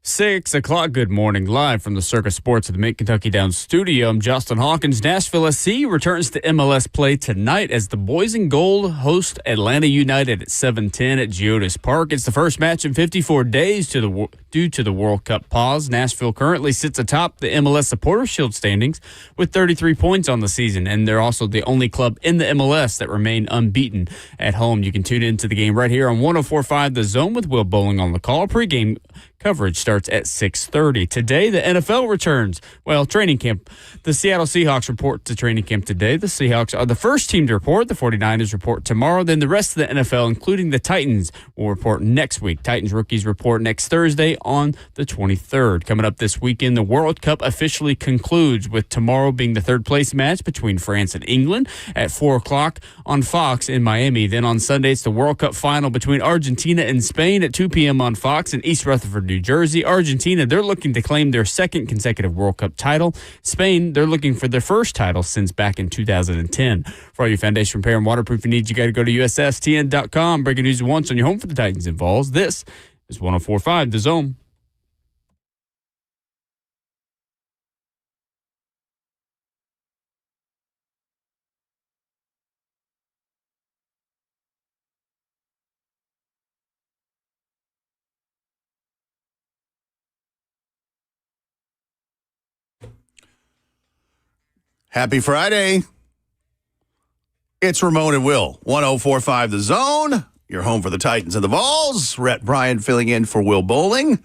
6 o'clock, good morning, live from the Circus Sports at the Mid-Kentucky Downs studio. I'm Justin Hawkins. Nashville SC returns to MLS play tonight as the Boys in Gold host Atlanta United at 7:10 at Geodis Park. It's the first match in 54 days due to the World Cup pause. Nashville currently sits atop the MLS Supporters Shield standings with 33 points on the season, and they're also the only club in the MLS that remain unbeaten at home. You can tune into the game right here on 104.5 The Zone with Will Bowling on the call. Pre-game coverage starts at 6:30. Today, the NFL returns. Well, training camp. The Seattle Seahawks report to training camp today. The Seahawks are the first team to report. The 49ers report tomorrow. Then the rest of the NFL, including the Titans, will report next week. Titans rookies report next Thursday on the 23rd. Coming up this weekend, the World Cup officially concludes, with tomorrow being the third-place match between France and England at 4 o'clock on Fox in Miami. Then on Sunday, it's the World Cup final between Argentina and Spain at 2 p.m. on Fox in East Rutherford, New Jersey. Argentina, they're looking to claim their second consecutive World Cup title. Spain, they're looking for their first title since back in 2010. For all your foundation repair and waterproofing needs, you got to go to USSTN.com. Breaking news once on your home for the Titans and Vols. This is 104.5 The Zone. Happy Friday. It's Ramon and Will, 104.5 The Zone, your home for the Titans and the Vols. Rhett Bryan filling in for Will Bowling.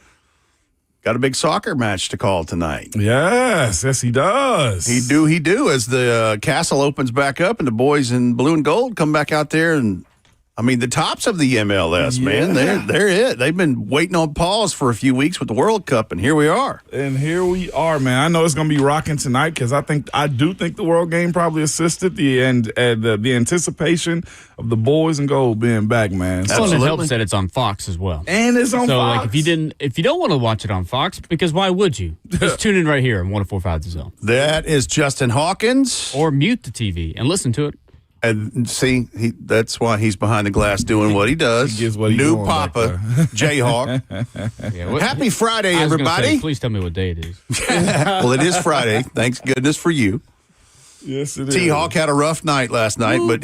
Got a big soccer match to call tonight. Yes, he does. He do. As the castle opens back up and the boys in blue and gold come back out there, and I mean, the tops of the MLS, man, they're it. They've been waiting on pause for a few weeks with the World Cup, and here we are. And here we are, man. I know it's going to be rocking tonight because I do think the World Game probably assisted the anticipation of the Boys in Gold being back, man. So it helps that it's on Fox as well. And it's on Fox. So, like, if you don't want to watch it on Fox, because why would you? Just tune in right here on 104.5 The Zone. That is Justin Hawkins. Or mute the TV and listen to it. And see, that's why he's behind the glass doing what he does. He gets what he's New doing Papa, Jayhawk. Happy Friday, everybody. Please tell me what day it is. Well, it is Friday. Thanks goodness for you. Yes, it is. T-Hawk had a rough night last night, but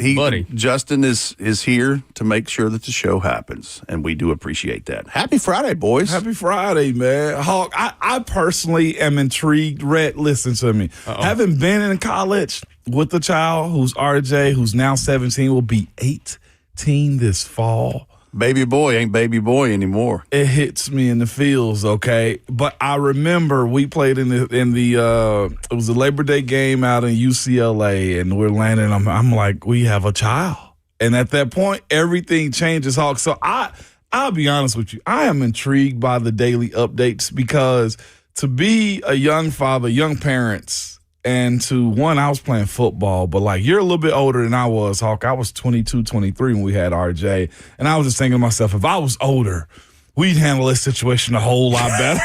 Justin is here to make sure that the show happens, and we do appreciate that. Happy Friday, boys. Happy Friday, man. Hawk, I personally am intrigued. Rhett, listen to me. Having been in college with a child who's RJ, who's now 17, will be 18 this fall. Baby boy ain't baby boy anymore. It hits me in the feels, okay? But I remember we played in the it was a Labor Day game out in UCLA, and we're landing. I'm like, we have a child. And at that point, everything changes, Hawk. So I'll be honest with you. I am intrigued by the daily updates because to be a young father, young parents, and I was playing football, but like you're a little bit older than I was, Hawk. I was 22, 23 when we had RJ. And I was just thinking to myself, if I was older, we'd handle this situation a whole lot better.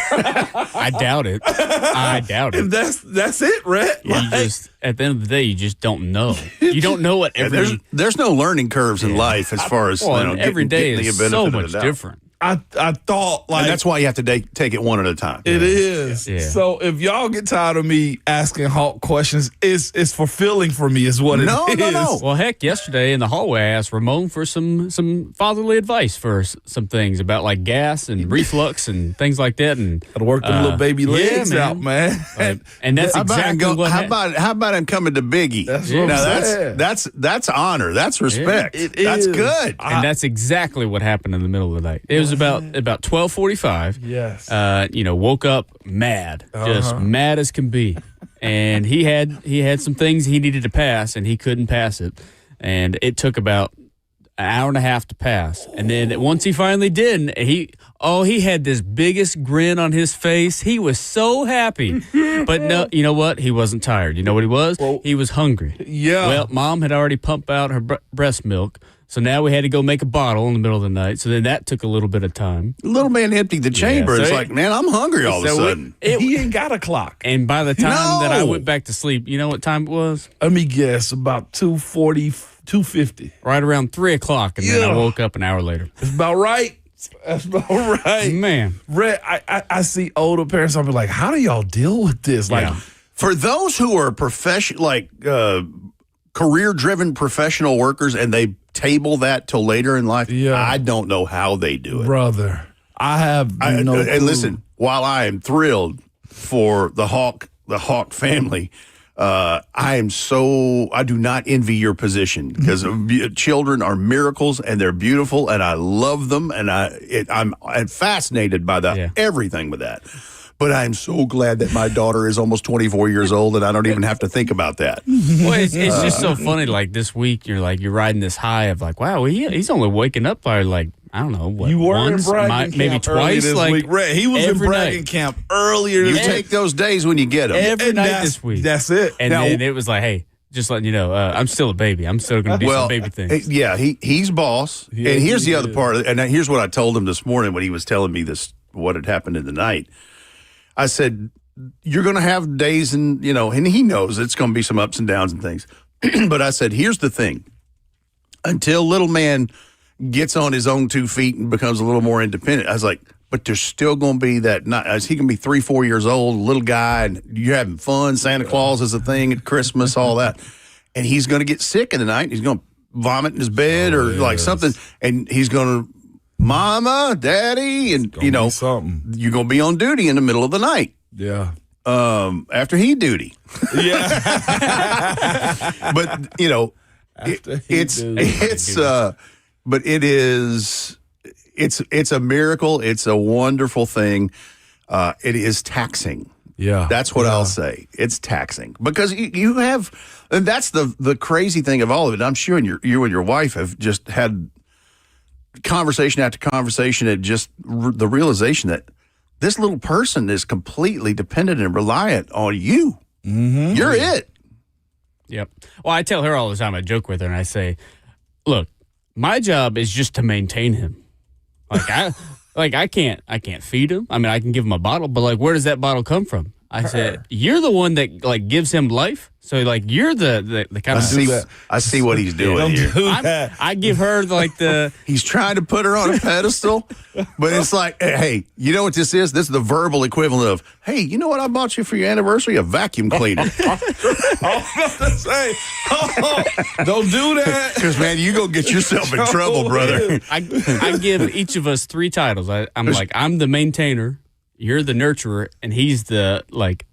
I doubt it. And that's it, Rhett. At the end of the day, you just don't know. You don't know what there's no learning curves in life as far as every day is so much different. I thought like, and that's why you have to take it one at a time. It is. Yeah. So if y'all get tired of me asking Hawk questions, it's fulfilling for me is what it is. No. Well, heck, yesterday in the hallway, I asked Ramon for some fatherly advice for some things about like gas and reflux and things like that. And gotta work them little baby legs out, man. And that's exactly what happened. How about him coming to Biggie? That's honor. That's respect. That's good. And that's exactly what happened in the middle of the night. It was about 12:45. Yes. Woke up mad, just mad as can be, and he had some things he needed to pass, and he couldn't pass it, and it took about an hour and a half to pass, and then once he finally did, he had this biggest grin on his face. He was so happy, but no, you know what? He wasn't tired. You know what he was? He was hungry. Yeah. Well, Mom had already pumped out her breast milk. So now we had to go make a bottle in the middle of the night. So then that took a little bit of time. Little man emptied the chamber. So it's like, man, I'm hungry all of a sudden. He ain't got a clock. And by the time that I went back to sleep, you know what time it was? Let me guess, about 2:40, 2:50. Right around 3 o'clock, and then I woke up an hour later. It's about right. That's about right. Man. Red, I see older parents, I'll be like, how do y'all deal with this? Like, Yeah. For those who are career-driven professional workers and they table that till later in life, Yeah. I don't know how they do it. brother, I have no clue. And listen, while I am thrilled for the Hawk family, I do not envy your position because children are miracles and they're beautiful and I love them and I'm fascinated by everything with that. But I'm so glad that my daughter is almost 24 years old and I don't even have to think about that. Well, it's just so funny. Like this week, you're riding this high of like, wow, he's only waking up by like, I don't know, what, You were once, in bragging maybe camp earlier twice. this Like week. Red, he was in every bragging night. camp earlier You this week. take those days when you get them. Every And night this week. That's it. And Now, then it was like, hey, just letting you know, I'm still a baby. I'm still going to do some baby things. Yeah, he's boss. Yeah, and here's he the other is. part. And here's what I told him this morning when he was telling me what had happened in the night. I said, you're going to have days and he knows it's going to be some ups and downs and things. But I said, here's the thing. Until little man gets on his own 2 feet and becomes a little more independent, I was like, but there's still going to be that, he can be 3-4 years old, little guy, and you're having fun. Santa Claus is a thing at Christmas, all that. And he's going to get sick in the night. He's going to vomit in his bed something. And he's going to, Mama, Daddy, and, something. you're going to be on duty in the middle of the night. Yeah. After he duty. Yeah. But, it's a miracle. It's a wonderful thing. It is taxing. Yeah. That's what I'll say. It's taxing because you have, and that's the crazy thing of all of it. I'm sure you and your wife have just had conversation after conversation and just the realization that this little person is completely dependent and reliant on you. Mm-hmm. You're it. Yep. Well, I tell her all the time, I joke with her and I say, look, my job is just to maintain him. Like I can't feed him. I mean, I can give him a bottle, but like, where does that bottle come from? I said, you're the one that like gives him life. So like, you're the kind of. I see what he's doing here. I give her like the. He's trying to put her on a pedestal, but it's like, hey, you know what this is? This is the verbal equivalent of, hey, you know what I bought you for your anniversary? A vacuum cleaner. Don't do that. Because, man, you go get yourself in trouble, brother. I give each of us 3 titles. I'm the maintainer. You're the nurturer, and he's the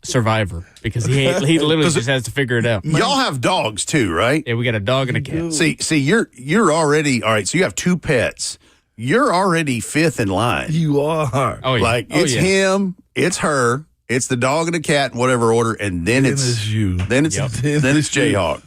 survivor because he literally just has to figure it out. Y'all have dogs too, right? Yeah, we got a dog and a cat. See, you're already all right. So you have 2 pets. You're already 5th in line. You are. Oh yeah, It's him, it's her, it's the dog and the cat in whatever order, and then it's you. Then it's Jayhawk.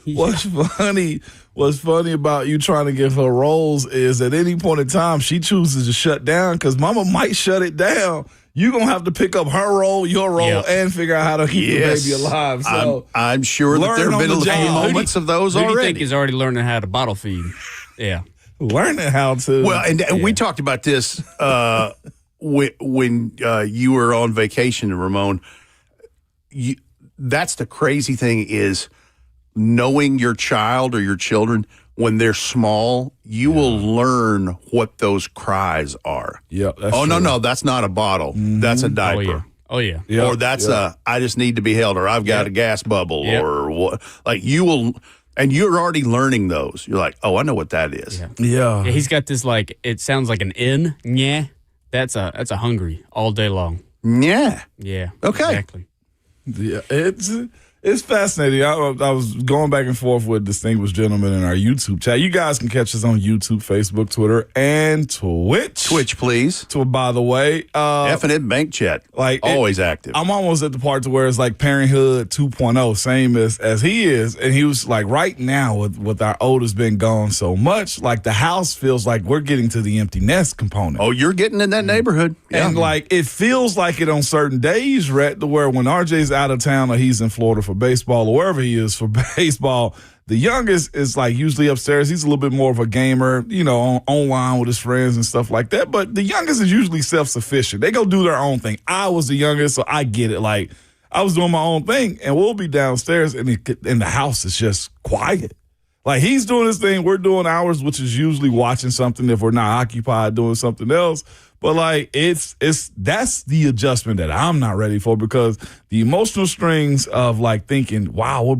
What's funny about you trying to give her roles is at any point in time she chooses to shut down because Mama might shut it down. You're going to have to pick up her role, your role, and figure out how to keep the baby alive. So I'm sure that there have been a few moments of those already. Who do you already. think is already learning how to bottle feed? Yeah. Learning how to. Well, and we talked about this when you were on vacation, Ramon. That's the crazy thing is knowing your child or your children when they're small, you will learn what those cries are. Yeah. No, that's not a bottle. Mm-hmm. That's a diaper. Oh yeah. Or that's I just need to be held, or I've got a gas bubble, or what. Like you will, and you're already learning those. You're like, oh, I know what that is. Yeah. He's got this it sounds like an N. Yeah. That's a hungry all day long. Yeah. Yeah. Okay. Exactly. Yeah. It's fascinating. I was going back and forth with distinguished gentlemen in our YouTube chat. You guys can catch us on YouTube, Facebook, Twitter, and Twitch. Twitch, please. By the way, Definite bank chat. Always active. I'm almost at the part to where it's like Parenthood 2.0, same as he is. And he was like, right now with our oldest been gone so much, like the house feels like we're getting to the empty nest component. Oh, you're getting in that neighborhood. And it feels like it on certain days, Rhett, to where when RJ's out of town or he's in Florida for baseball or wherever he is for baseball, the youngest is usually upstairs. He's a little bit more of a gamer, online with his friends and stuff like that. But the youngest is usually self-sufficient. They go do their own thing. I was the youngest, so I get it. I was doing my own thing, and we'll be downstairs, and the house is just quiet. Like, he's doing his thing. We're doing ours, which is usually watching something if we're not occupied doing something else. But, like, that's the adjustment that I'm not ready for, because the emotional strings of, like, thinking, wow,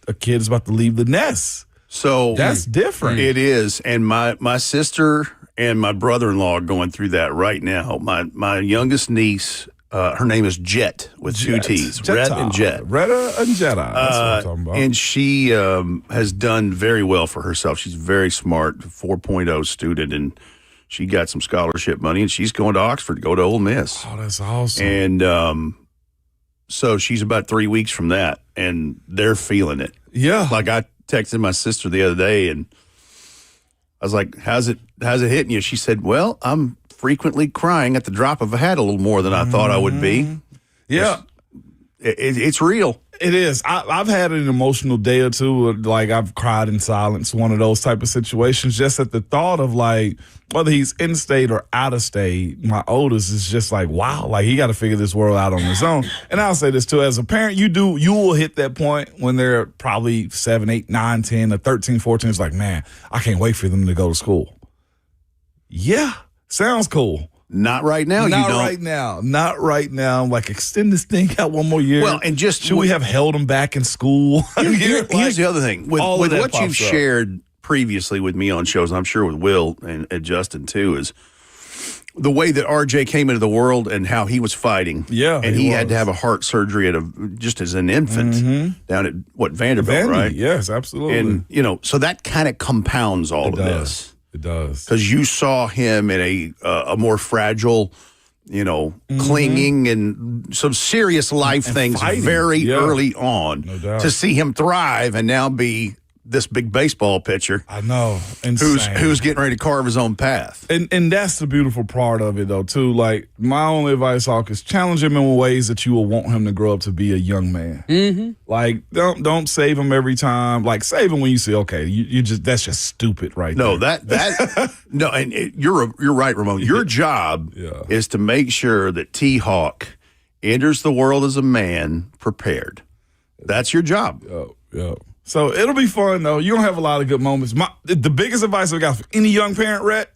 a kid is about to leave the nest. So That's different. It is. And my sister and my brother-in-law are going through that right now. My youngest niece, her name is Jet with two T's. Red and Jet. Retta and Jetta. That's what I'm talking about. And she has done very well for herself. She's very smart, 4.0 student, and she got some scholarship money, and she's going to Oxford to go to Ole Miss. Oh, that's awesome. And so she's about 3 weeks from that, and they're feeling it. Yeah. Like, I texted my sister the other day, and I was like, how's it hitting you? She said, well, I'm frequently crying at the drop of a hat a little more than I thought I would be. Yeah. It's real. It is. I've had an emotional day or two. Like, I've cried in silence, one of those type of situations, just at the thought of, like, whether he's in state or out of state, my oldest is just like, wow, like, he got to figure this world out on his own. And I'll say this too, as a parent, you will hit that point when they're probably 7, 8, 9, 10, or 13, 14. It's like, man, I can't wait for them to go to school. Yeah, sounds cool. Not right now. Not right now. I'm like, extend this thing out one more year. Well, and just should we have held him back in school? Here's the other thing. With what you've up. shared previously with me on shows, and I'm sure with Will and Justin too, is the way that RJ came into the world and how he was fighting. Yeah, and he had to have a heart surgery just as an infant down at Vanderbilt, right? Yes, absolutely. And so that kind of compounds all of this. It does. Because you saw him in a more fragile, clinging and some serious life things fighting. very early on. No doubt. To see him thrive and now be this big baseball pitcher. I know. Insane. Who's getting ready to carve his own path. And that's the beautiful part of it, though, too. Like, my only advice, Hawk, is challenge him in ways that you will want him to grow up to be a young man. Mm-hmm. Like, don't save him every time. Like, save him when you say, okay, that's just stupid right No, there. no, and you're right, Ramon. Your job is to make sure that T-Hawk enters the world as a man prepared. That's your job. Yeah. So it'll be fun, though. You're going to have a lot of good moments. The biggest advice I got for any young parent, Rhett,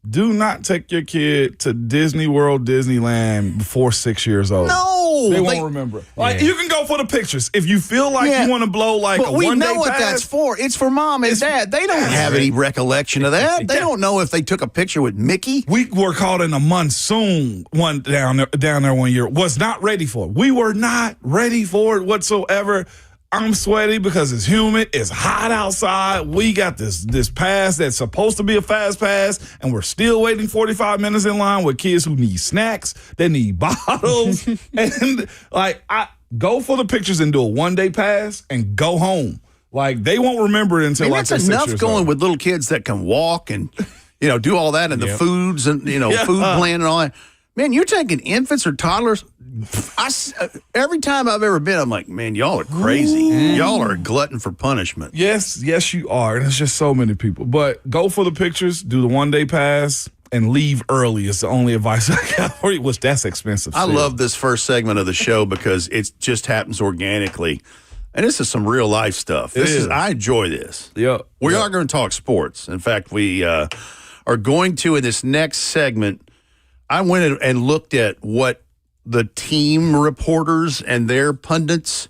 do not take your kid to Disney World, Disneyland before 6 years old. No. They won't remember. Like, you can go for the pictures. If you feel like you want to blow like but a one-day we know what pass, that's for. It's for mom and dad. They don't have any recollection of that. They don't know if they took a picture with Mickey. We were caught in a monsoon down there one year. Was not ready for it. We were not ready for it whatsoever. I'm sweaty because it's humid. It's hot outside. We got this pass that's supposed to be a fast pass, and we're still waiting 45 minutes in line with kids who need snacks. They need bottles. And, like, I go for the pictures and do a one-day pass and go home. Like, they won't remember it until like that's enough going with little kids that can walk and, do all that and the foods and, food plan and all that. Man, you're taking infants or toddlers. Every time I've ever been, I'm like, man, y'all are crazy. Y'all are a glutton for punishment. Yes, you are. And it's just so many people. But go for the pictures, do the one-day pass, and leave early is the only advice I got for you, which that's expensive. I love this first segment of the show because it just happens organically. And this is some real life stuff. I enjoy this. Yeah. We are going to talk sports. In fact, we are going to, in this next segment, I went and looked at what the team reporters and their pundits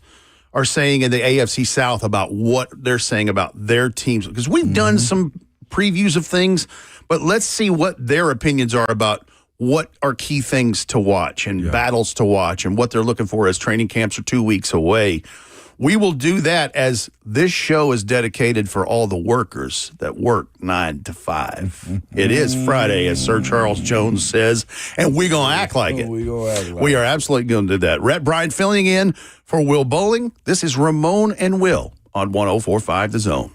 are saying in the AFC South about what they're saying about their teams. Because we've done some previews of things, but let's see what their opinions are about what are key things to watch and battles to watch and what they're looking for as training camps are 2 weeks away. We will do that as this show is dedicated for all the workers that work 9 to 5. It is Friday, as Sir Charles Jones says, and we're going to act like it. We are absolutely going to do that. Rhett Bryant filling in for Will Bowling. This is Ramon and Will on 104.5 The Zone.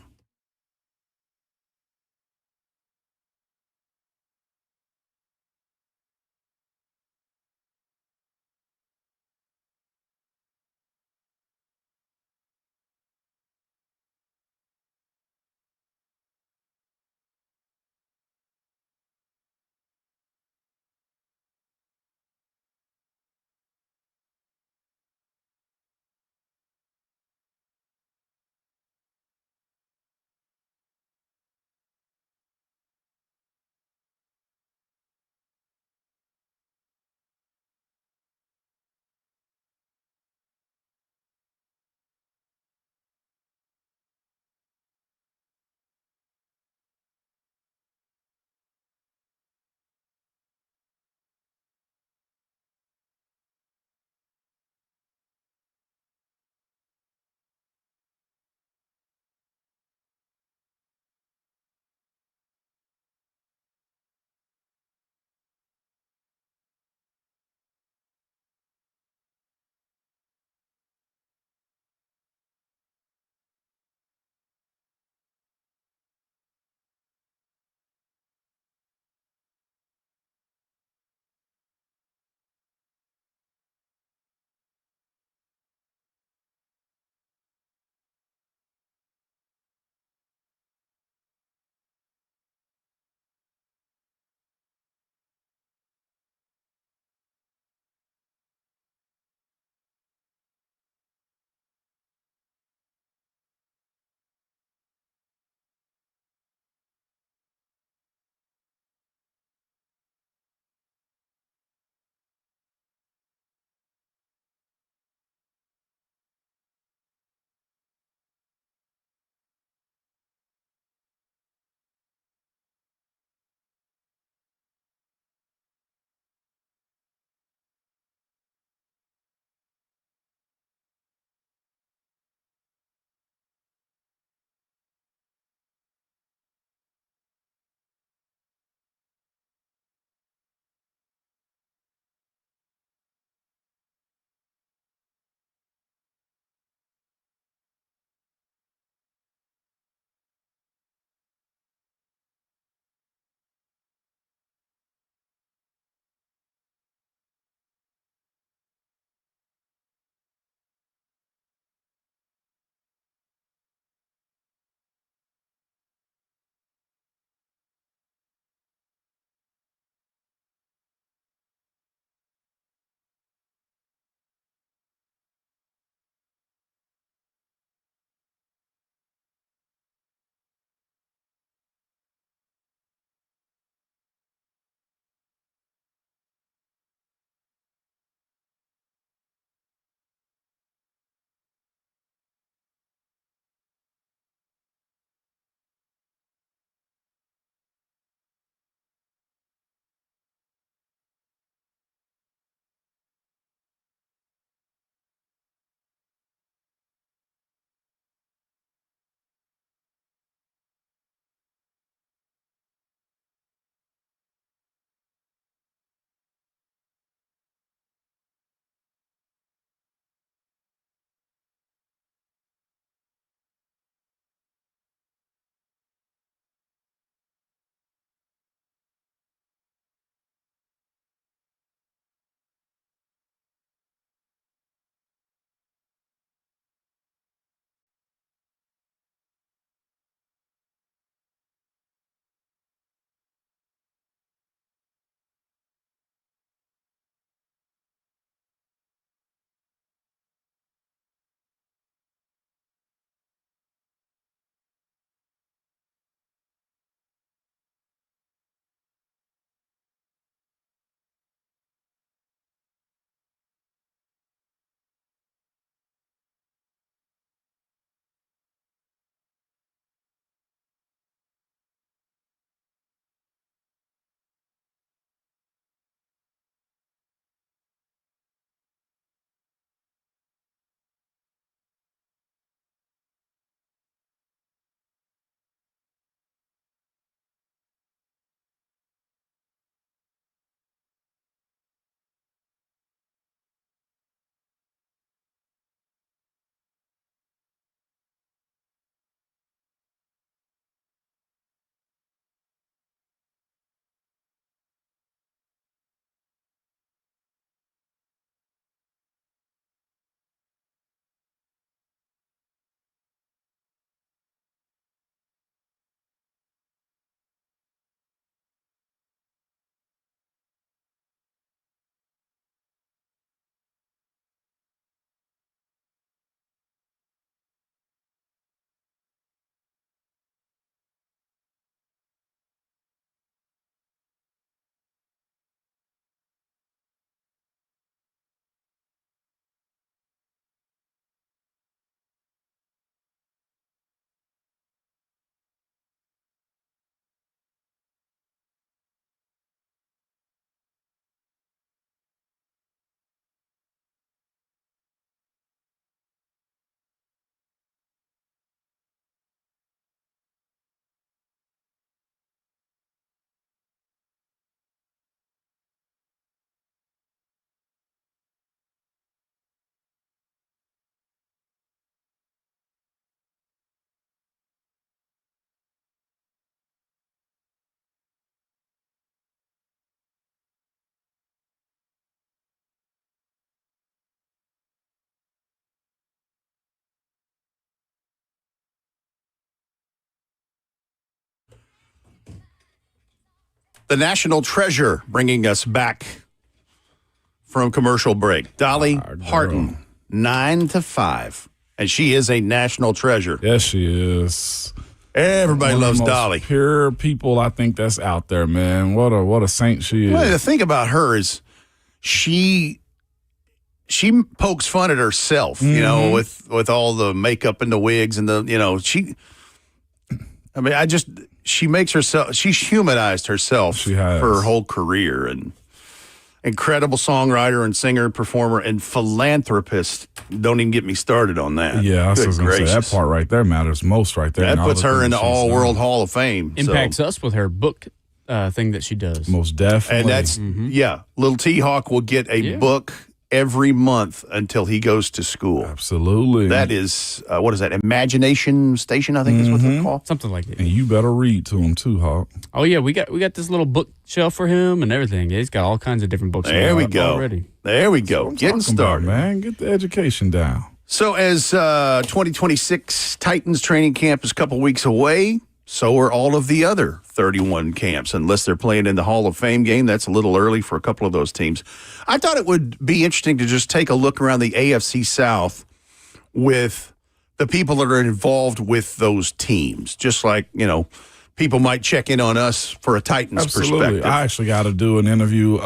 the national treasure, bringing us back from commercial break. Dolly Parton, 9 to 5. And she is a national treasure. Yes, she is. Everybody loves Dolly. Pure people, I think, that's out there, man. What a saint she is. Well, the thing about her is she pokes fun at herself, you know, with all the makeup and the wigs and she makes herself, she's humanized herself for her whole career, and incredible songwriter and singer, performer, and philanthropist. Don't even get me started on that. Yeah, I was going to say, that part right there matters most right there. That puts her in the All-World Hall of Fame. Impacts us with her book thing that she does. Most definitely. And that's, Little T-Hawk will get a book every month until he goes to school. Absolutely. That is, what is that, Imagination Station, I think is what they're called? Something like that. And you better read to him too, Hawk. Oh, yeah, we got this little bookshelf for him and everything. Yeah, he's got all kinds of different books. There we go. Already. There we go. Getting started. Man, get the education down. So as 2026 Titans training camp is a couple weeks away, so are all of the other 31 camps, unless they're playing in the Hall of Fame game. That's a little early for a couple of those teams. I thought it would be interesting to just take a look around the AFC South with the people that are involved with those teams, just like, people might check in on us for a Titans perspective. I actually got to do an interview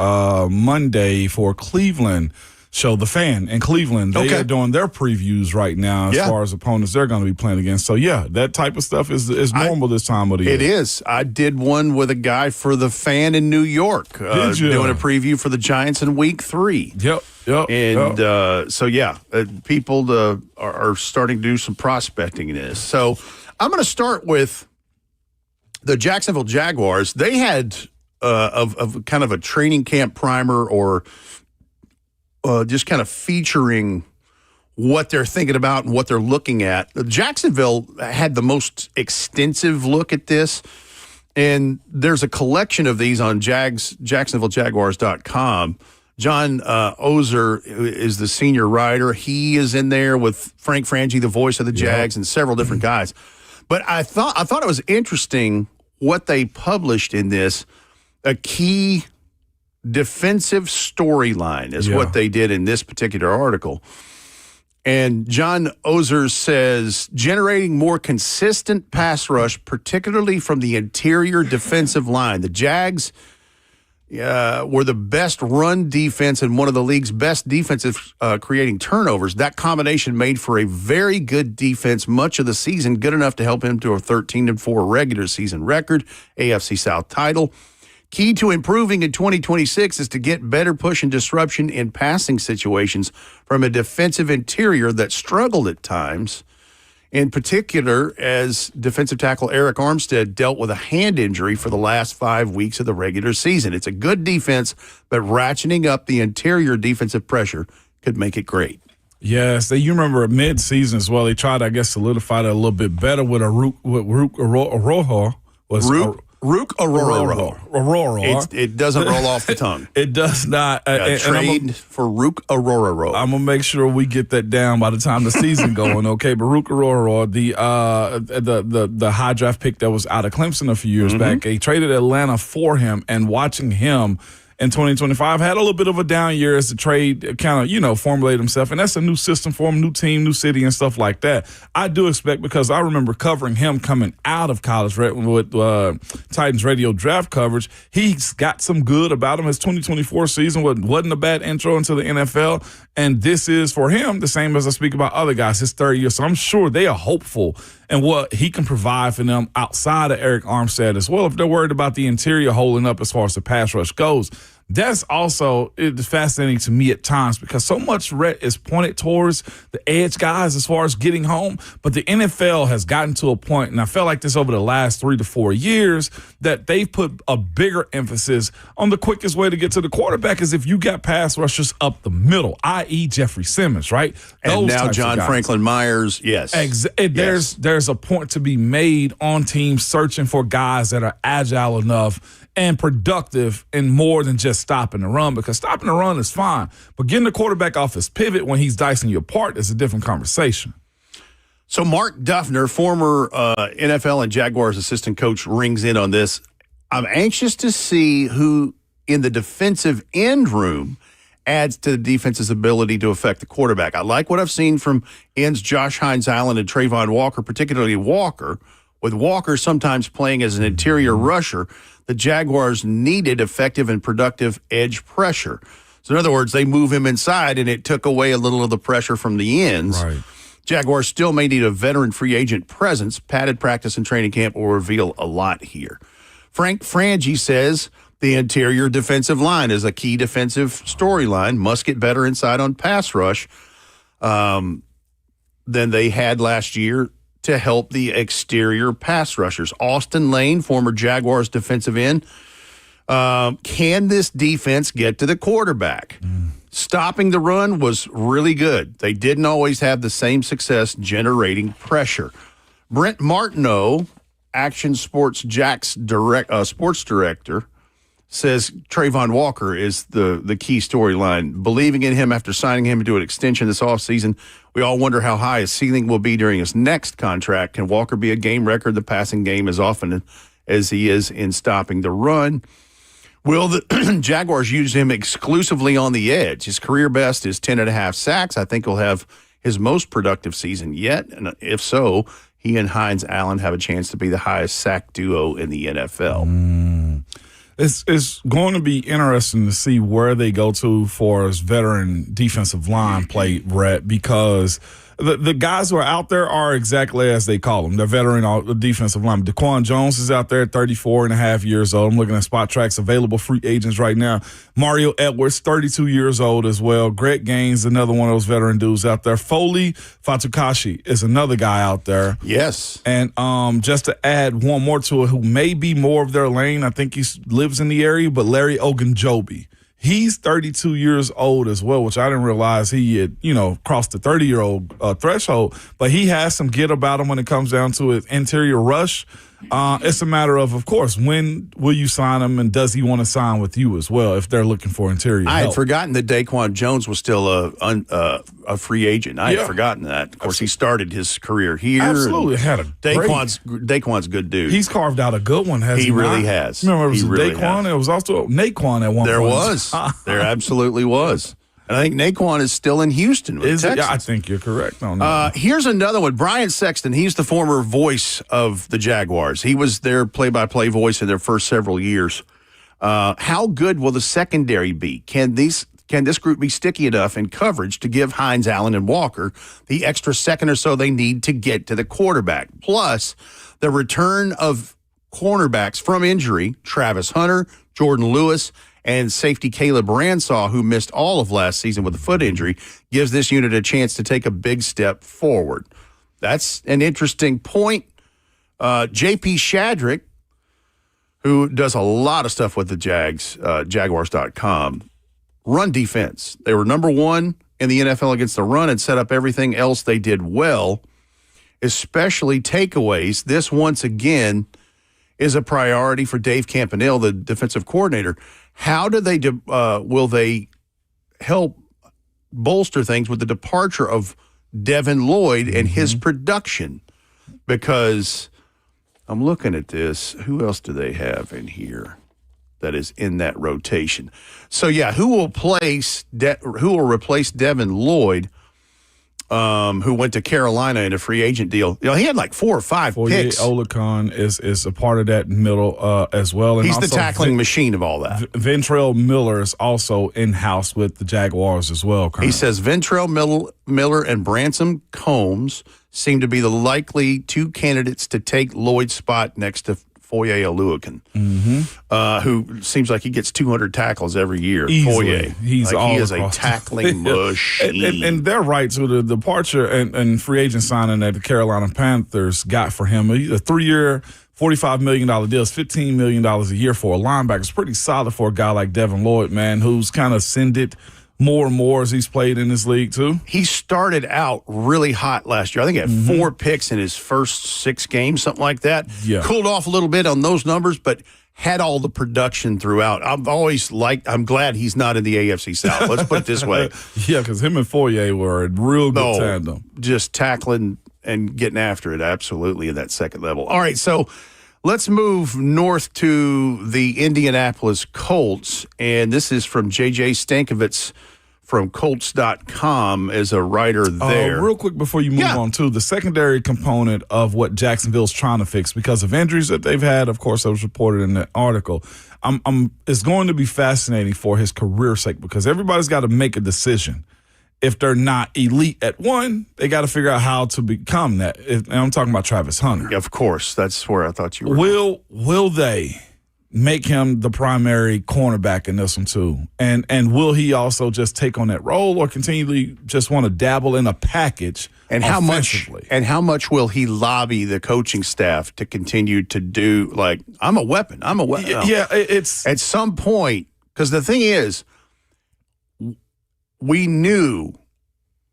Monday for Cleveland show, The Fan in Cleveland. They are doing their previews right now as far as opponents they're going to be playing against. So, that type of stuff is normal this time of the year. It is. I did one with a guy for The Fan in New York. Did you? Doing a preview for the Giants in Week 3. Yep. And people are starting to do some prospecting in this. So I'm going to start with the Jacksonville Jaguars. They had of kind of a training camp primer, or just kind of featuring what they're thinking about and what they're looking at. Jacksonville had the most extensive look at this, and there's a collection of these on JacksonvilleJaguars.com. John Ozer is the senior writer. He is in there with Frank Frangie, the voice of the Jags, and several different guys. But I thought it was interesting what they published in this. A key defensive storyline is what they did in this particular article. And John Ozer says, generating more consistent pass rush, particularly from the interior defensive line. The Jags were the best run defense and one of the league's best defensive creating turnovers. That combination made for a very good defense much of the season, good enough to help him to a 13-4 regular season record, AFC South title. Key to improving in 2026 is to get better push and disruption in passing situations from a defensive interior that struggled at times, in particular as defensive tackle Eric Armstead dealt with a hand injury for the last 5 weeks of the regular season. It's a good defense, but ratcheting up the interior defensive pressure could make it great. Yes, you remember mid-season as well. They tried, I guess, solidify that a little bit better with Rook Arojo. Rook Aurora. Aurora. It doesn't roll off the tongue. It does not. Trade for Rook Aurora. I'm going to make sure we get that down by the time the season going, okay? But Rook Aurora, the high draft pick that was out of Clemson a few years back, they traded Atlanta for him, and watching him in 2025 had a little bit of a down year as the trade kind of, formulated himself. And that's a new system for him, new team, new city, and stuff like that. I do expect, because I remember covering him coming out of college with Titans radio draft coverage. He's got some good about him. His 2024 season wasn't a bad intro into the NFL. And this is, for him, the same as I speak about other guys, his third year. So I'm sure they are hopeful in what he can provide for them outside of Eric Armstead as well, if they're worried about the interior holding up as far as the pass rush goes. That's also fascinating to me at times, because so much is pointed towards the edge guys as far as getting home. But the NFL has gotten to a point, and I felt like this over the last 3 to 4 years, that they've put a bigger emphasis on the quickest way to get to the quarterback is if you got pass rushers up the middle, i.e. Jeffrey Simmons, right? And now John Franklin Myers, yes. There's a point to be made on teams searching for guys that are agile enough and productive in more than just stopping the run, because stopping the run is fine, but getting the quarterback off his pivot when he's dicing you apart is a different conversation. So Mark Duffner, former NFL and Jaguars assistant coach, rings in on this. I'm anxious to see who in the defensive end room adds to the defense's ability to affect the quarterback. I like what I've seen from ends Josh Hines-Allen and Trayvon Walker, particularly Walker. With Walker sometimes playing as an interior rusher, the Jaguars needed effective and productive edge pressure. So in other words, they move him inside, and it took away a little of the pressure from the ends. Right. Jaguars still may need a veteran free agent presence. Padded practice and training camp will reveal a lot here. Frank Frangie says the interior defensive line is a key defensive storyline. Must get better inside on pass rush than they had last year to help the exterior pass rushers. Austin Lane, former Jaguars defensive end. Can this defense get to the quarterback? Stopping the run was really good. They didn't always have the same success generating pressure. Brent Martineau, Action Sports Jack's sports director, says Trayvon Walker is the key storyline. Believing in him after signing him to an extension this offseason, we all wonder how high his ceiling will be during his next contract. Can Walker be a game record, the passing game, as often as he is in stopping the run? Will the Jaguars use him exclusively on the edge? His career best is 10.5 sacks. I think he'll have his most productive season yet. And if so, he and Hines-Allen have a chance to be the highest sack duo in the NFL. It's going to be interesting to see where they go to for his veteran defensive line play, Rhett, because the guys who are out there are exactly as they call them. They're veteran defensive linemen. Daquan Jones is out there at 34 and a half years old. I'm looking at Spot Track's available free agents right now. Mario Edwards, 32 years old as well. Greg Gaines, another one of those veteran dudes out there. Foley Fatukashi is another guy out there. Yes. And just to add one more to it, who may be more of their lane, I think he lives in the area, but Larry Ogunjobi. He's 32 years old as well, which I didn't realize he had, crossed the 30-year-old threshold. But he has some get about him when it comes down to his interior rush. It's a matter of course, when will you sign him, and does he want to sign with you as well if they're looking for interior help? I had forgotten that Daquan Jones was still a free agent. I had forgotten that. Of course, he started his career here. Absolutely. Had a Daquan's a good dude. He's carved out a good one, hasn't he? He really has. Remember, it was Daquan. There was also Naquan at one There point. was. There absolutely was. And I think Naquan is still in Houston with Texas. Yeah, I think you're correct on that. Here's another one. Brian Sexton, he's the former voice of the Jaguars. He was their play-by-play voice in their first several years. How good will the secondary be? Can this group be sticky enough in coverage to give Hines-Allen and Walker the extra second or so they need to get to the quarterback? Plus, the return of cornerbacks from injury, Travis Hunter, Jordan Lewis, and safety Caleb Ransaw, who missed all of last season with a foot injury, gives this unit a chance to take a big step forward. That's an interesting point. J.P. Shadrick, who does a lot of stuff with the Jaguars.com, run defense. They were number one in the NFL against the run and set up everything else they did well, especially takeaways. This, once again, is a priority for Dave Campanile, the defensive coordinator. How do they will they help bolster things with the departure of Devin Lloyd and his production? Because I'm looking at this. Who else do they have in here that is in that rotation? So yeah, who will replace Devin Lloyd? Who went to Carolina in a free agent deal. He had like 4 or 5 picks. Olicon is a part of that middle as well. And he's also the tackling machine of all that. Ventrell Miller is also in-house with the Jaguars as well. He says Ventrell Miller and Branson Combs seem to be the likely two candidates to take Lloyd's spot next to Foye Oluokun, who seems like he gets 200 tackles every year. Easily. Foye. He is a tackling machine. And they're right. So the departure and free agent signing that the Carolina Panthers got for him, a 3-year, $45 million deal, is $15 million a year for a linebacker. It's pretty solid for a guy like Devin Lloyd, man, who's kind of ascended more and more as he's played in this league, too. He started out really hot last year. I think he had 4 picks in his first 6 games, something like that. Yeah. Cooled off a little bit on those numbers, but had all the production throughout. I'm glad he's not in the AFC South. Let's put it this way. Yeah, because him and Foye were a real good tandem. Just tackling and getting after it, absolutely, in that second level. All right, so Let's move north to the Indianapolis Colts, and this is from J.J. Stankovitz from Colts.com as a writer there. Real quick before you move on, too, the secondary component of what Jacksonville's trying to fix because of injuries that they've had, of course, that was reported in the article. It's going to be fascinating for his career sake because everybody's got to make a decision. If they're not elite at one, they got to figure out how to become that. And I'm talking about Travis Hunter. Of course. That's where I thought you were. Will they make him the primary cornerback in this one too? And will he also just take on that role or continually just want to dabble in a package? And how much will he lobby the coaching staff to continue to do, like, I'm a weapon. Yeah, it's at some point, because the thing is, we knew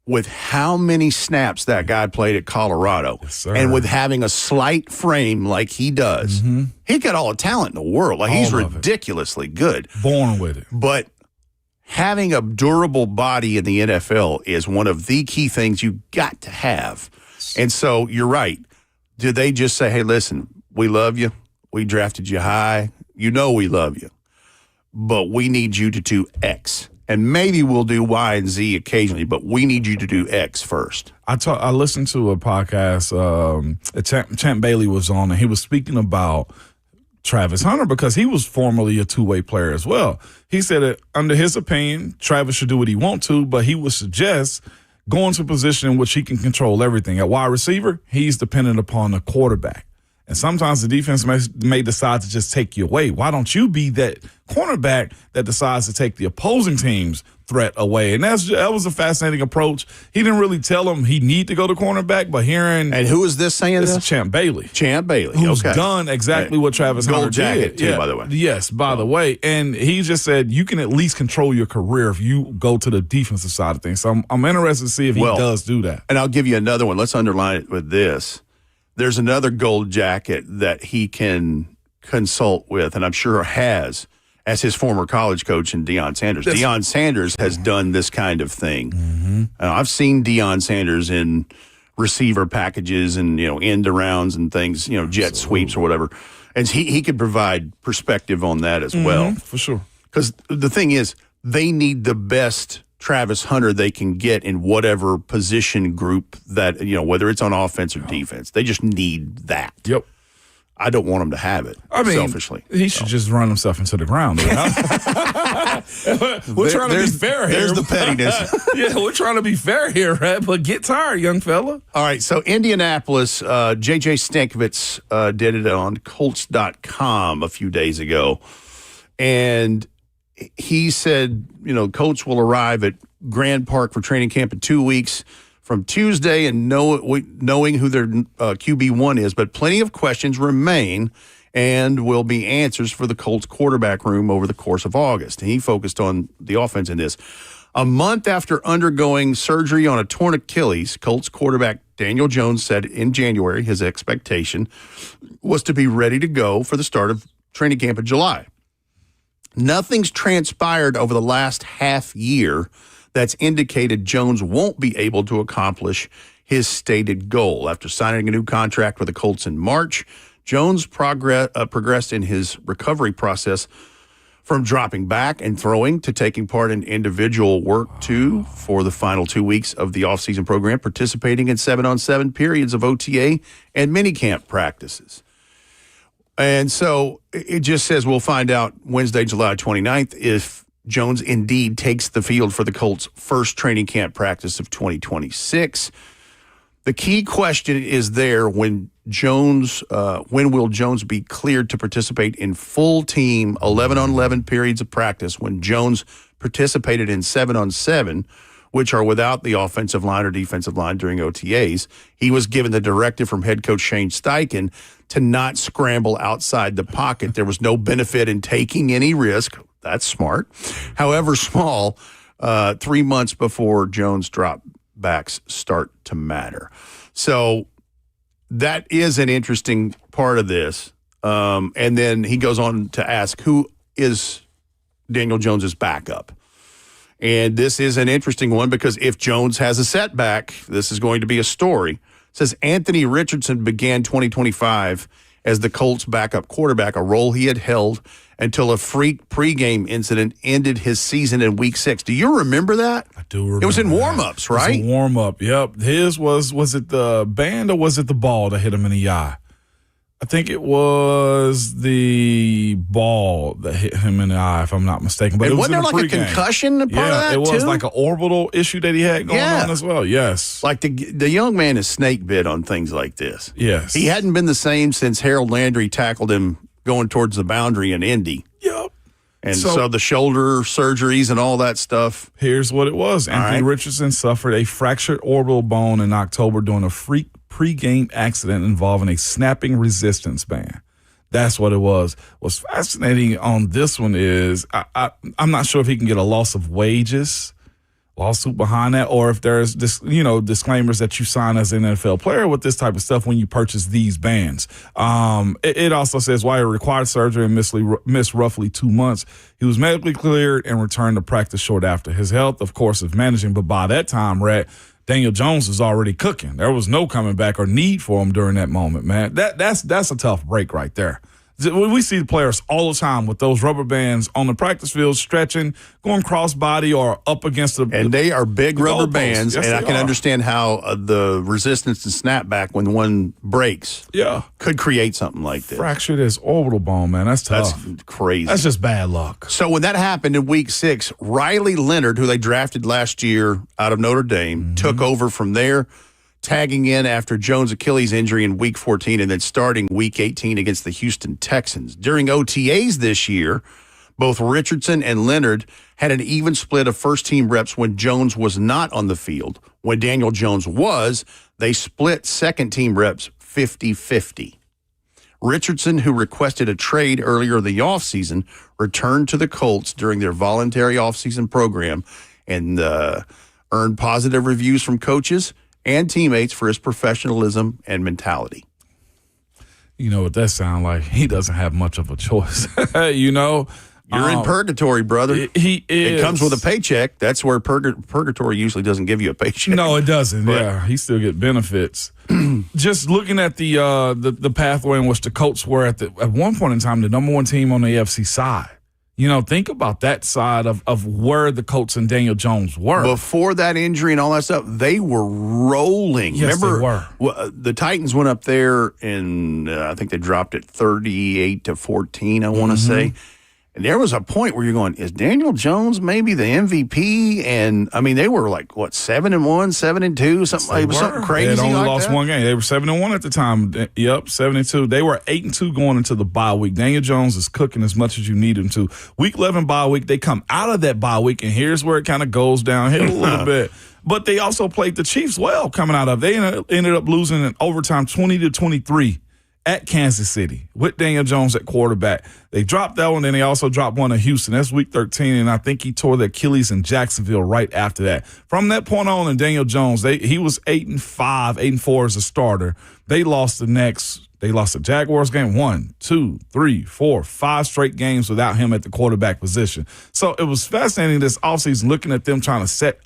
with how many snaps that guy played at Colorado, and with having a slight frame like he does, he got all the talent in the world. Like, he's ridiculously good. Born with it. But having a durable body in the NFL is one of the key things you got to have. And so you're right. Did they just say, hey, listen, we love you. We drafted you high. You know we love you. But we need you to do X. And maybe we'll do Y and Z occasionally, but we need you to do X first. I listened to a podcast Champ Bailey was on, and he was speaking about Travis Hunter because he was formerly a two-way player as well. He said that under his opinion, Travis should do what he wants to, but he would suggest going to a position in which he can control everything. At wide receiver, he's dependent upon the quarterback. And sometimes the defense may decide to just take you away. Why don't you be that cornerback that decides to take the opposing team's threat away? And that was a fascinating approach. He didn't really tell him he need to go to cornerback, but hearing... And who is this saying this? This is Champ Bailey. Champ Bailey, who's done exactly what Travis Hunter did. Gold jacket, too, yeah. by the way. Yes, by the way. And he just said you can at least control your career if you go to the defensive side of things. So I'm interested to see if he does do that. And I'll give you another one. Let's underline it with this. There's another gold jacket that he can consult with, and I'm sure has, as his former college coach in Deion Sanders. Deion Sanders has done this kind of thing. I've seen Deion Sanders in receiver packages and, end arounds and things, jet sweeps or whatever. And he could provide perspective on that as well. For sure. Because the thing is, they need the best Travis Hunter they can get in whatever position group that, whether it's on offense or defense. They just need that. Yep. I don't want him to have it, selfishly. He should just run himself into the ground. We're trying to be fair here. There's the pettiness. Yeah, we're trying to be fair here, right? But get tired, young fella. All right, so Indianapolis, J.J. Stankovitz did it on Colts.com a few days ago. And he said, Colts will arrive at Grand Park for training camp in 2 weeks from Tuesday and knowing who their QB1 is. But plenty of questions remain and will be answers for the Colts quarterback room over the course of August. And he focused on the offense in this. A month after undergoing surgery on a torn Achilles, Colts quarterback Daniel Jones said in January his expectation was to be ready to go for the start of training camp in July. Nothing's transpired over the last half year that's indicated Jones won't be able to accomplish his stated goal. After signing a new contract with the Colts in March, Jones progressed in his recovery process from dropping back and throwing to taking part in individual work, too, for the final 2 weeks of the offseason program, participating in 7-on-7 periods of OTA and minicamp practices. And so it just says we'll find out Wednesday, July 29th, if Jones indeed takes the field for the Colts' first training camp practice of 2026. The key question is there when will Jones be cleared to participate in full team 11-on-11 periods of practice when Jones participated in 7-on-7, which are without the offensive line or defensive line during OTAs. He was given the directive from head coach Shane Steichen to not scramble outside the pocket. There was no benefit in taking any risk. That's smart. However small, 3 months before Jones' dropbacks start to matter. So that is an interesting part of this. And then he goes on to ask, who is Daniel Jones's backup? And this is an interesting one because if Jones has a setback, this is going to be a story. It says Anthony Richardson began 2025 as the Colts' backup quarterback, a role he had held until a freak pregame incident ended his season in Week 6. Do you remember that? I do remember. It was in warm-ups, right? It was a warm-up, yep. His was it the band or was it the ball that hit him in the eye? I think it was the ball that hit him in the eye, if I'm not mistaken. But and it was wasn't there like a concussion part of that, it was too? like an orbital issue that he had going on as well, yes. Like the young man is snake bit on things like this. Yes. He hadn't been the same since Harold Landry tackled him going towards the boundary in Indy. Yep. And so the shoulder surgeries and all that stuff. Here's what it was. Anthony Richardson suffered a fractured orbital bone in October during a freak pre-game accident involving a snapping resistance band. That's what it was. What's fascinating on this one is I'm not sure if he can get a loss of wages lawsuit behind that, or if there's disclaimers that you sign as an NFL player with this type of stuff when you purchase these bands. It also says while he required surgery and missed roughly 2 months, he was medically cleared and returned to practice short after. His health, of course, is managing, but by that time, Rhett, Daniel Jones was already cooking. There was no coming back or need for him during that moment, man. That's a tough break right there. We see the players all the time with those rubber bands on the practice field, stretching, going cross-body or up against the And they are big rubber bands, yes, and I can understand how the resistance and snapback when one breaks could create something like this. Fractured his orbital bone, man. That's tough. That's crazy. That's just bad luck. So when that happened in Week 6, Riley Leonard, who they drafted last year out of Notre Dame, took over from there, tagging in after Jones' Achilles injury in Week 14 and then starting Week 18 against the Houston Texans. During OTAs this year, both Richardson and Leonard had an even split of first-team reps when Jones was not on the field. When Daniel Jones was, they split second-team reps 50-50. Richardson, who requested a trade earlier in the offseason, returned to the Colts during their voluntary offseason program and earned positive reviews from coaches and teammates for his professionalism and mentality. You know what that sounds like? He doesn't have much of a choice. You're in purgatory, brother. He is. It comes with a paycheck. That's where purgatory usually doesn't give you a paycheck. No, it doesn't. He still get benefits. Just looking at the pathway in which the Colts were at one point in time, the number one team on the AFC side. Think about that side of where the Colts and Daniel Jones were. Before that injury and all that stuff, they were rolling. Yes, remember, they were. The Titans went up there and I think they dropped it 38-14, I want to say. And there was a point where you're going, is Daniel Jones maybe the MVP? And, I mean, they were like, 7-1, 7-2, something crazy they had only like lost that? one game. They were 7-1 at the time. Yep, 7-2. They were 8-2 going into the bye week. Daniel Jones is cooking as much as you need him to. Week 11 bye week, they come out of that bye week, and here's where it kind of goes downhill a little bit. But they also played the Chiefs well coming out of it. They ended up losing in overtime 20-23. At Kansas City with Daniel Jones at quarterback. They dropped that one, then they also dropped one in Houston. That's Week 13, and I think he tore the Achilles in Jacksonville right after that. From that point on, and Daniel Jones, he was 8-5, 8-4 as a starter. They lost the Jaguars game 1, 2, 3, 4, 5 straight games without him at the quarterback position. So it was fascinating this offseason looking at them trying to set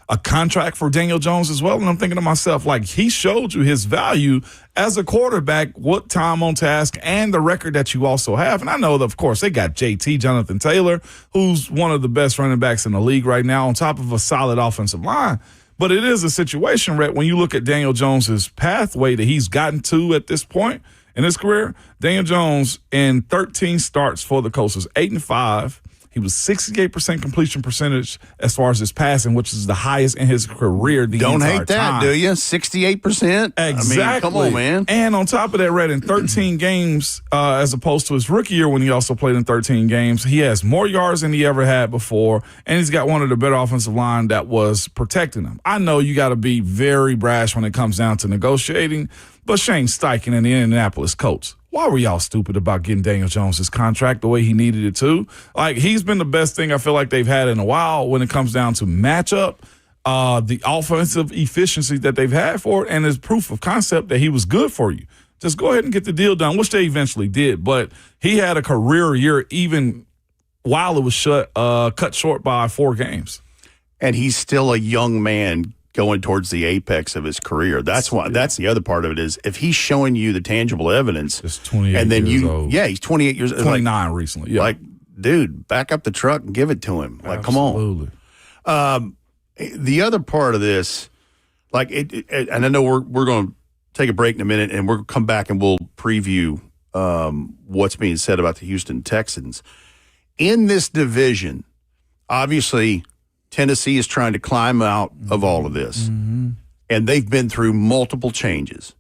a contract for Daniel Jones as well. And I'm thinking to myself, like, he showed you his value as a quarterback, what time on task, and the record that you also have. And I know that, of course, they got JT, Jonathan Taylor, who's one of the best running backs in the league right now, on top of a solid offensive line. But it is a situation, Rhett, when you look at Daniel Jones's pathway that he's gotten to at this point in his career. Daniel Jones, in 13 starts for the Colts, was 8-5. He was 68% completion percentage as far as his passing, which is the highest in his career. Don't hate that, time. do you? 68%? Exactly. I mean, come on, man. And on top of that, Red, in 13 games, as opposed to his rookie year when he also played in 13 games, he has more yards than he ever had before, and he's got one of the better offensive line that was protecting him. I know you got to be very brash when it comes down to negotiating, but Shane Steichen and the Indianapolis Colts, why were y'all stupid about getting Daniel Jones' contract the way he needed it to? Like, he's been the best thing I feel like they've had in a while when it comes down to matchup, the offensive efficiency that they've had for it, and his proof of concept that he was good for you. Just go ahead and get the deal done, which they eventually did. But he had a career year even while it was cut short by 4 games. And he's still a young man going towards the apex of his career. That's why. That's the other part of it is if he's showing you the tangible evidence, Just 28 and then years old. yeah, he's 28 years old. 29 recently. Yeah. Like, dude, back up the truck and give it to him. Like, Absolutely. come on. The other part of this, like, and I know we're going to take a break in a minute, and we'll come back and we'll preview what's being said about the Houston Texans. In this division, obviously, Tennessee is trying to climb out of all of this, and they've been through multiple changes.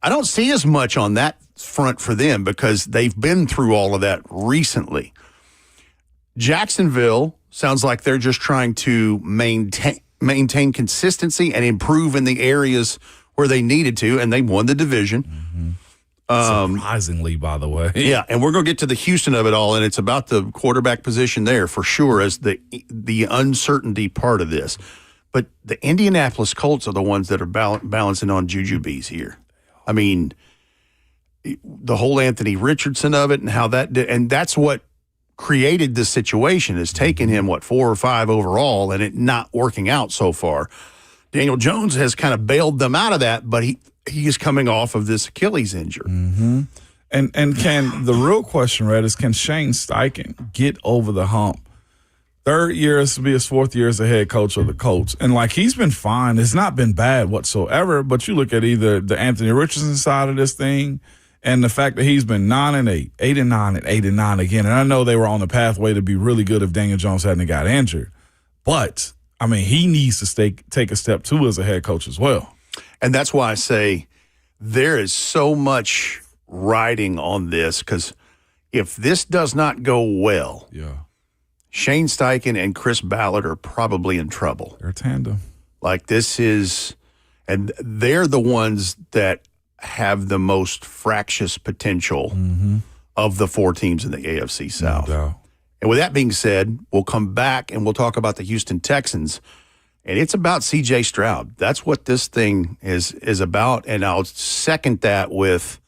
I don't see as much on that front for them because they've been through all of that recently. Jacksonville sounds like they're just trying to maintain consistency and improve in the areas where they needed to, and they won the division. Surprisingly, by the way. Yeah, and we're going to get to the Houston of it all, and it's about the quarterback position there for sure as the uncertainty part of this. But the Indianapolis Colts are the ones that are balancing on Jujubes here. I mean, the whole Anthony Richardson of it and how that did, and that's what created this situation is taking him, 4 or 5 overall and it not working out so far. Daniel Jones has kind of bailed them out of that, but he is coming off of this Achilles injury. Mm-hmm. And can the real question, Red, is can Shane Steichen get over the hump? 3rd year, this will be his 4th year as the head coach of the Colts. And, he's been fine. It's not been bad whatsoever, but you look at either the Anthony Richardson side of this thing and the fact that he's been 9-8, 8-9, and 8-9 again. And I know they were on the pathway to be really good if Daniel Jones hadn't got injured. But, he needs to take a step too as a head coach as well. And that's why I say there is so much riding on this because if this does not go well, Shane Steichen and Chris Ballard are probably in trouble. They're a tandem. And they're the ones that have the most fractious potential of the 4 teams in the AFC South. No doubt. And with that being said, we'll come back and we'll talk about the Houston Texans. And it's about C.J. Stroud. That's what this thing is about. And I'll second that with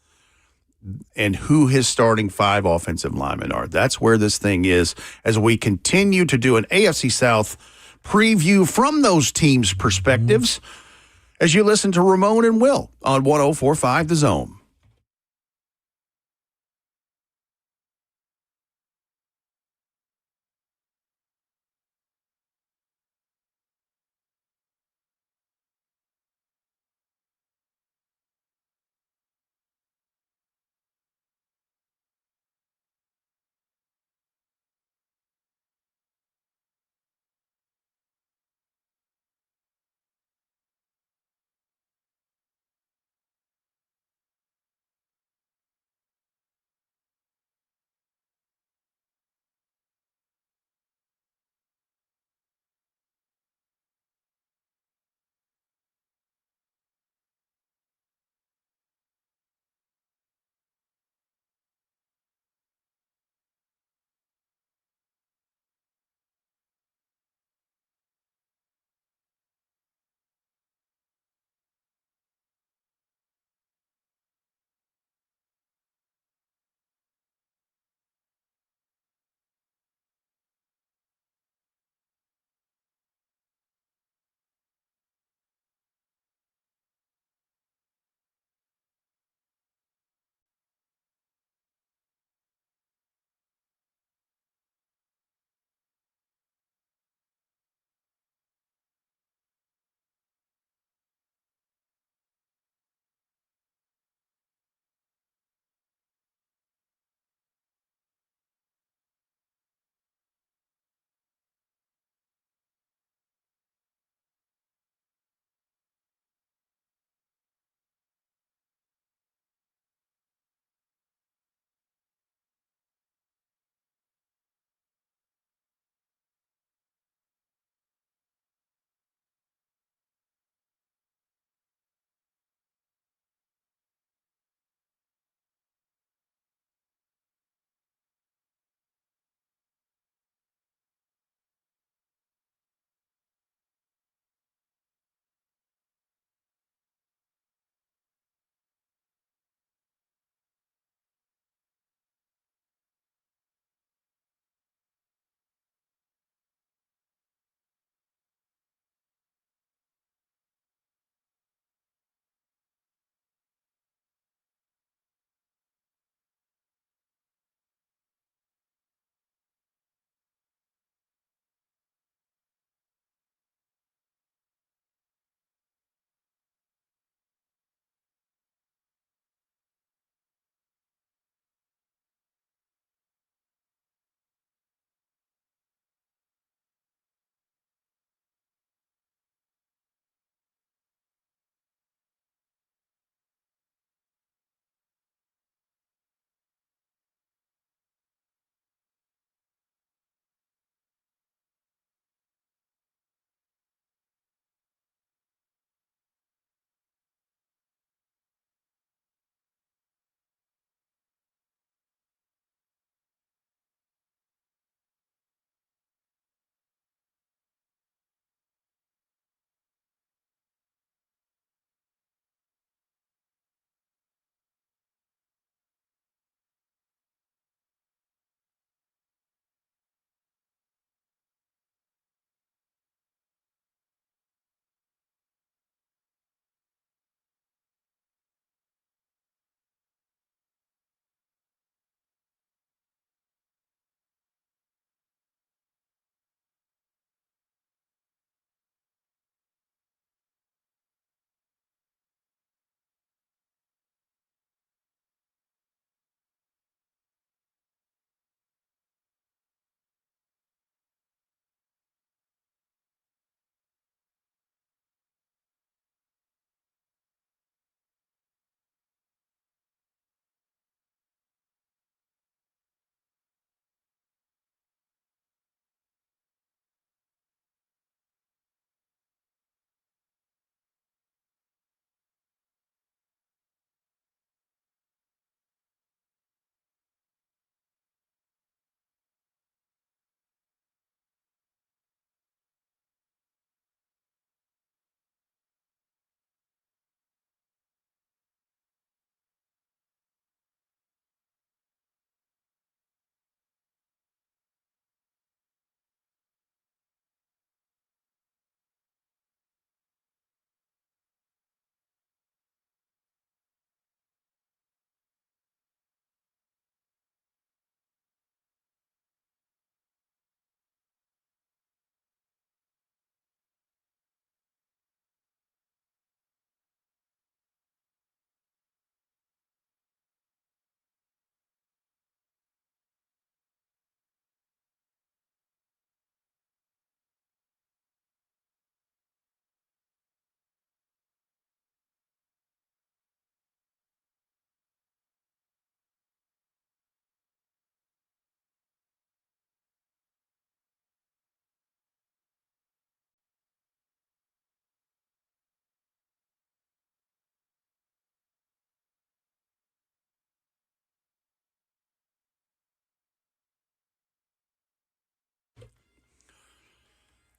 and who his starting 5 offensive linemen are. That's where this thing is as we continue to do an AFC South preview from those teams' perspectives as you listen to Ramon and Will on 104.5 The Zone.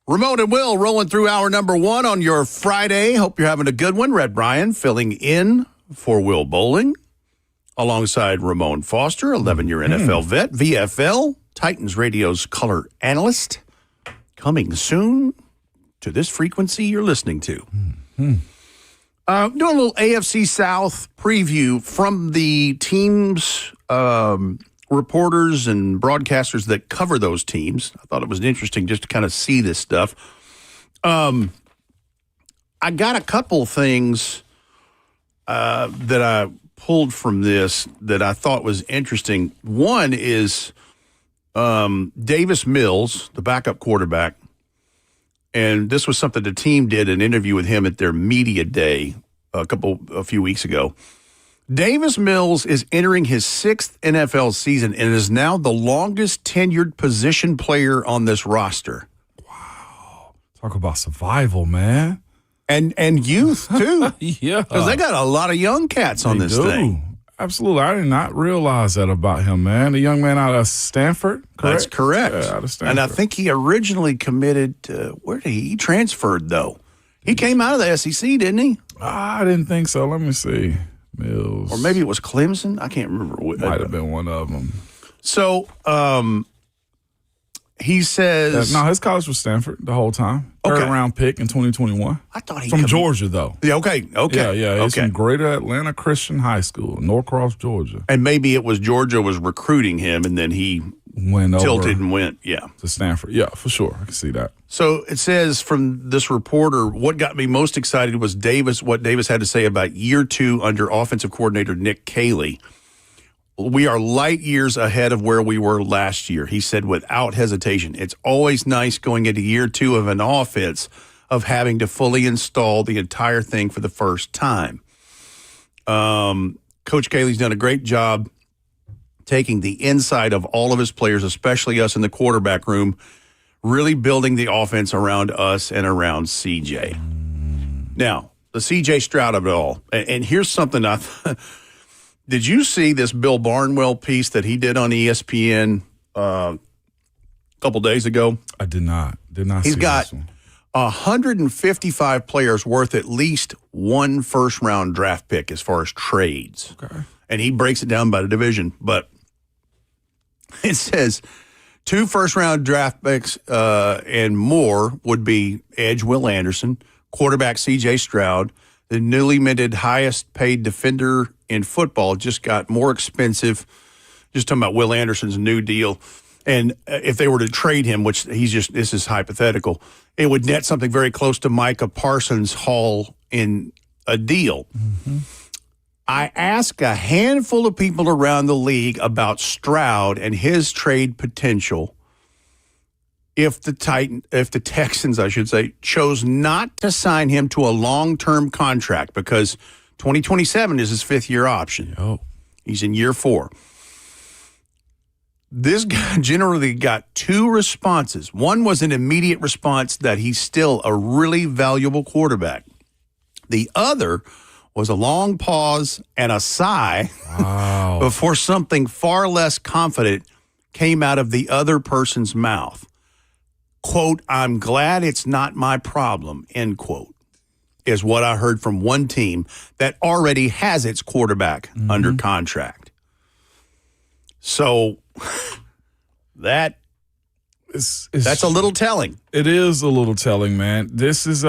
Ramon and Will rolling through hour number 1 on your Friday. Hope you're having a good one. Rhett Bryan filling in for Will Bowling alongside Ramon Foster, 11-year NFL vet, VFL, Titans Radio's color analyst. Coming soon to this frequency you're listening to. Doing a little AFC South preview from the teams, reporters and broadcasters that cover those teams. I thought it was interesting just to kind of see this stuff. I got a couple things that I pulled from this that I thought was interesting. One is Davis Mills, the backup quarterback, and this was something the team did, an interview with him at their media day a few weeks ago. Davis Mills is entering his 6th NFL season and is now the longest tenured position player on this roster. Wow. Talk about survival, man. And youth, too. Yeah. Because they got a lot of young cats on this thing. Absolutely. I did not realize that about him, man. The young man out of Stanford, correct? That's correct. Yeah, out of Stanford. And I think he originally committed to, where did he transferred, though? He came out of the SEC, didn't he? I didn't think so. Let me see. Mills. Or maybe it was Clemson. I can't remember. Might have been one of them. So he says. No, his college was Stanford the whole time. Okay. 3rd round pick in 2021. I thought he from Georgia, though. Yeah, okay. Yeah. He's Okay. from Greater Atlanta Christian High School, Norcross, Georgia. And maybe it was Georgia was recruiting him, and then he Went tilted over and went. Yeah. to Stanford. Yeah, for sure. I can see that. So it says from this reporter, what got me most excited was what Davis had to say about year 2 under offensive coordinator Nick Caley. We are light years ahead of where we were last year, he said without hesitation. It's always nice going into year 2 of an offense of having to fully install the entire thing for the first time. Coach Caley's done a great job taking the inside of all of his players, especially us in the quarterback room, really building the offense around us and around CJ. Now, the CJ Stroud of it all. And here's something did you see this Bill Barnwell piece that he did on ESPN a couple days ago? I did not. He's see got this one. 155 players worth at least one first-round draft pick as far as trades. Okay. And he breaks it down by the division. But it says 2 first-round draft picks and more would be edge Will Anderson, quarterback C.J. Stroud, the newly minted highest-paid defender in football, just got more expensive. Just talking about Will Anderson's new deal. And if they were to trade him, which this is hypothetical, it would net something very close to Micah Parsons' haul in a deal. Mm-hmm. I asked a handful of people around the league about Stroud and his trade potential if the Texans, I should say, chose not to sign him to a long-term contract because 2027 is his 5th-year option. Oh. He's in year 4. This guy generally got 2 responses. One was an immediate response that he's still a really valuable quarterback. The other was a long pause and a sigh before something far less confident came out of the other person's mouth. Quote, "I'm glad it's not my problem," end quote, is what I heard from one team that already has its quarterback under contract. So that's a little telling. It is a little telling, man. This is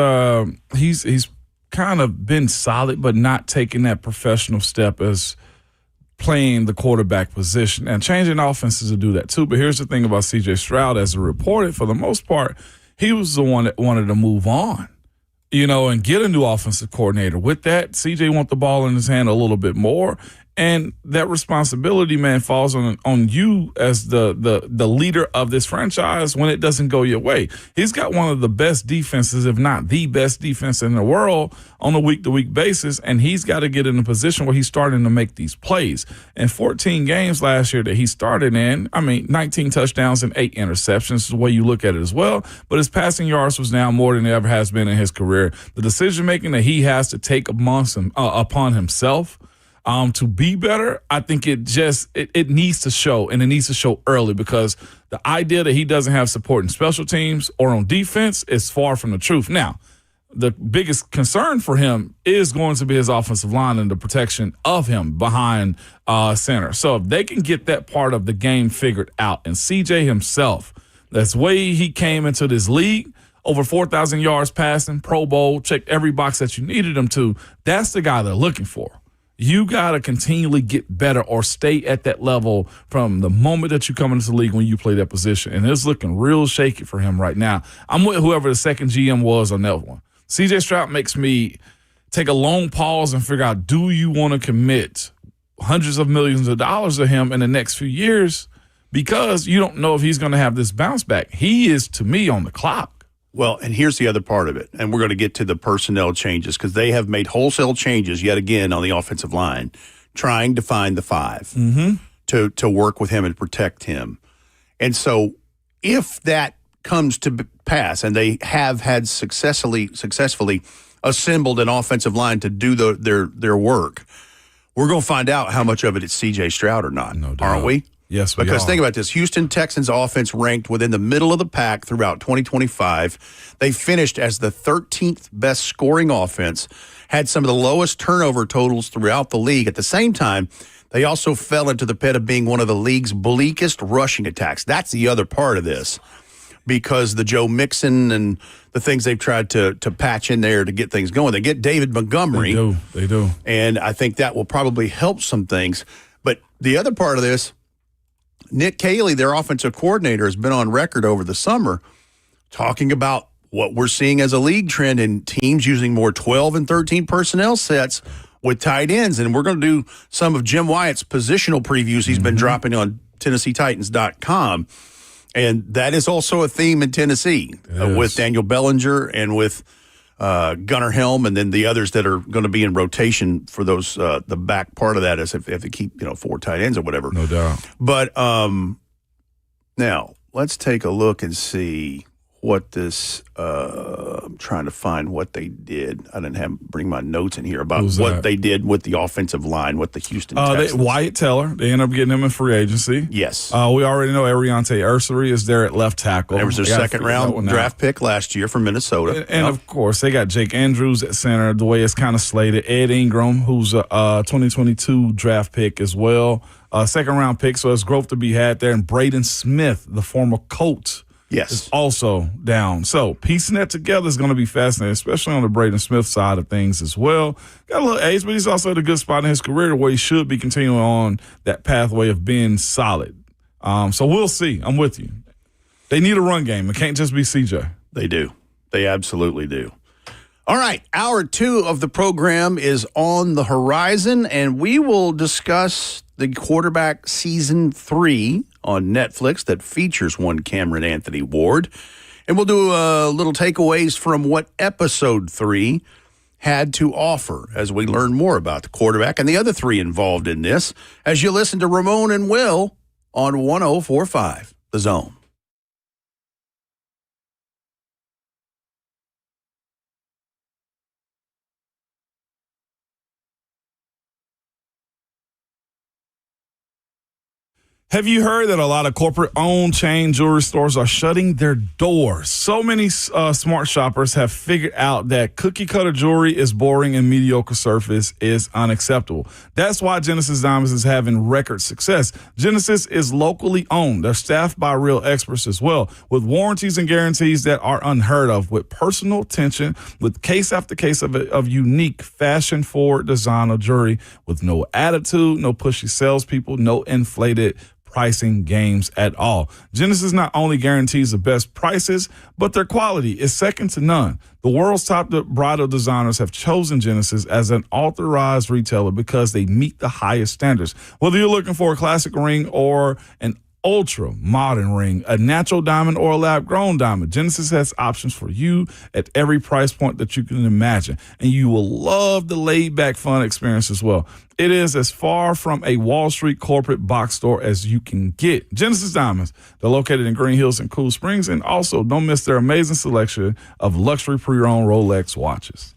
he's kind of been solid, but not taking that professional step as playing the quarterback position and changing offenses to do that too. But here's the thing about C.J. Stroud, as reported, for the most part, he was the one that wanted to move on, and get a new offensive coordinator. With that, C.J. want the ball in his hand a little bit more. And that responsibility, man, falls on you as the leader of this franchise when it doesn't go your way. He's got one of the best defenses, if not the best defense in the world on a week-to-week basis, and he's got to get in a position where he's starting to make these plays. In 14 games last year that he started in, 19 touchdowns and 8 interceptions is the way you look at it as well, but his passing yards was now more than it ever has been in his career. The decision-making that he has to take upon himself to be better, I think it needs to show, and it needs to show early, because the idea that he doesn't have support in special teams or on defense is far from the truth. Now, the biggest concern for him is going to be his offensive line and the protection of him behind center. So if they can get that part of the game figured out, and CJ himself, that's the way he came into this league, over 4,000 yards passing, Pro Bowl, checked every box that you needed him to, that's the guy they're looking for. You got to continually get better or stay at that level from the moment that you come into the league when you play that position. And it's looking real shaky for him right now. I'm with whoever the second GM was on that one. CJ Stroud makes me take a long pause and figure out, do you want to commit hundreds of millions of dollars to him in the next few years? Because you don't know if he's going to have this bounce back. He is, to me, on the clock. Well, and here's the other part of it, and we're going to get to the personnel changes, because they have made wholesale changes yet again on the offensive line, trying to find the five to work with him and protect him. And so if that comes to pass, and they have had successfully assembled an offensive line to do their work, we're going to find out how much of it is C.J. Stroud or not, no doubt. aren't we? Yes, we Because are. think about this. Houston Texans offense ranked within the middle of the pack throughout 2025. They finished as the 13th best scoring offense, had some of the lowest turnover totals throughout the league. At the same time, they also fell into the pit of being one of the league's bleakest rushing attacks. That's the other part of this, because the Joe Mixon and the things they've tried to patch in there to get things going. They get David Montgomery. They do. And I think that will probably help some things. But the other part of this, Nick Caley, their offensive coordinator, has been on record over the summer talking about what we're seeing as a league trend in teams using more 12 and 13 personnel sets with tight ends. And we're going to do some of Jim Wyatt's positional previews he's been dropping on TennesseeTitans.com. And that is also a theme in Tennessee with Daniel Bellinger and with Gunnar Helm, and then the others that are going to be in rotation for those the back part of that is if they keep 4 tight ends or whatever. No doubt. But now let's take a look and see what this. I'm trying to find what they did. I didn't bring my notes in here about what they did with the offensive line with the Houston Texans. Wyatt Teller. They ended up getting him in free agency. Yes. We already know Ariante Ursary is there at left tackle. There was their second-round draft pick last year from Minnesota. And of course, they got Jake Andrews at center, the way it's kind of slated. Ed Ingram, who's a 2022 draft pick as well. Second-round pick, so there's growth to be had there. And Braden Smith, the former Colt, is also down. So piecing that together is going to be fascinating, especially on the Braden Smith side of things as well. Got a little age, but he's also at a good spot in his career where he should be continuing on that pathway of being solid. So we'll see. I'm with you. They need a run game. It can't just be CJ. They do. They absolutely do. All right. Hour 2 of the program is on the horizon, and we will discuss the Quarterback Season 3 on Netflix that features one Cameron Anthony Ward. And we'll do a little takeaways from what Episode 3 had to offer as we learn more about the quarterback and the other 3 involved in this as you listen to Ramon and Will on 104.5 The Zone. Have you heard that a lot of corporate-owned chain jewelry stores are shutting their doors? So many smart shoppers have figured out that cookie-cutter jewelry is boring and mediocre surface is unacceptable. That's why Genesis Diamonds is having record success. Genesis is locally owned. They're staffed by real experts as well, with warranties and guarantees that are unheard of, with personal attention, with case after case of unique fashion-forward designer jewelry, with no attitude, no pushy salespeople, no inflated pricing games at all. Genesis not only guarantees the best prices, but their quality is second to none. The world's top bridal designers have chosen Genesis as an authorized retailer because they meet the highest standards. Whether you're looking for a classic ring or an ultra modern ring, a natural diamond or a lab grown diamond, Genesis has options for you at every price point that you can imagine. And you will love the laid back fun experience as well. It is as far from a Wall Street corporate box store as you can get. Genesis Diamonds, they're located in Green Hills and Cool Springs. And also don't miss their amazing selection of luxury pre-owned Rolex watches.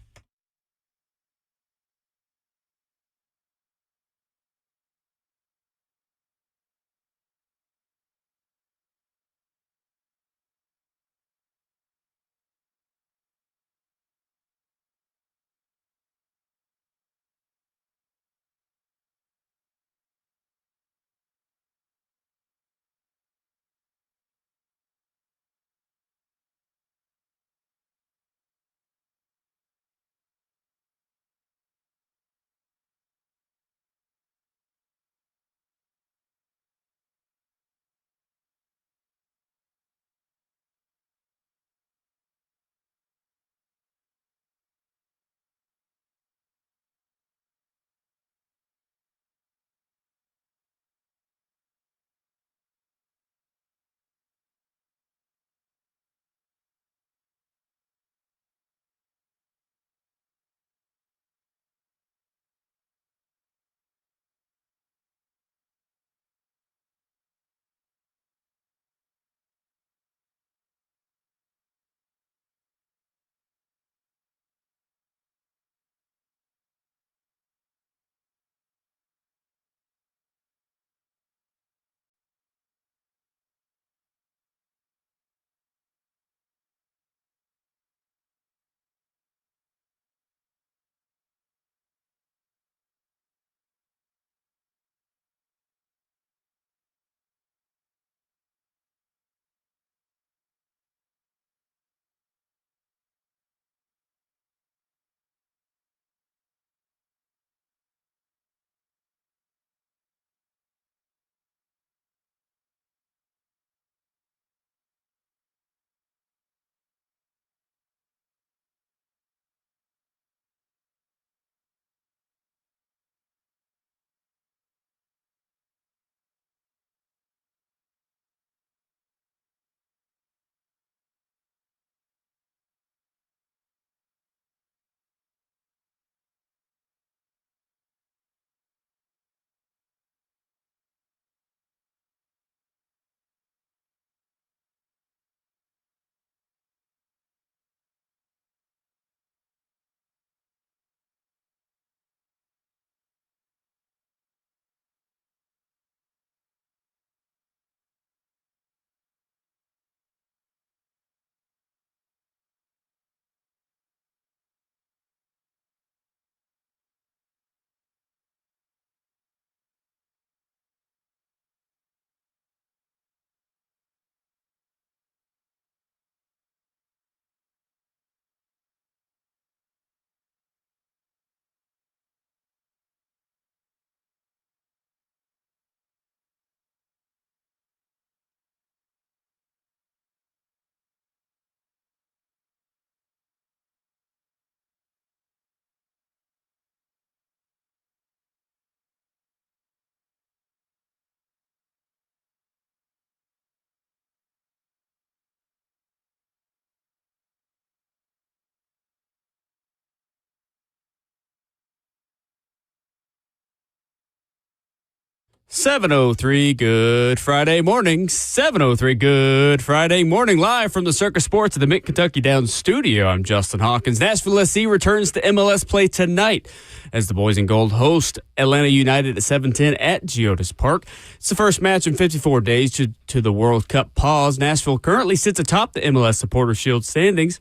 7:03, good Friday morning. 7:03, good Friday morning. Live from the Circus Sports at the Mid-Kentucky Downs studio, I'm Justin Hawkins. Nashville SC returns to MLS play tonight as the Boys in Gold host Atlanta United at 7:10 at Geodis Park. It's the first match in 54 days to the World Cup pause. Nashville currently sits atop the MLS Supporter Shield standings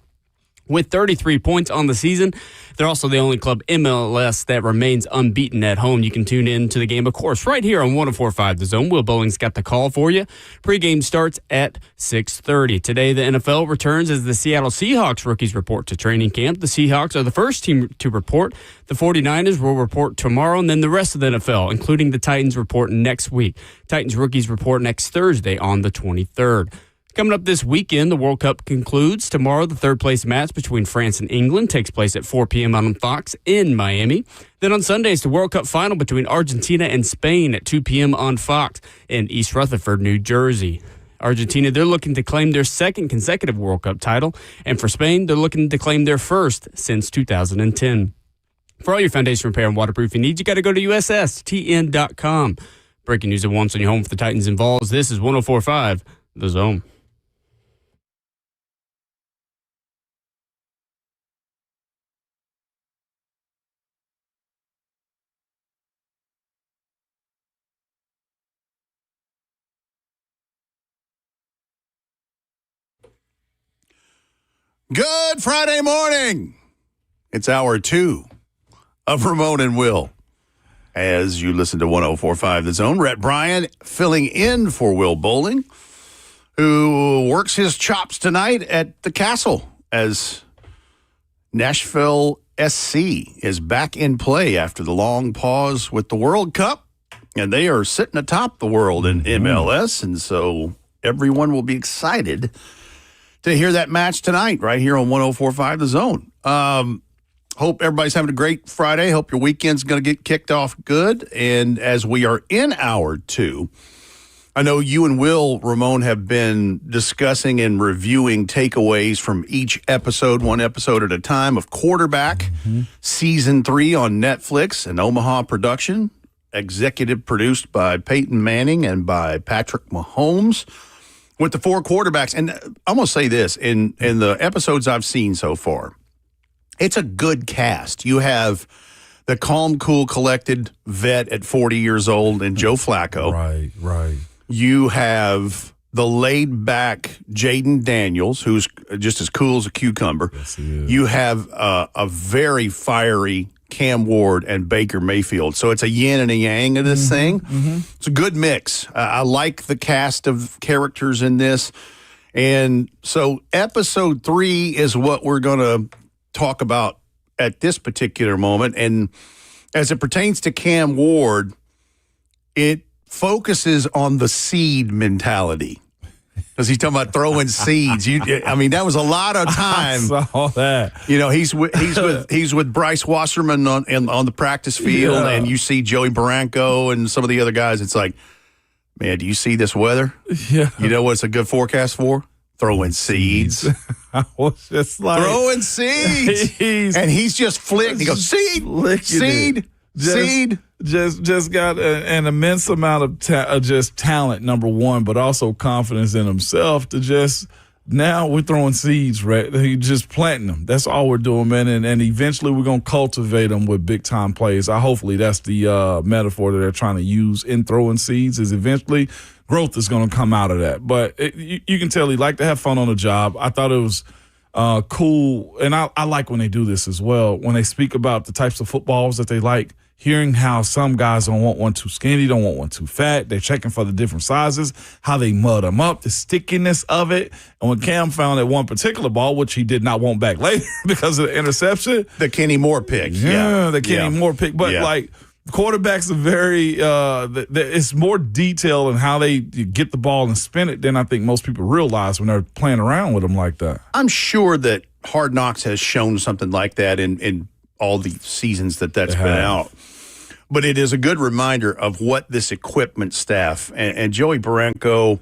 with 33 points on the season. They're also the only club in MLS that remains unbeaten at home. You can tune in to the game, of course, right here on 104.5 The Zone. Will Bowling's got the call for you. Pre-game starts at 6:30. Today, the NFL returns as the Seattle Seahawks rookies report to training camp. The Seahawks are the first team to report. The 49ers will report tomorrow, and then the rest of the NFL, including the Titans, report next week. Titans rookies report next Thursday on the 23rd. Coming up this weekend, the World Cup concludes. Tomorrow, the third-place match between France and England takes place at 4 p.m. on Fox in Miami. Then on Sunday, it's the World Cup final between Argentina and Spain at 2 p.m. on Fox in East Rutherford, New Jersey. Argentina, they're looking to claim their second consecutive World Cup title. And for Spain, they're looking to claim their first since 2010. For all your foundation repair and waterproofing needs, you got to go to USSTN.com. Breaking news at once on your home for the Titans and Vols. This is 104.5 The Zone. Good Friday morning. It's hour 2 of Ramon and Will. As you listen to 104.5 The Zone, Rhett Bryan filling in for Will Bowling, who works his chops tonight at the Castle as Nashville SC is back in play after the long pause with the World Cup. And they are sitting atop the world in MLS. And so everyone will be excited to hear that match tonight right here on 104.5 The Zone. Hope everybody's having a great Friday. Hope your weekend's going to get kicked off good. And as we are in hour 2, I know you and Will, Ramon, have been discussing and reviewing takeaways from each episode, one episode at a time, of Quarterback, Season 3 on Netflix, an Omaha production, executive produced by Peyton Manning and by Patrick Mahomes. With the 4 quarterbacks, and I'm going to say this, in the episodes I've seen so far, it's a good cast. You have the calm, cool, collected vet at 40 years old in Joe Flacco. Right. You have the laid-back Jaden Daniels, who's just as cool as a cucumber. Yes, he is. You have a very fiery Cam Ward and Baker Mayfield. So it's a yin and a yang of this thing. It's a good mix. I like the cast of characters in this. And so episode 3 is what we're going to talk about at this particular moment. And as it pertains to Cam Ward, it focuses on the seed mentality. Because he's talking about throwing seeds. That was a lot of time. I saw that. You know, he's with Bryce Wasserman on the practice field, and you see Joey Barranco and some of the other guys. It's like, man, do you see this weather? Yeah. You know what's a good forecast for? Throwing seeds. I was just like Throwing seeds. And he's just flicked. He goes, seed, seed, seed. Just got an immense amount of just talent, number one, but also confidence in himself to just now we're throwing seeds, right? He just planting them. That's all we're doing, man. And eventually we're going to cultivate them with big time plays. Hopefully that's the metaphor that they're trying to use in throwing seeds is eventually growth is going to come out of that. But you can tell he liked to have fun on the job. I thought it was cool. And I like when they do this as well. When they speak about the types of footballs that they like, hearing how some guys don't want one too skinny, don't want one too fat. They're checking for the different sizes, how they mud them up, the stickiness of it. And when Cam found that one particular ball, which he did not want back later because of the interception. The Kenny Moore pick. The Kenny Moore pick. But, quarterbacks are very it's more detailed in how they get the ball and spin it than I think most people realize when they're playing around with them like that. I'm sure that Hard Knocks has shown something like that in all the seasons that's been out. But it is a good reminder of what this equipment staff and Joey Barranco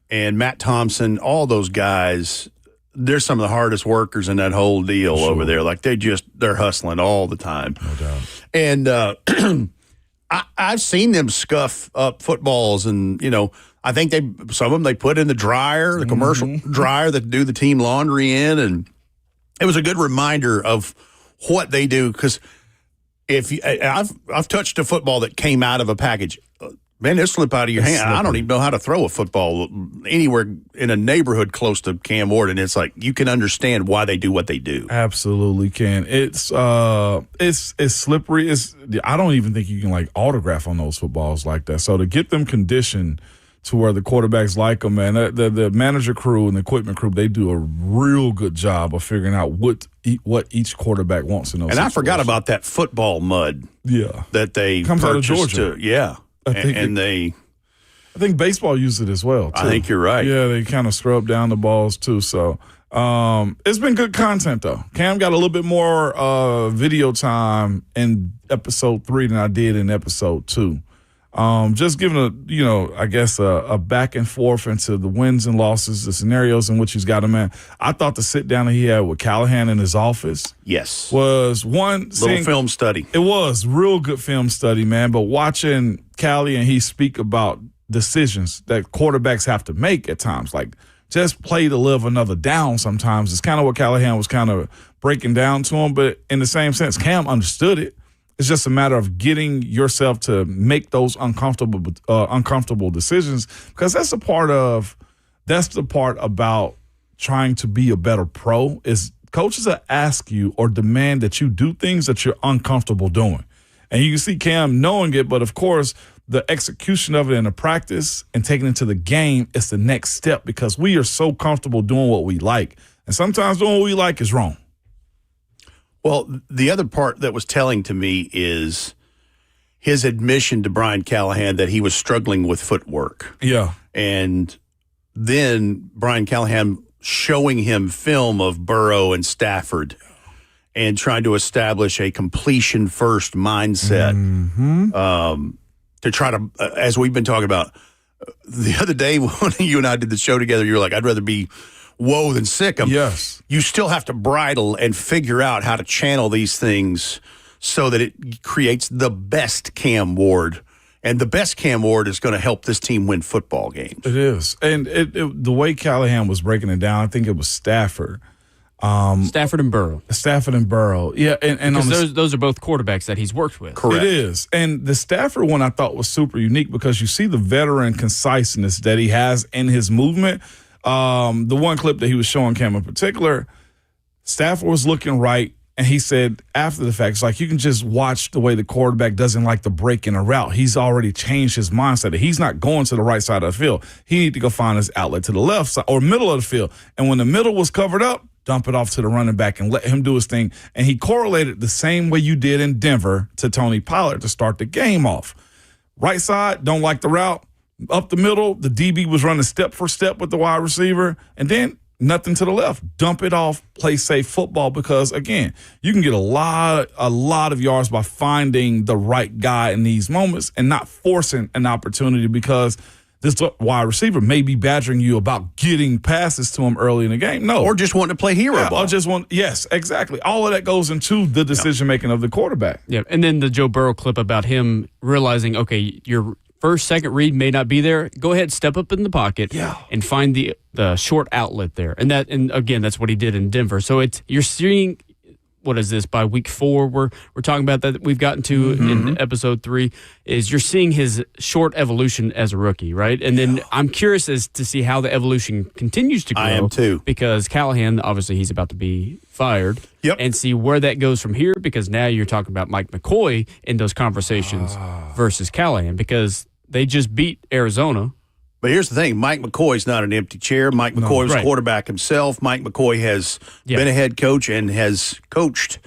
and Matt Thompson, all those guys, they're some of the hardest workers in that whole deal over there. Like they're hustling all the time. No doubt. And I've seen them scuff up footballs, and I think some of them they put in the dryer, the commercial dryer that do the team laundry in, and it was a good reminder of what they do. Because I've touched a football that came out of a package. Man, it'll slip out of your hand. I don't even know how to throw a football anywhere in a neighborhood close to Cam Ward, and it's like you can understand why they do what they do. Absolutely can. It's slippery. I don't even think you can like autograph on those footballs like that. So to get them conditioned to where the quarterbacks like them, man, the manager crew and the equipment crew, they do a real good job of figuring out what each quarterback wants in those. And situations. I forgot about that football mud. Yeah, that they comes out of purchased. Georgia. I think baseball uses it as well, too. I think you're right. Yeah, they kind of scrub down the balls, too. So it's been good content, though. Cam got a little bit more video time in episode 3 than I did in episode 2. Just giving a back and forth into the wins and losses, the scenarios in which he's got him in. I thought the sit down that he had with Callahan in his office was one little film study. It was real good film study, man. But watching Callie and he speak about decisions that quarterbacks have to make at times, like just play to live another down sometimes, is kind of what Callahan was kind of breaking down to him. But in the same sense, Cam understood it. It's just a matter of getting yourself to make those uncomfortable decisions, because that's the part about trying to be a better pro is coaches will ask you or demand that you do things that you're uncomfortable doing. And you can see Cam knowing it, but of course the execution of it in the practice and taking it to the game is the next step, because we are so comfortable doing what we like. And sometimes doing what we like is wrong. Well, the other part that was telling to me is his admission to Brian Callahan that he was struggling with footwork. Yeah. And then Brian Callahan showing him film of Burrow and Stafford and trying to establish a completion-first mindset to try to, as we've been talking about, the other day when you and I did the show together, you were like, I'd rather be woe than sick. Yes. You still have to bridle and figure out how to channel these things so that it creates the best Cam Ward. And the best Cam Ward is going to help this team win football games. It is. And the way Callahan was breaking it down, I think it was Stafford. Stafford and Burrow. Yeah. And those are both quarterbacks that he's worked with. Correct. It is. And the Stafford one I thought was super unique because you see the veteran conciseness that he has in his movement. The one clip that he was showing Cam in particular, Stafford was looking right, and he said after the fact, it's like you can just watch the way the quarterback doesn't like to break in a route. He's already changed his mindset. He's not going to the right side of the field. He needs to go find his outlet to the left side or middle of the field. And when the middle was covered up, dump it off to the running back and let him do his thing. And he correlated the same way you did in Denver to Tony Pollard to start the game off. Right side, don't like the route. Up the middle, the DB was running step for step with the wide receiver, and then nothing to the left. Dump it off, play safe football, because, again, you can get a lot of yards by finding the right guy in these moments and not forcing an opportunity, because this wide receiver may be badgering you about getting passes to him early in the game. No. Or just wanting to play hero ball. Yes, exactly. All of that goes into the decision-making of the quarterback. Yeah, and then the Joe Burrow clip about him realizing, okay, your first, second read may not be there. Go ahead, step up in the pocket and find the short outlet there. And again, that's what he did in Denver. So you're seeing, what is this, by week 4 we're talking about that we've gotten to in episode 3, is you're seeing his short evolution as a rookie, right? And then I'm curious as to see how the evolution continues to grow. I am too. Because Callahan, obviously he's about to be fired. Yep. And see where that goes from here, because now you're talking about Mike McCoy in those conversations versus Callahan, because they just beat Arizona. But here's the thing. Mike McCoy's not an empty chair. Mike McCoy was quarterback himself. Mike McCoy has been a head coach and has coached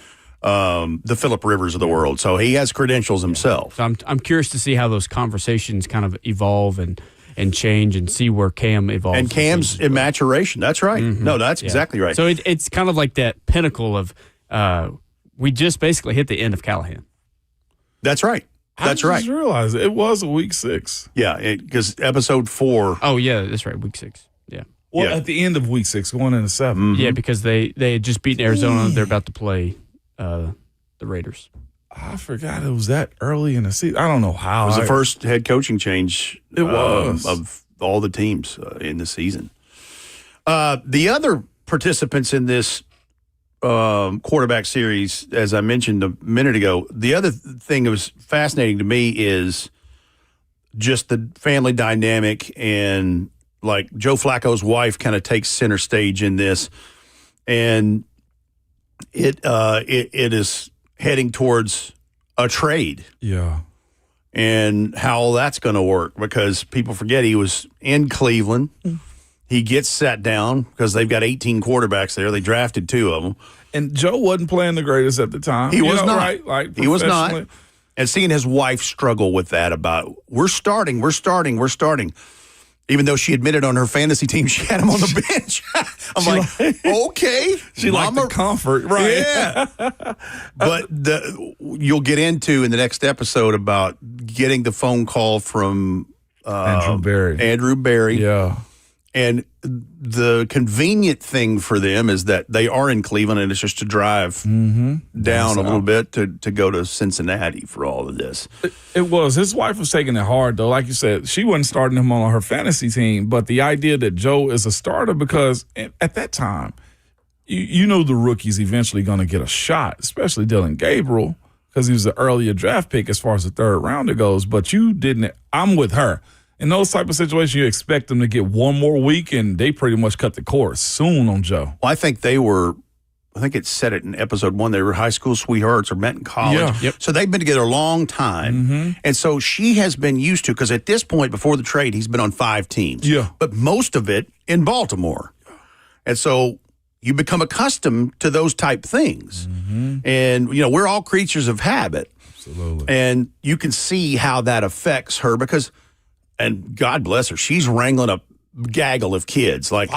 the Phillip Rivers of the world. So he has credentials himself. So I'm curious to see how those conversations kind of evolve and change and see where Cam evolves. And Cam's in maturation. That's right. No, that's exactly right. So it's kind of like that pinnacle of we just basically hit the end of Callahan. That's right. That's right. I just realized it was a week 6. Yeah, because episode 4. Oh, yeah, that's right, week 6. Yeah. Well, at the end of week 6, going into 7. Yeah, because they had just beaten Arizona. They're about to play the Raiders. I forgot it was that early in the season. I don't know how. It was the first head coaching change of all the teams in the season. The other participants in this quarterback series, as I mentioned a minute ago, the other thing that was fascinating to me is just the family dynamic, and like Joe Flacco's wife kind of takes center stage in this, and it is heading towards a trade. Yeah. And how that's going to work, because people forget he was in Cleveland. He gets sat down because they've got 18 quarterbacks there. They drafted 2 of them. And Joe wasn't playing the greatest at the time. He was not. Right? Like, he was not. And seeing his wife struggle with that about, we're starting. Even though she admitted on her fantasy team she had him on the bench. I'm okay. She liked the comfort. Right. Yeah. But you'll get into in the next episode about getting the phone call from Andrew Berry. Yeah. And the convenient thing for them is that they are in Cleveland, and it's just to drive down a little bit to go to Cincinnati for all of this. It was. His wife was taking it hard, though. Like you said, she wasn't starting him on her fantasy team, but the idea that Joe is a starter, because at that time, you know the rookie's eventually going to get a shot, especially Dylan Gabriel, because he was an earlier draft pick as far as the third rounder goes, but you didn't. I'm with her. In those type of situations, you expect them to get one more week, and they pretty much cut the course soon on Joe. Well, I think it said it in episode 1, they were high school sweethearts or met in college. Yeah. Yep. So they've been together a long time. And so she has been used to, because at this point before the trade, he's been on 5 teams. Yeah. But most of it in Baltimore. And so you become accustomed to those type things. And, we're all creatures of habit. Absolutely. And you can see how that affects her, because – and God bless her, she's wrangling a gaggle of kids. Like,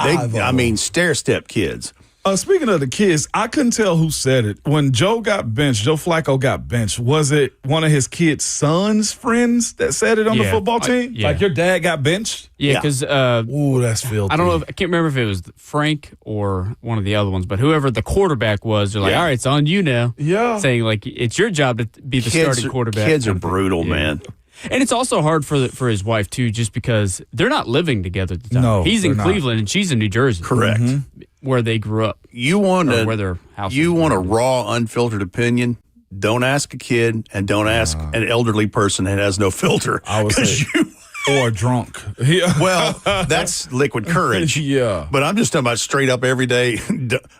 stair-step kids. Speaking of the kids, I couldn't tell who said it. When Joe Flacco got benched, was it one of his kids' son's friends that said it on the football team? Like, your dad got benched? Yeah, because ooh, that's filthy. I don't know. I can't remember if it was Frank or one of the other ones, but whoever the quarterback was, they're like, all right, it's on you now. Yeah. Saying, like, it's your job to be the starting quarterback. Kids are brutal, man. And it's also hard for his wife, too, just because they're not living together at the time. No, he's in Cleveland, and she's in New Jersey. Correct. Where they grew up. You want where their house a raw, unfiltered opinion? Don't ask a kid, and don't ask an elderly person that has no filter. I would say, or drunk. Well, that's liquid courage. Yeah. But I'm just talking about straight up every day.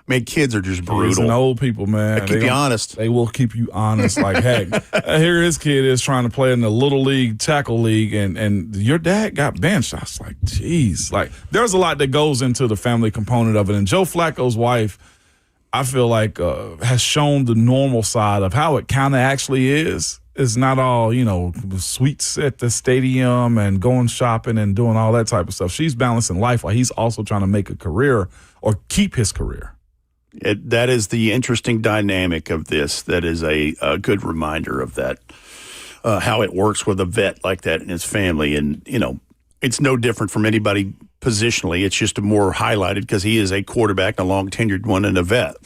Man, kids are just brutal. Kids and old people, man. They keep you honest. They will keep you honest. Like, heck, here his kid is trying to play in the little league, tackle league, and your dad got benched. I was like, geez. Like, there's a lot that goes into the family component of it. And Joe Flacco's wife, I feel like, has shown the normal side of how it kind of actually is. It's not all, sweets at the stadium and going shopping and doing all that type of stuff. She's balancing life while he's also trying to make a career or keep his career. That is the interesting dynamic of this. That is a good reminder of that, how it works with a vet like that and his family. And, it's no different from anybody positionally. It's just more highlighted because he is a quarterback, a long-tenured one, and a vet.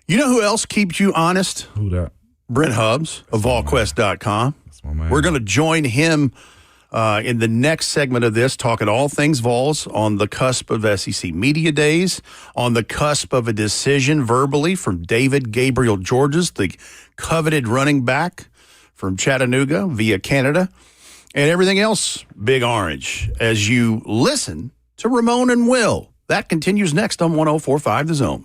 You know who else keeps you honest? Who that? Brent Hubbs of VolQuest.com. That's my man. We're going to join him in the next segment of this, talking all things Vols, on the cusp of SEC Media Days, on the cusp of a decision verbally from David Gabriel Georges, the coveted running back from Chattanooga via Canada, and everything else Big Orange, as you listen to Ramon and Will. That continues next on 104.5 The Zone.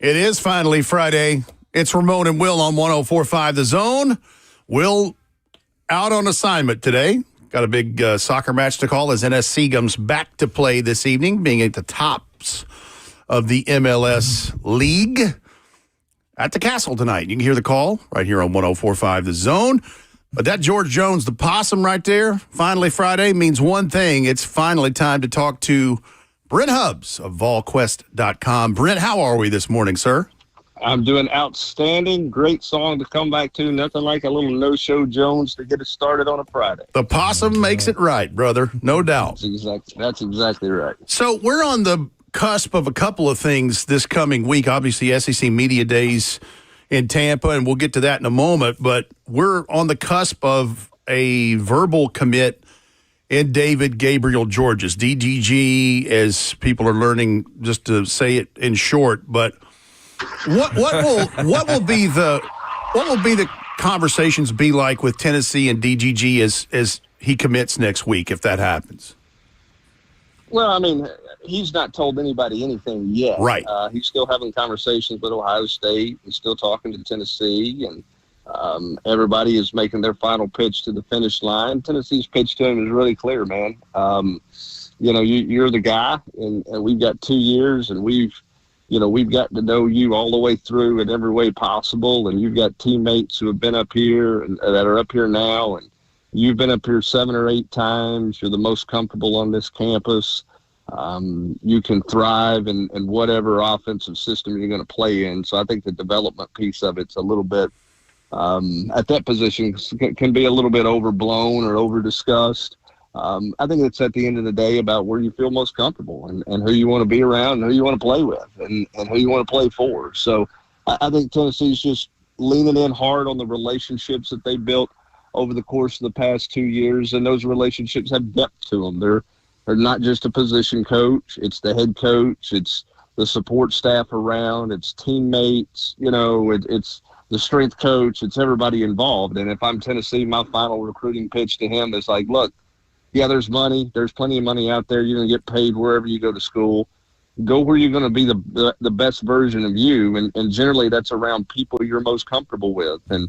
It is finally Friday. It's Ramon and Will on 104.5 The Zone. Will out on assignment today. Got a big soccer match to call as NSC comes back to play this evening, being at the tops of the MLS League at the Castle tonight. You can hear the call right here on 104.5 The Zone. But that George Jones, the possum right there, finally Friday, means one thing. It's finally time to talk to Brent Hubbs of VolQuest.com. Brent, how are we this morning, sir? I'm doing outstanding. Great song to come back to. Nothing like a little no-show Jones to get us started on a Friday. The possum makes it right, brother. No doubt. That's exactly right. So we're on the cusp of a couple of things this coming week. Obviously, SEC Media Days in Tampa, and we'll get to that in a moment. But we're on the cusp of a verbal commit in David Gabriel Georges, DGG, as people are learning, just to say it in short. But what will be the conversations be like with Tennessee and DGG as he commits next week, if that happens? Well, I mean, he's not told anybody anything yet. Right. He's still having conversations with Ohio State. He's still talking to Tennessee, and everybody is making their final pitch to the finish line. Tennessee's pitch to him is really clear, man. You're the guy, and we've got 2 years, and we've gotten to know you all the way through in every way possible, and you've got teammates who have been up here and that are up here now, and you've been up here 7 or 8 times. You're the most comfortable on this campus. You can thrive in whatever offensive system you're going to play in. So I think the development piece of it's a little bit at that position can be a little bit overblown or over-discussed. I think it's at the end of the day about where you feel most comfortable and who you want to be around and who you want to play with and who you want to play for. So I think Tennessee's just leaning in hard on the relationships that they built over the course of the past 2 years, and those relationships have depth to them. They're not just a position coach. It's the head coach. It's the support staff around. It's teammates. It's the strength coach. It's everybody involved. And if I'm Tennessee, my final recruiting pitch to him is like, look, yeah, there's money. There's plenty of money out there. You're going to get paid wherever you go to school. Go where you're going to be the best version of you. And generally that's around people you're most comfortable with. And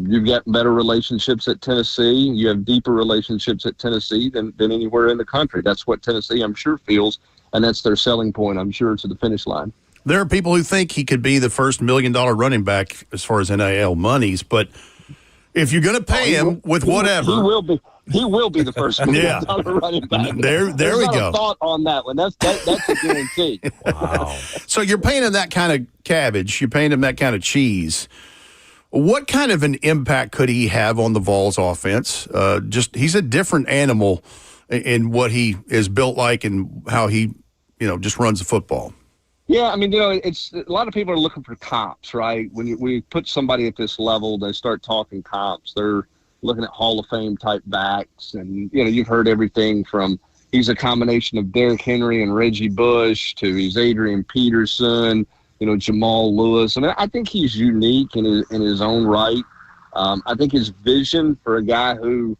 you've got better relationships at Tennessee. You have deeper relationships at Tennessee than anywhere in the country. That's what Tennessee, I'm sure, feels. And that's their selling point, I'm sure, to the finish line. There are people who think he could be the first $1 million running back as far as NIL monies. But if you're going to pay him with whatever. He will be the first $1 million running back. There we go. A thought on that one. That's a guarantee. Wow. So you're paying him that kind of cabbage. You're paying him that kind of cheese. What kind of an impact could he have on the Vols offense? He's a different animal in what he is built like and how he, just runs the football. Yeah, I mean, it's a lot of people are looking for comps, right? When we put somebody at this level, they start talking comps. They're looking at Hall of Fame type backs, and you've heard everything from he's a combination of Derrick Henry and Reggie Bush to he's Adrian Peterson, Jamal Lewis. I mean, I think he's unique in his own right. I think his vision for a guy who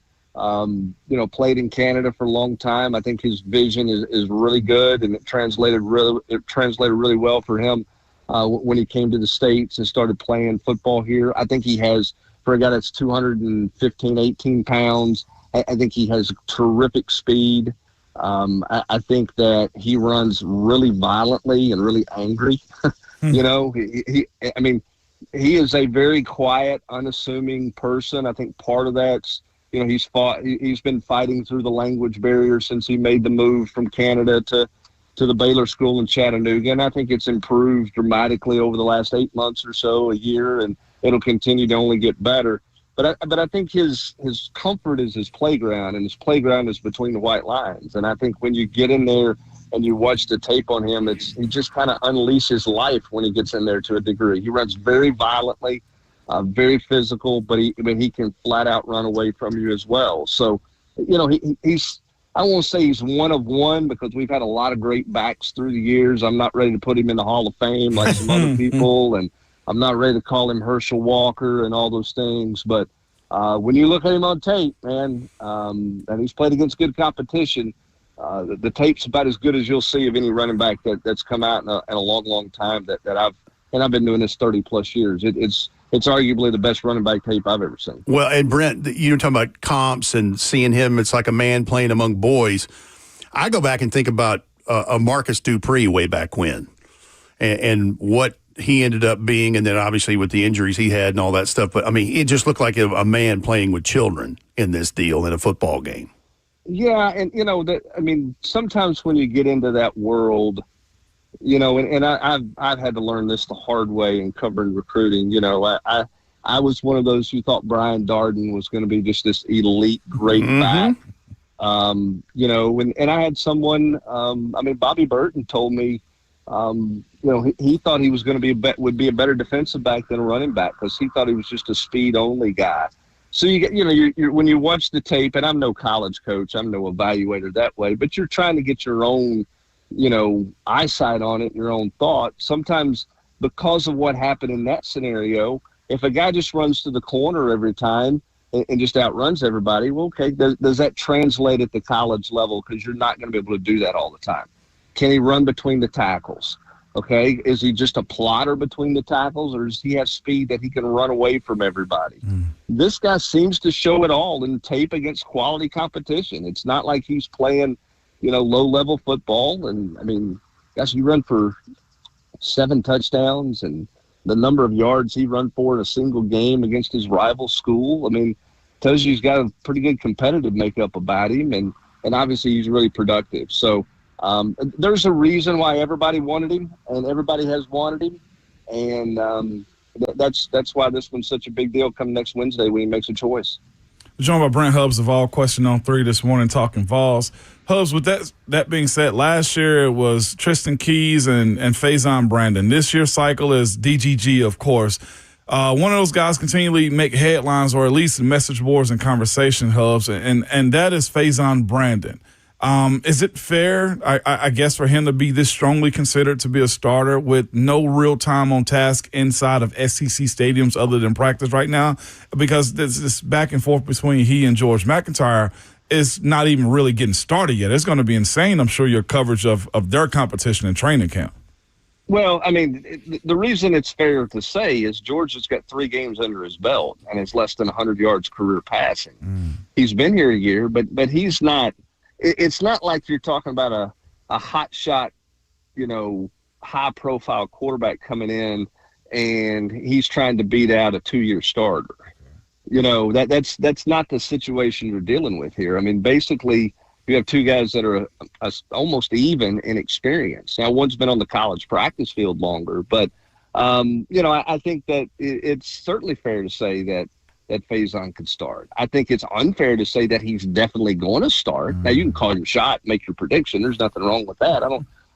played in Canada for a long time, I think his vision is really good, and it translated really well for him when he came to the States and started playing football here. I think he has, for a guy that's 215, 18 pounds, I think he has terrific speed. I think that he runs really violently and really angry. He is a very quiet, unassuming person. I think part of that's, he's been fighting through the language barrier since he made the move from Canada to the Baylor School in Chattanooga. And I think it's improved dramatically over the last 8 months or so, a year, and it'll continue to only get better. But I think his comfort is his playground, and his playground is between the white lines. And I think when you get in there and you watch the tape on him, he just kind of unleashes life when he gets in there to a degree. He runs very violently, very physical, but he can flat out run away from you as well. So, he's I won't say he's one of one because we've had a lot of great backs through the years. I'm not ready to put him in the Hall of Fame like some other people, and I'm not ready to call him Herschel Walker and all those things. But when you look at him on tape, man, and he's played against good competition, the tape's about as good as you'll see of any running back that's come out in a long, long time that and I've been doing this 30-plus years. It's arguably the best running back tape I've ever seen. Well, and Brent, you're talking about comps and seeing him, it's like a man playing among boys. I go back and think about a Marcus Dupree way back when and what he ended up being, and then obviously with the injuries he had and all that stuff. But, I mean, it just looked like a man playing with children in this deal in a football game. Yeah, and, sometimes when you get into that world, and I've had to learn this the hard way in covering recruiting. I was one of those who thought Brian Darden was going to be just this elite, great back. And I had someone, Bobby Burton told me, he thought he was going to would be a better defensive back than a running back because he thought he was just a speed only guy. So you get, you're when you watch the tape, and I'm no college coach, I'm no evaluator that way, but you're trying to get your own, eyesight on it, your own thought. Sometimes because of what happened in that scenario, if a guy just runs to the corner every time and just outruns everybody, well, okay, does that translate at the college level? Because you're not going to be able to do that all the time. Can he run between the tackles? Okay, is he just a plotter between the tackles, or does he have speed that he can run away from everybody? This guy seems to show it all in tape against quality competition. It's not like he's playing, low-level football. And, gosh, he run for 7 touchdowns, and the number of yards he run for in a single game against his rival school, tells you he's got a pretty good competitive makeup about him, and obviously he's really productive. So, there's a reason why everybody wanted him, and everybody has wanted him, and that's why this one's such a big deal come next Wednesday when he makes a choice. We're joined by Brent Hubbs of All Question on 3 this morning, talking Vols. Hubbs, with that being said, last year it was Tristan Keys and Faison Brandon. This year's cycle is DGG, of course. One of those guys continually make headlines, or at least message boards and conversation hubs, and that is Faison Brandon. Is it fair, I guess, for him to be this strongly considered to be a starter with no real time on task inside of SEC stadiums other than practice right now? Because this back and forth between he and George McIntyre is not even really getting started yet. It's going to be insane, I'm sure, your coverage of their competition in training camp. Well, the reason it's fair to say is George has got 3 games under his belt and is less than 100 yards career passing. He's been here a year, but he's not. It's not like you're talking about a hot shot, high-profile quarterback coming in and he's trying to beat out a 2-year starter. That's not the situation you're dealing with here. Basically, you have 2 guys that are almost even in experience. Now, one's been on the college practice field longer, but, I think that it's certainly fair to say that Faison could start. I think it's unfair to say that he's definitely going to start. Now, you can call your shot, make your prediction. There's nothing wrong with that.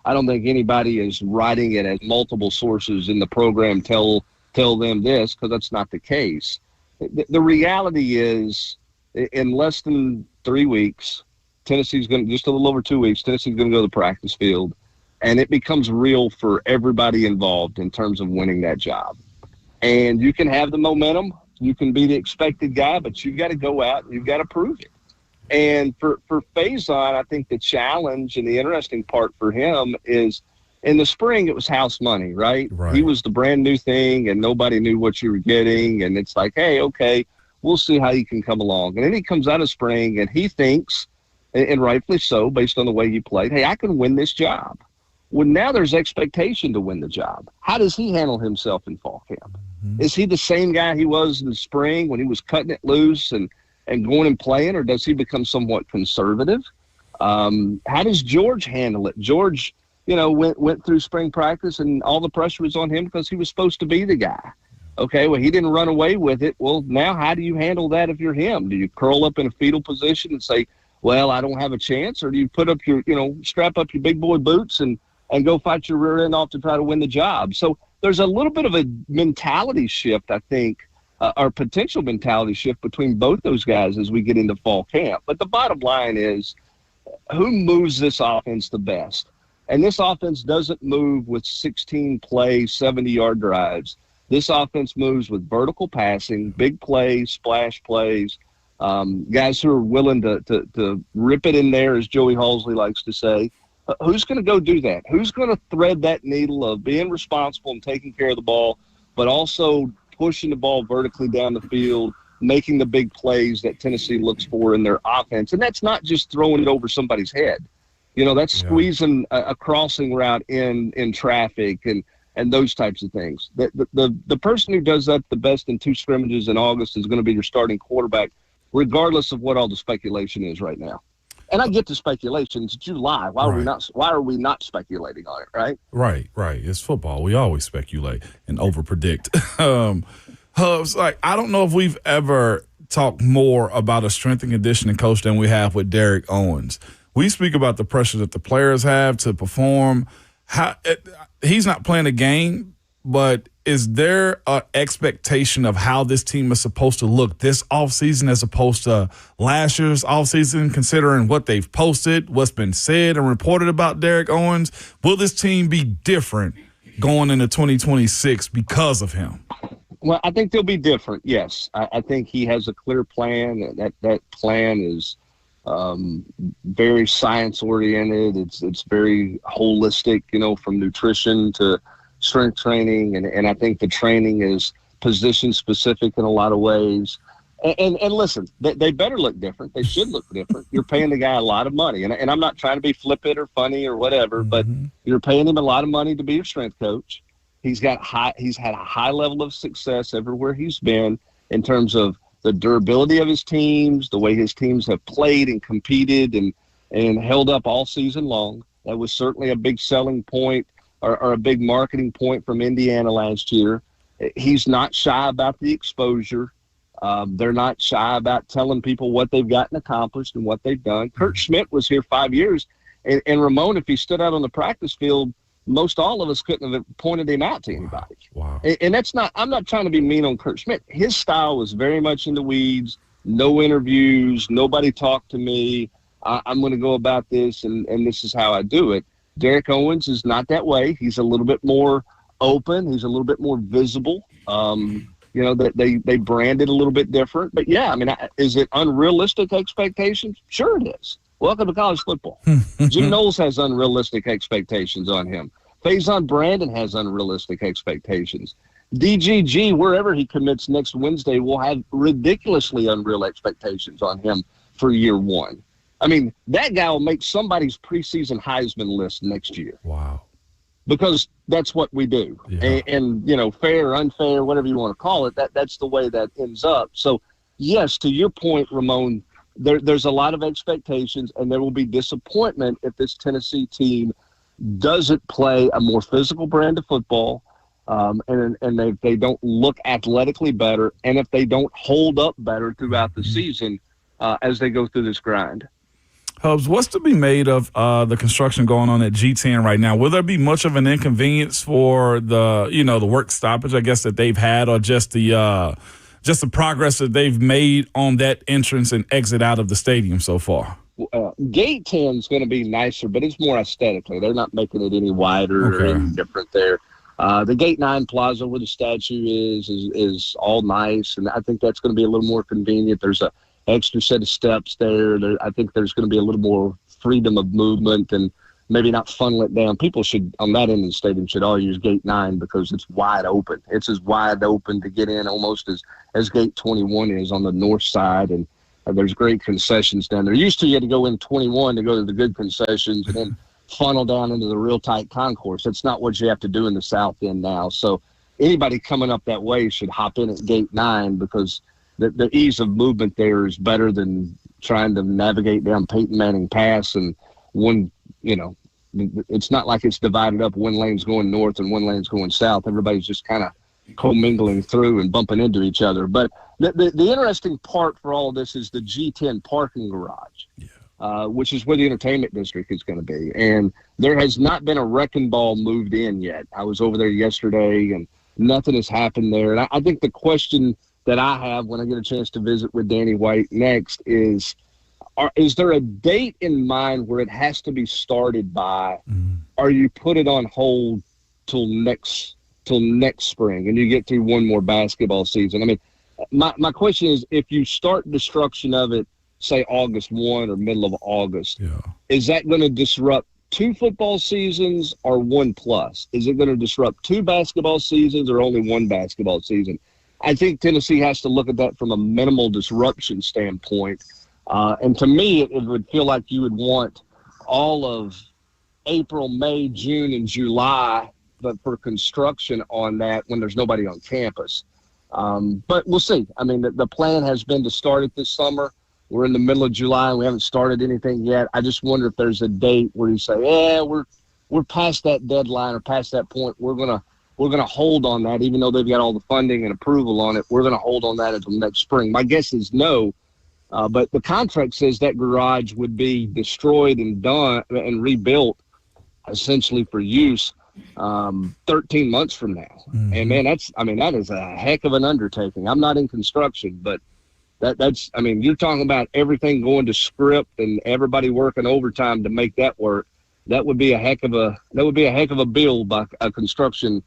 I don't think anybody is writing it as multiple sources in the program tell them this, because that's not the case. The reality is, in less than 3 weeks, Tennessee's going to, just a little over 2 weeks, Tennessee's going to go to the practice field, and it becomes real for everybody involved in terms of winning that job. And you can have the momentum. You can be the expected guy, but you've got to go out and you've got to prove it. And for Faison, I think the challenge and the interesting part for him is in the spring, it was house money, right? He was the brand new thing and nobody knew what you were getting. And it's like, hey, okay, we'll see how you can come along. And then he comes out of spring and he thinks, and rightfully so, based on the way he played, hey, I can win this job. Well, now there's expectation to win the job. How does he handle himself in fall camp? Is he the same guy he was in the spring when he was cutting it loose and going and playing, or does he become somewhat conservative? How does George handle it? George, went through spring practice and all the pressure was on him because he was supposed to be the guy. Okay, well, he didn't run away with it. Well, now how do you handle that if you're him? Do you curl up in a fetal position and say, well, I don't have a chance? Or do you put up your, strap up your big boy boots and go fight your rear end off to try to win the job? So there's a little bit of a mentality shift, I think, or potential mentality shift between both those guys as we get into fall camp. But the bottom line is, who moves this offense the best? And this offense doesn't move with 16-play, 70-yard drives. This offense moves with vertical passing, big plays, splash plays, guys who are willing to rip it in there, as Joey Halsley likes to say, Who's going to go do that? Who's going to thread that needle of being responsible and taking care of the ball, but also pushing the ball vertically down the field, making the big plays that Tennessee looks for in their offense? And that's not just throwing it over somebody's head. That's squeezing a crossing route in traffic and those types of things. The person who does that the best in 2 scrimmages in August is going to be your starting quarterback, regardless of what all the speculation is right now. And I get the speculation. It's July. Why are we not speculating on it, right? Right. It's football. We always speculate and overpredict. Hubs, I don't know if we've ever talked more about a strength and conditioning coach than we have with Derek Owens. We speak about the pressure that the players have to perform. He's not playing a game, but is there an expectation of how this team is supposed to look this offseason as opposed to last year's offseason, considering what they've posted, what's been said and reported about Derek Owens? Will this team be different going into 2026 because of him? Well, I think they'll be different, yes. I think he has a clear plan. That plan is very science-oriented. It's very holistic, from nutrition to strength training, and I think the training is position-specific in a lot of ways. And listen, they better look different. They should look different. You're paying the guy a lot of money, and I'm not trying to be flippant or funny or whatever, but you're paying him a lot of money to be your strength coach. He's had a high level of success everywhere he's been in terms of the durability of his teams, the way his teams have played and competed and held up all season long. That was certainly a big selling point or a big marketing point from Indiana last year. He's not shy about the exposure. They're not shy about telling people what they've gotten accomplished and what they've done. Kurt Schmidt was here 5 years, and Ramon, if he stood out on the practice field, most all of us couldn't have pointed him out to anybody. Wow. And that's not – I'm not trying to be mean on Kurt Schmidt. His style was very much in the weeds, no interviews, nobody talked to me. I'm going to go about this, and this is how I do it. Derek Owens is not that way. He's a little bit more open. He's a little bit more visible. That they brand it a little bit different. But, yeah, is it unrealistic expectations? Sure it is. Welcome to college football. Jim Knowles has unrealistic expectations on him. Faison Brandon has unrealistic expectations. DGG, wherever he commits next Wednesday, will have ridiculously unreal expectations on him for year one. That guy will make somebody's preseason Heisman list next year. Wow. Because that's what we do. Yeah. And fair or unfair, whatever you want to call it, that's the way that ends up. So, yes, to your point, Ramon, there's a lot of expectations, and there will be disappointment if this Tennessee team doesn't play a more physical brand of football, and they don't look athletically better, and if they don't hold up better throughout the season as they go through this grind. Hubs, what's to be made of the construction going on at G10 right now? Will there be much of an inconvenience for the work stoppage, I guess, that they've had, or just the progress that they've made on that entrance and exit out of the stadium so far? Gate 10 is going to be nicer, but it's more aesthetically. They're not making it any wider or any different there. The Gate 9 plaza where the statue is all nice, and I think that's going to be a little more convenient. There's a extra set of steps there. I think there's going to be a little more freedom of movement and maybe not funnel it down. People should, on that end of the stadium, should all use Gate 9 because it's wide open. It's as wide open to get in almost as Gate 21 is on the north side, and there's great concessions down there. Used to, you had to go in 21 to go to the good concessions and then funnel down into the real tight concourse. That's not what you have to do in the south end now. So anybody coming up that way should hop in at Gate 9 because the ease of movement there is better than trying to navigate down Peyton Manning Pass and one, it's not like it's divided up. One lane's going north and one lane's going south. Everybody's just kind of commingling through and bumping into each other. But the interesting part for all of this is the G10 parking garage, which is where the entertainment district is going to be. And there has not been a wrecking ball moved in yet. I was over there yesterday and nothing has happened there. And I think the question that I have when I get a chance to visit with Danny White next is there a date in mind where it has to be started by, or you put it on hold till next spring and you get through one more basketball season? My question is, if you start destruction of it, say August 1 or middle of August, is that going to disrupt 2 football seasons or 1 plus? Is it going to disrupt 2 basketball seasons or only 1 basketball season? I think Tennessee has to look at that from a minimal disruption standpoint. And to me, it would feel like you would want all of April, May, June, and July, but for construction on that when there's nobody on campus. But we'll see. I mean, the plan has been to start it this summer. We're in the middle of July and we haven't started anything yet. I just wonder if there's a date where you say, yeah, we're past that deadline or past that point. We're gonna hold on that, even though they've got all the funding and approval on it. We're gonna hold on that until next spring. My guess is no. But the contract says that garage would be destroyed and done and rebuilt essentially for use 13 months from now. Mm-hmm. And man, that is a heck of an undertaking. I'm not in construction, but that's you're talking about everything going to script and everybody working overtime to make that work. That would be a heck of a bill by a construction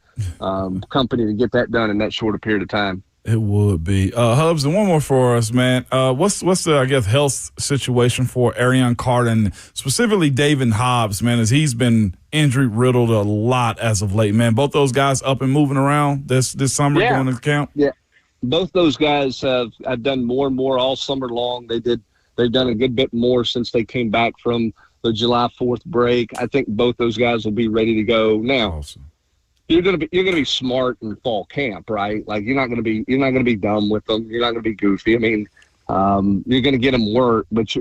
company to get that done in that short a period of time. It would be. Hubs, and one more for us, man. What's the, I guess, health situation for Arion Carter and specifically David Hobbs, man, as he's been injury-riddled a lot as of late, man. Both those guys up and moving around this summer going to camp? Yeah. Both those guys have done more and more all summer long. They've done a good bit more since they came back from the July 4th break. I think both those guys will be ready to go now. Awesome. You're gonna be smart in fall camp, right? Like you're not gonna be dumb with them. You're not gonna be goofy. I mean, you're gonna get them work, but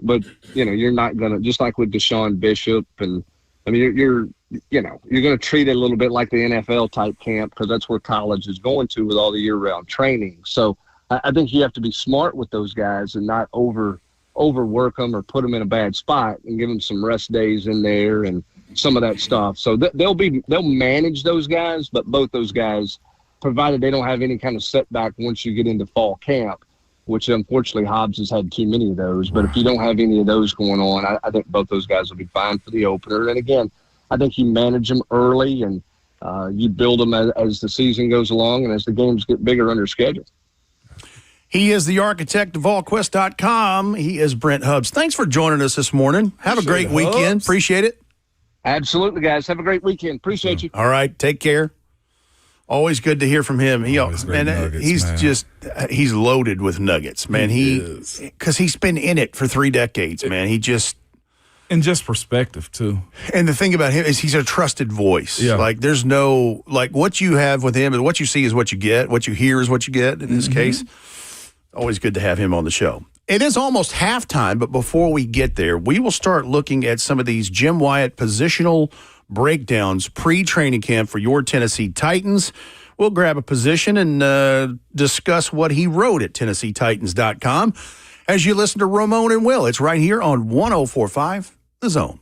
you're not gonna, just like with Deshaun Bishop, and I mean you're gonna treat it a little bit like the NFL type camp because that's where college is going to with all the year-round training. So I think you have to be smart with those guys and not overwork them or put them in a bad spot and give them some rest days in there and some of that stuff. So they'll manage those guys, but both those guys, provided they don't have any kind of setback once you get into fall camp, which unfortunately Hobbs has had too many of those. But if you don't have any of those going on, I think both those guys will be fine for the opener. And again, I think you manage them early and you build them as the season goes along and as the games get bigger under schedule. He is the architect of VolQuest.com. He is Brent Hubbs. Thanks for joining us this morning. Have a great weekend. Appreciate it. Absolutely, guys. Have a great weekend. Appreciate you. All right. Take care. Always good to hear from him. Nuggets, He's loaded with nuggets, man. Because he's been in it for 3 decades, man. And just perspective, too. And the thing about him is he's a trusted voice. Yeah. Like, there's no, like, what you have with him and what you see is what you get. What you hear is what you get in this case. Always good to have him on the show. It is almost halftime, but before we get there, we will start looking at some of these Jim Wyatt positional breakdowns pre-training camp for your Tennessee Titans. We'll grab a position and discuss what he wrote at TennesseeTitans.com as you listen to Ramon and Will. It's right here on 104.5 The Zone.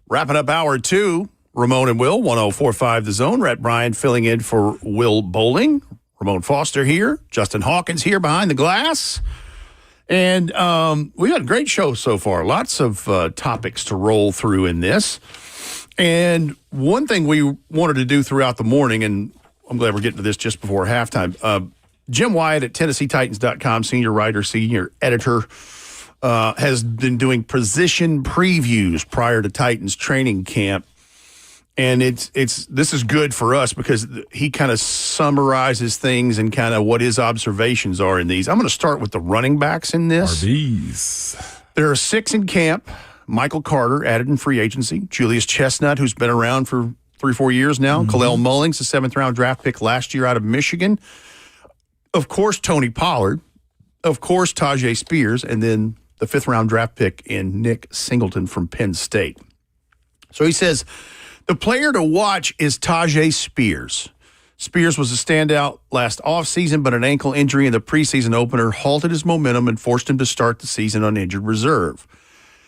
Wrapping up hour 2, Ramon and Will, 104.5 The Zone. Rhett Bryan filling in for Will Bowling. Ramon Foster here. Justin Hawkins here behind the glass. And we had a great show so far. Lots of topics to roll through in this. And one thing we wanted to do throughout the morning, and I'm glad we're getting to this just before halftime, Jim Wyatt at TennesseeTitans.com, senior writer, senior editor, has been doing position previews prior to Titans training camp. And this is good for us because he kind of summarizes things and kind of what his observations are in these. I'm going to start with the running backs in this. RBs. There are 6 in camp. Michael Carter added in free agency. Julius Chestnut, who's been around for 3-4 years now. Kalel Mullings, a 7th-round draft pick last year out of Michigan. Of course, Tony Pollard. Of course, Tajay Spears. And then the 5th-round draft pick in Nick Singleton from Penn State. So he says, the player to watch is Tajay Spears. Spears was a standout last offseason, but an ankle injury in the preseason opener halted his momentum and forced him to start the season on injured reserve.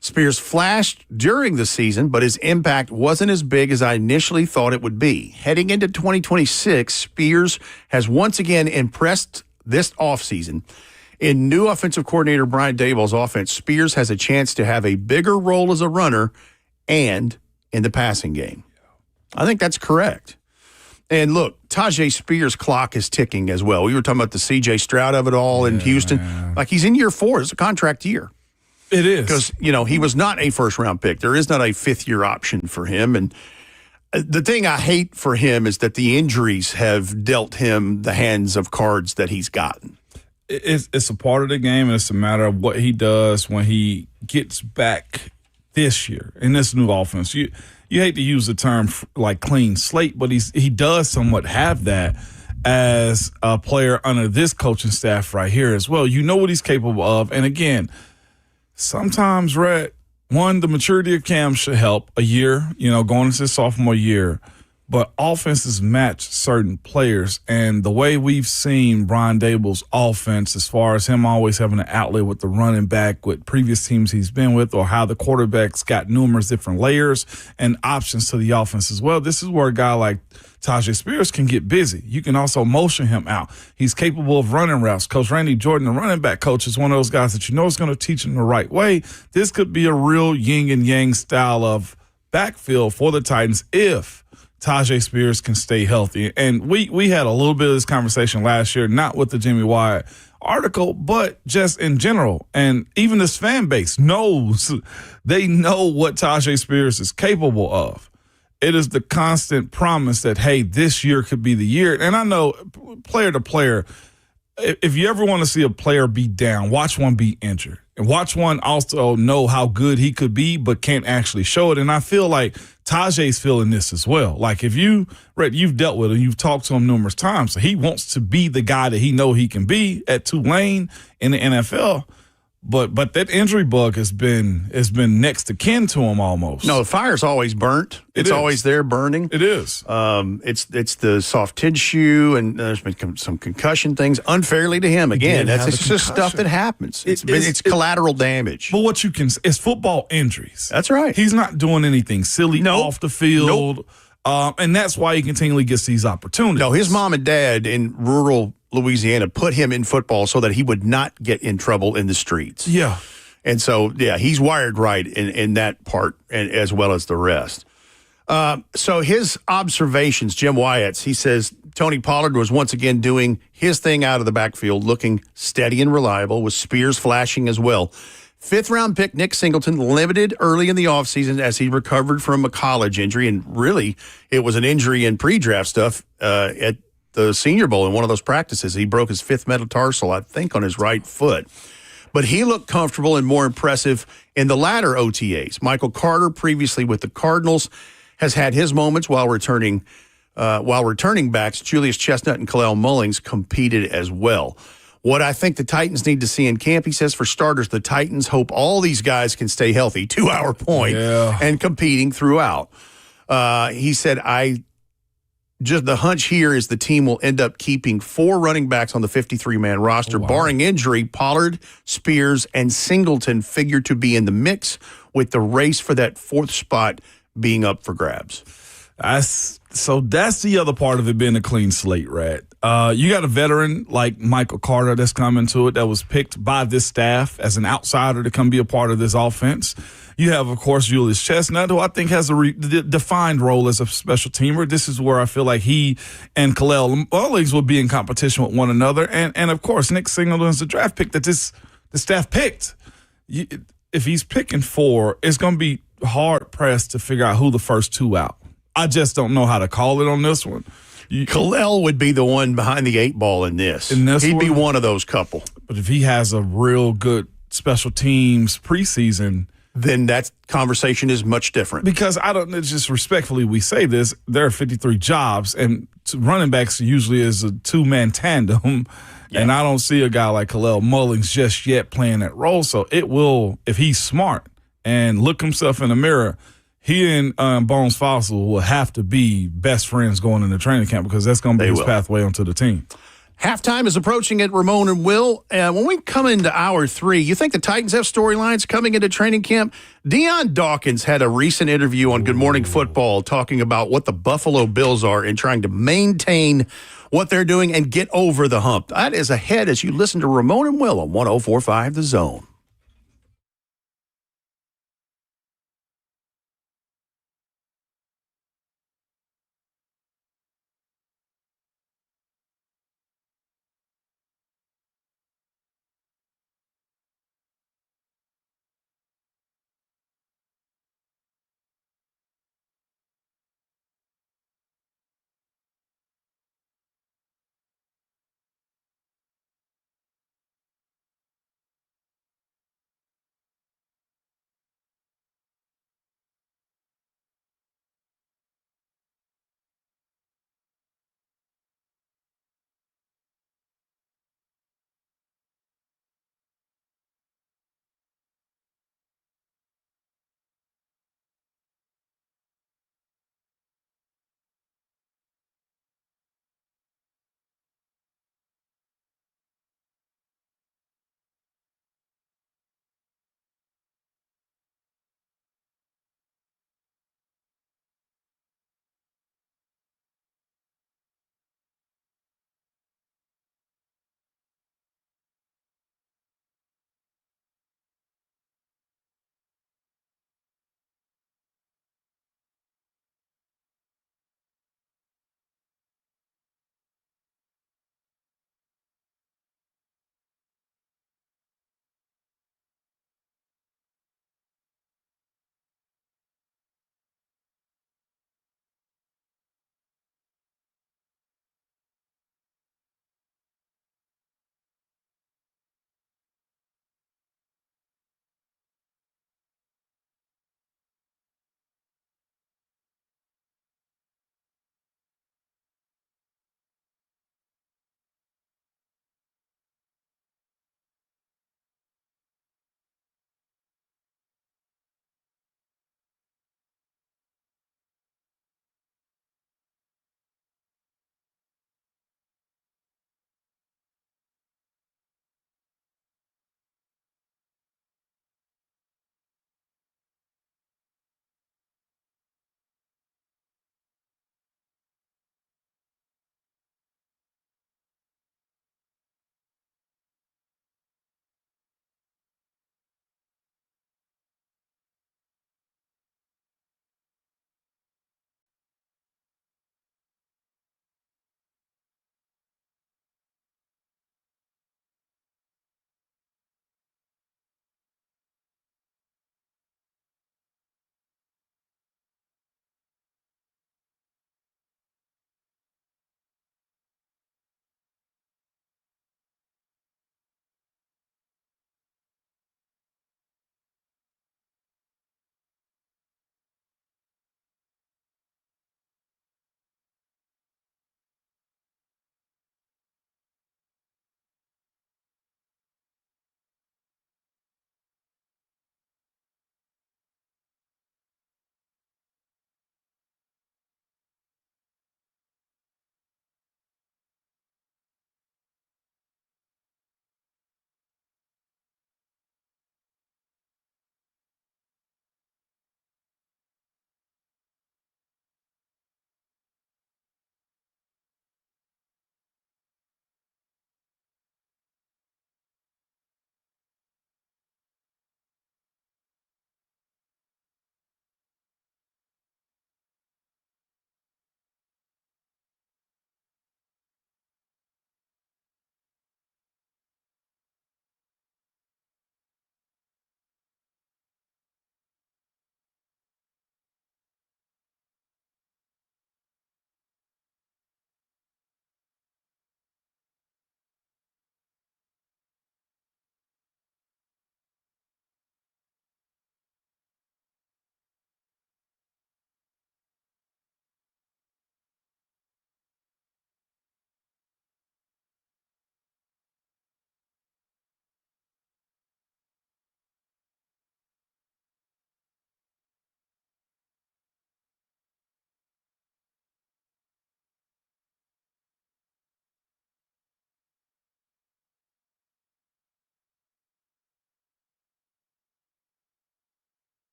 Spears flashed during the season, but his impact wasn't as big as I initially thought it would be. Heading into 2026, Spears has once again impressed this offseason. In new offensive coordinator Brian Daboll's offense, Spears has a chance to have a bigger role as a runner and in the passing game. I think that's correct. And look, Tajay Spears' clock is ticking as well. We were talking about the C.J. Stroud of it all in Houston. Man. Like, he's in year 4. It's a contract year. It is. Because, he was not a first-round pick. There is not a fifth-year option for him. And the thing I hate for him is that the injuries have dealt him the hands of cards that he's gotten. It's a part of the game, and it's a matter of what he does when he gets back this year in this new offense. You hate to use the term like clean slate, but he does somewhat have that as a player under this coaching staff right here as well. You know what he's capable of. And again, sometimes, Rhett, the maturity of Cam should help a year, going into his sophomore year. But offenses match certain players. And the way we've seen Brian Daboll's offense, as far as him always having an outlet with the running back with previous teams he's been with, or how the quarterback's got numerous different layers and options to the offense as well, this is where a guy like Tajay Spears can get busy. You can also motion him out. He's capable of running routes. Coach Randy Jordan, the running back coach, is one of those guys that is going to teach him the right way. This could be a real yin and yang style of backfield for the Titans if Tajay Spears can stay healthy. And we had a little bit of this conversation last year, not with the Jimmy Wyatt article, but just in general. And even this fan base knows, they know what Tajay Spears is capable of. It is the constant promise that, hey, this year could be the year. And I know player to player, if you ever want to see a player be down, watch one be injured. And watch one also know how good he could be, but can't actually show it. And I feel like Tajay's feeling this as well. Like if you've dealt with him, you've talked to him numerous times. So he wants to be the guy that he know he can be at Tulane in the NFL. But that injury bug has been next to kin to him almost. No, the fire's always burnt. It's always there burning. It is. It's the soft tissue, and there's been some concussion things unfairly to him. Again, it's just stuff that happens. It's collateral damage. But what it's football injuries. That's right. He's not doing anything silly off the field. Nope. And that's why he continually gets these opportunities. No, his mom and dad in rural Louisiana put him in football so that he would not get in trouble in the streets. Yeah. And so, he's wired right in that part, and as well as the rest. So his observations, Jim Wyatt's, he says Tony Pollard was once again doing his thing out of the backfield, looking steady and reliable, with Spears flashing as well. 5th-round pick Nick Singleton limited early in the offseason as he recovered from a college injury, and really it was an injury in pre-draft stuff at the Senior Bowl in one of those practices. He broke his 5th metatarsal, I think, on his right foot. But he looked comfortable and more impressive in the latter OTAs. Michael Carter, previously with the Cardinals, has had his moments while returning backs. Julius Chestnut and Kalel Mullings competed as well. What I think the Titans need to see in camp, he says, for starters, the Titans hope all these guys can stay healthy, 2-hour point, and competing throughout. He said, the hunch here is the team will end up keeping 4 running backs on the 53-man roster. Barring injury, Pollard, Spears, and Singleton figure to be in the mix, with the race for that 4th spot being up for grabs. That's the other part of it being a clean slate, Rat. You got a veteran like Michael Carter that's coming to it that was picked by this staff as an outsider to come be a part of this offense. You have, of course, Julius Chestnut, who I think has a defined role as a special teamer. This is where I feel like he and Kalel Mullings will be in competition with one another. And of course, Nick Singleton's the draft pick that the staff picked. If he's picking 4, it's going to be hard-pressed to figure out who the first 2 out. I just don't know how to call it on this one. Kalel would be the one behind the 8 ball in this. He'd be one of those couple. But if he has a real good special teams preseason, then that conversation is much different. Because just respectfully, we say this, there are 53 jobs, and running backs usually is a 2-man tandem. Yeah. And I don't see a guy like Kalel Mullings just yet playing that role. So it will, if he's smart and look himself in the mirror, he and Bones Fossil will have to be best friends going into training camp because that's going to be his pathway onto the team. Halftime is approaching at Ramon and Will. When we come into hour 3, you think the Titans have storylines coming into training camp? Deion Dawkins had a recent interview on Good Morning Football talking about what the Buffalo Bills are and trying to maintain what they're doing and get over the hump. That is ahead as you listen to Ramon and Will on 104.5 The Zone.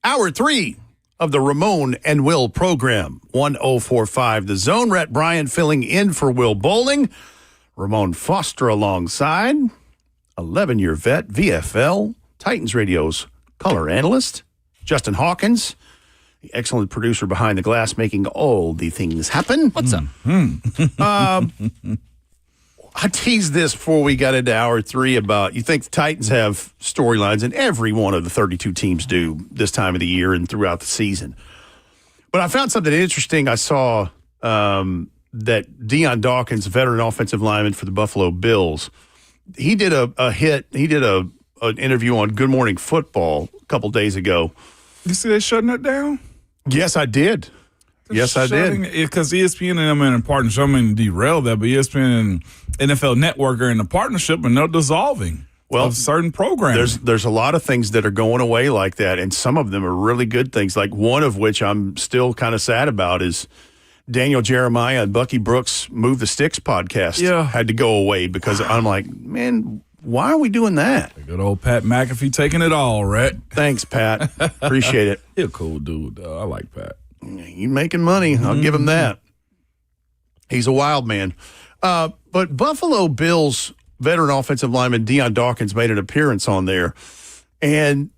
Hour 3 of the Ramon and Will program. 1045 The Zone. Rhett Bryan filling in for Will Bowling. Ramon Foster alongside. 11-year vet, VFL, Titans Radio's color analyst. Justin Hawkins, the excellent producer behind the glass, making all the things happen. What's up? I teased this before we got into hour 3 about you think the Titans have storylines, and every one of the 32 teams do this time of the year and throughout the season. But I found something interesting. I saw that Deion Dawkins, veteran offensive lineman for the Buffalo Bills, he did an interview on Good Morning Football a couple days ago. You see they shutting it down? Yes, I did. I did. Because ESPN and them are in partnership. I mean, derail that, but ESPN and NFL Network are in a partnership, and they're dissolving of certain programs. There's a lot of things that are going away like that, and some of them are really good things. Like one of which I'm still kind of sad about is Daniel Jeremiah and Bucky Brooks' Move the Sticks podcast had to go away because I'm like, man, why are we doing that? Good old Pat McAfee taking it all, right? Thanks, Pat. Appreciate it. He's a cool dude, though. I like Pat. He's making money. I'll give him that. He's a wild man. But Buffalo Bills veteran offensive lineman Deion Dawkins made an appearance on there. And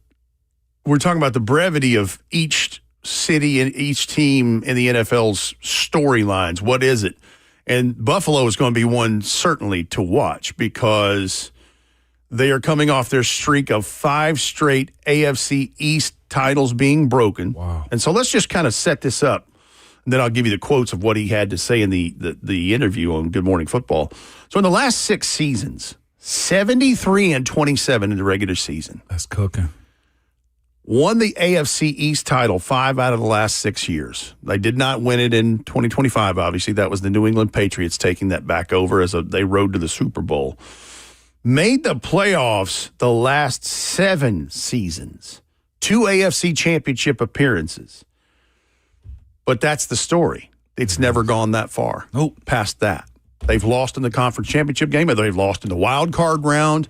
we're talking about the brevity of each city and each team in the NFL's storylines. What is it? And Buffalo is going to be one certainly to watch because they are coming off their streak of 5 straight AFC East titles being broken. Wow. And so let's just kind of set this up. And then I'll give you the quotes of what he had to say in the interview on Good Morning Football. So in the last 6 seasons, 73-27 in the regular season. That's cooking. Won the AFC East title 5 out of the last 6 years. They did not win it in 2025, obviously. That was the New England Patriots taking that back over as they rode to the Super Bowl. Made the playoffs the last 7 seasons. 2 AFC championship appearances. But that's the story. It's never gone that far. Nope. Past that. They've lost in the conference championship game, or they've lost in the wild card round.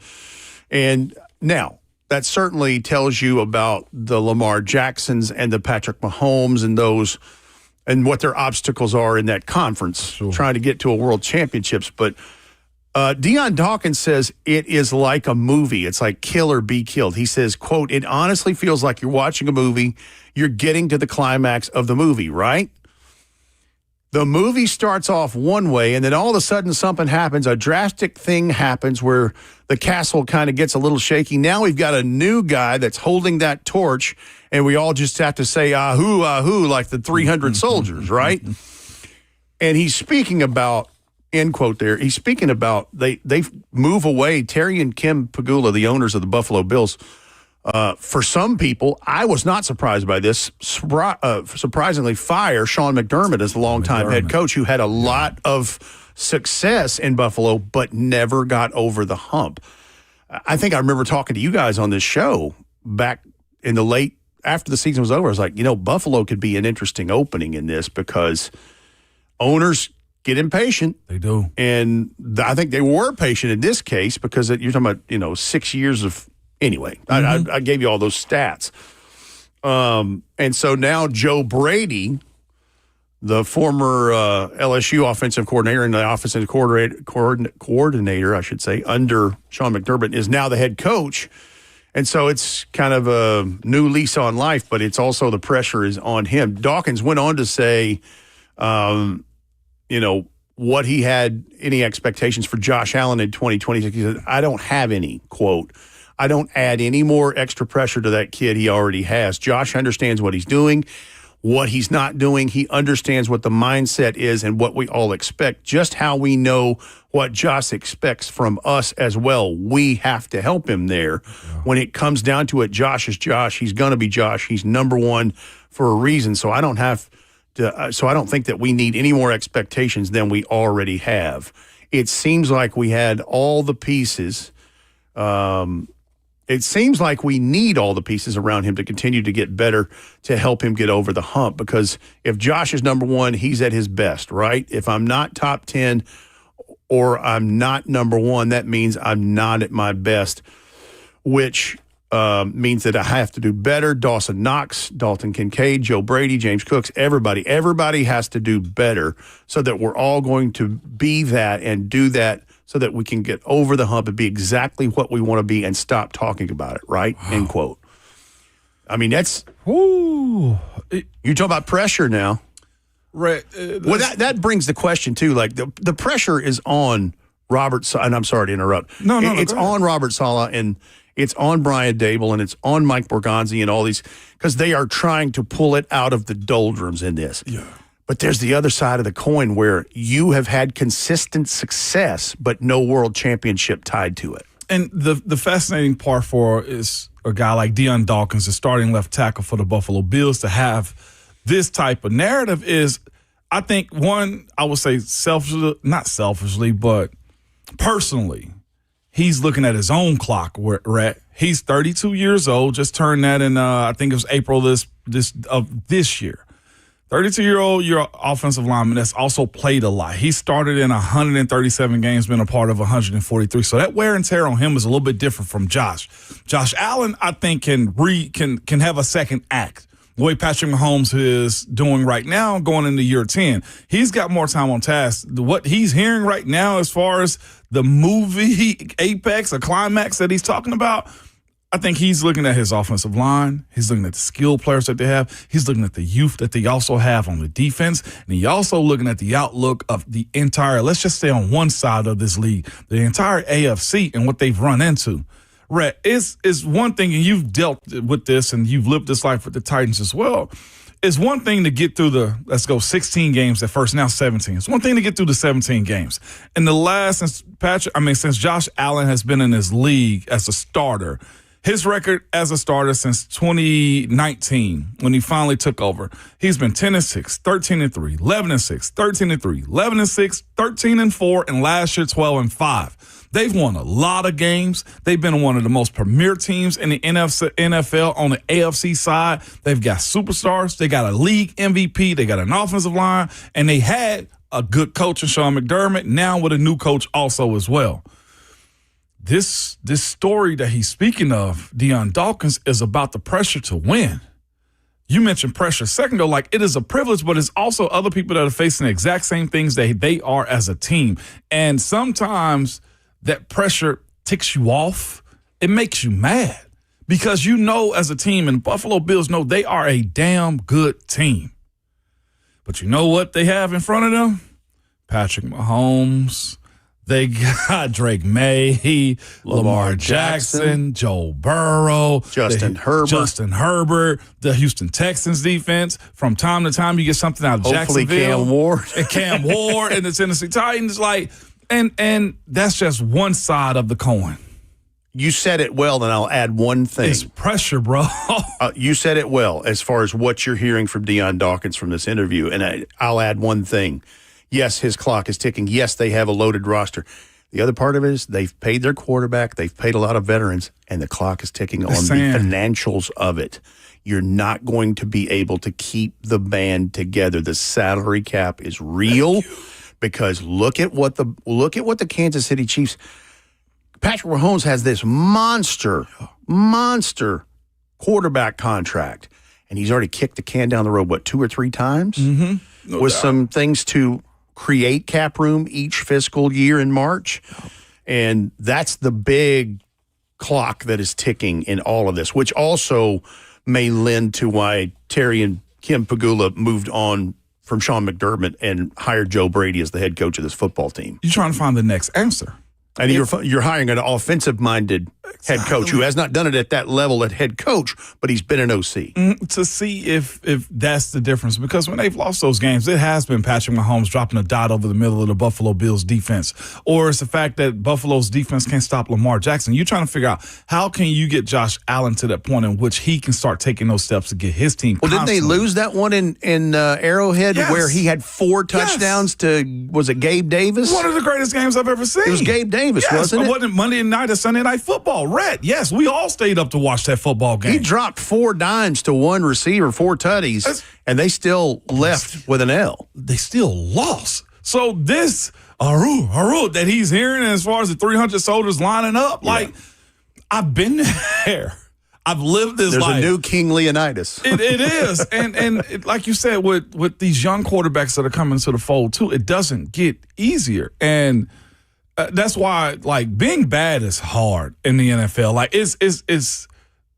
And now, that certainly tells you about the Lamar Jacksons and the Patrick Mahomes and those and what their obstacles are in that conference, trying to get to a world championships. But Deion Dawkins says it is like a movie. It's like kill or be killed. He says, quote, it honestly feels like you're watching a movie. You're getting to the climax of the movie, right? The movie starts off one way, and then all of a sudden something happens. A drastic thing happens where the castle kind of gets a little shaky. Now we've got a new guy that's holding that torch, and we all just have to say, ahoo, ahoo, like the 300 soldiers, right? And he's speaking about, end quote there, he's speaking about they move away, Terry and Kim Pagula, the owners of the Buffalo Bills. For some people, I was not surprised by this. Surprisingly, fire Sean McDermott as the longtime head coach who had a lot of success in Buffalo but never got over the hump. I think I remember talking to you guys on this show back in the late, after the season was over. I was like, Buffalo could be an interesting opening in this because owners get impatient. They do. And I think they were patient in this case because you're talking about, 6 years of, anyway, I gave you all those stats. And so now Joe Brady, the former LSU offensive coordinator and the offensive coordinator, I should say, under Sean McDermott, is now the head coach. And so it's kind of a new lease on life, but it's also the pressure is on him. Dawkins went on to say, what he had any expectations for Josh Allen in 2026. He said, I don't have any, quote. I don't add any more extra pressure to that kid he already has. Josh understands what he's doing, what he's not doing. He understands what the mindset is and what we all expect, just how we know what Josh expects from us as well. We have to help him there. Yeah. When it comes down to it, Josh is Josh. He's going to be Josh. He's number one for a reason. So I don't think that we need any more expectations than we already have. It seems like we had all the pieces. It seems like we need all the pieces around him to continue to get better to help him get over the hump, because if Josh is number one, he's at his best, right? If I'm not top 10 or I'm not number one, that means I'm not at my best, which means that I have to do better. Dawson Knox, Dalton Kincaid, Joe Brady, James Cooks, everybody has to do better so that we're all going to be that and do that so that we can get over the hump and be exactly what we want to be and stop talking about it, right? Wow. End quote. I mean, that's – you talk about pressure now. Right. Well, that brings the question, too. Like, the pressure is on Robert – and I'm sorry to interrupt. No, it's on Robert Saleh and – it's on Brian Dable and it's on Mike Borgonzi and all these because they are trying to pull it out of the doldrums in this. Yeah. But there's the other side of the coin where you have had consistent success but no world championship tied to it. And the fascinating part for is a guy like Deion Dawkins, the starting left tackle for the Buffalo Bills, to have this type of narrative is, I think, one, I would say not selfishly, but personally, he's looking at his own clock. He's 32 years old, just turned that in, I think it was April of this year. 32-year-old, you're an offensive lineman that's also played a lot. He started in 137 games, been a part of 143. So that wear and tear on him is a little bit different from Josh. Josh Allen, I think, can have a second act. The way Patrick Mahomes is doing right now, going into year 10, he's got more time on task. What he's hearing right now as far as the movie apex or climax that he's talking about, I think he's looking at his offensive line. He's looking at the skilled players that they have. He's looking at the youth that they also have on the defense. And he's also looking at the outlook of the entire, let's just stay on one side of this league, the entire AFC and what they've run into. Rhett, is one thing, and you've dealt with this and you've lived this life with the Titans as well. It's one thing to get through 16 games at first, now 17. It's one thing to get through the 17 games. And since Josh Allen has been in this league as a starter, his record as a starter since 2019, when he finally took over, he's been 10-6, 13-3, 11-6, 13-3, 11-6, 13-4, and last year 12-5. They've won a lot of games. They've been one of the most premier teams in the NFL on the AFC side. They've got superstars. They got a league MVP. They got an offensive line, and they had a good coach in Sean McDermott, now with a new coach also as well. This story that he's speaking of, Deion Dawkins, is about the pressure to win. You mentioned pressure a second ago, like it is a privilege, but it's also other people that are facing the exact same things that they are as a team. And sometimes that pressure ticks you off. It makes you mad because you know as a team, and Buffalo Bills know they are a damn good team. But you know what they have in front of them? Patrick Mahomes. They got Drake May, Lamar Jackson, Joe Burrow, Justin Herbert, the Houston Texans defense. From time to time, you get something out of hopefully Jacksonville. Cam Ward and the Tennessee Titans. And that's just one side of the coin. You said it well, and I'll add one thing. It's pressure, bro. You said it well as far as what you're hearing from Deion Dawkins from this interview, and I'll add one thing. Yes, his clock is ticking. Yes, they have a loaded roster. The other part of it is they've paid their quarterback. They've paid a lot of veterans, and the clock is ticking on the financials of it. You're not going to be able to keep the band together. The salary cap is real because look at what the Kansas City Chiefs. Patrick Mahomes has this monster quarterback contract, and he's already kicked the can down the road, 2 or 3 times? Mm-hmm. With some things to create cap room each fiscal year in March. And that's the big clock that is ticking in all of this, which also may lend to why Terry and Kim Pagula moved on from Sean McDermott and hired Joe Brady as the head coach of this football team. You're trying to find the next answer. And you're hiring an offensive-minded head coach who has not done it at that level at head coach, but he's been an OC. To see if that's the difference. Because when they've lost those games, it has been Patrick Mahomes dropping a dot over the middle of the Buffalo Bills defense. Or it's the fact that Buffalo's defense can't stop Lamar Jackson. You're trying to figure out how can you get Josh Allen to that point in which he can start taking those steps to get his team Well, didn't they lose that one in Arrowhead where he had 4 touchdowns to, was it Gabe Davis? One of the greatest games I've ever seen. It was Gabe Davis, wasn't it? It wasn't Monday night or Sunday Night Football. Rhett, yes, we all stayed up to watch that football game. He dropped 4 dimes to one receiver, 4 tutties, and they still left with an L. They still lost. So this Aru that he's hearing as far as the 300 soldiers lining up, I've been there. I've lived this There's life. a new King Leonidas. It is. And like you said, with these young quarterbacks that are coming to the fold, too, it doesn't get easier. And that's why, like, being bad is hard in the NFL. Like,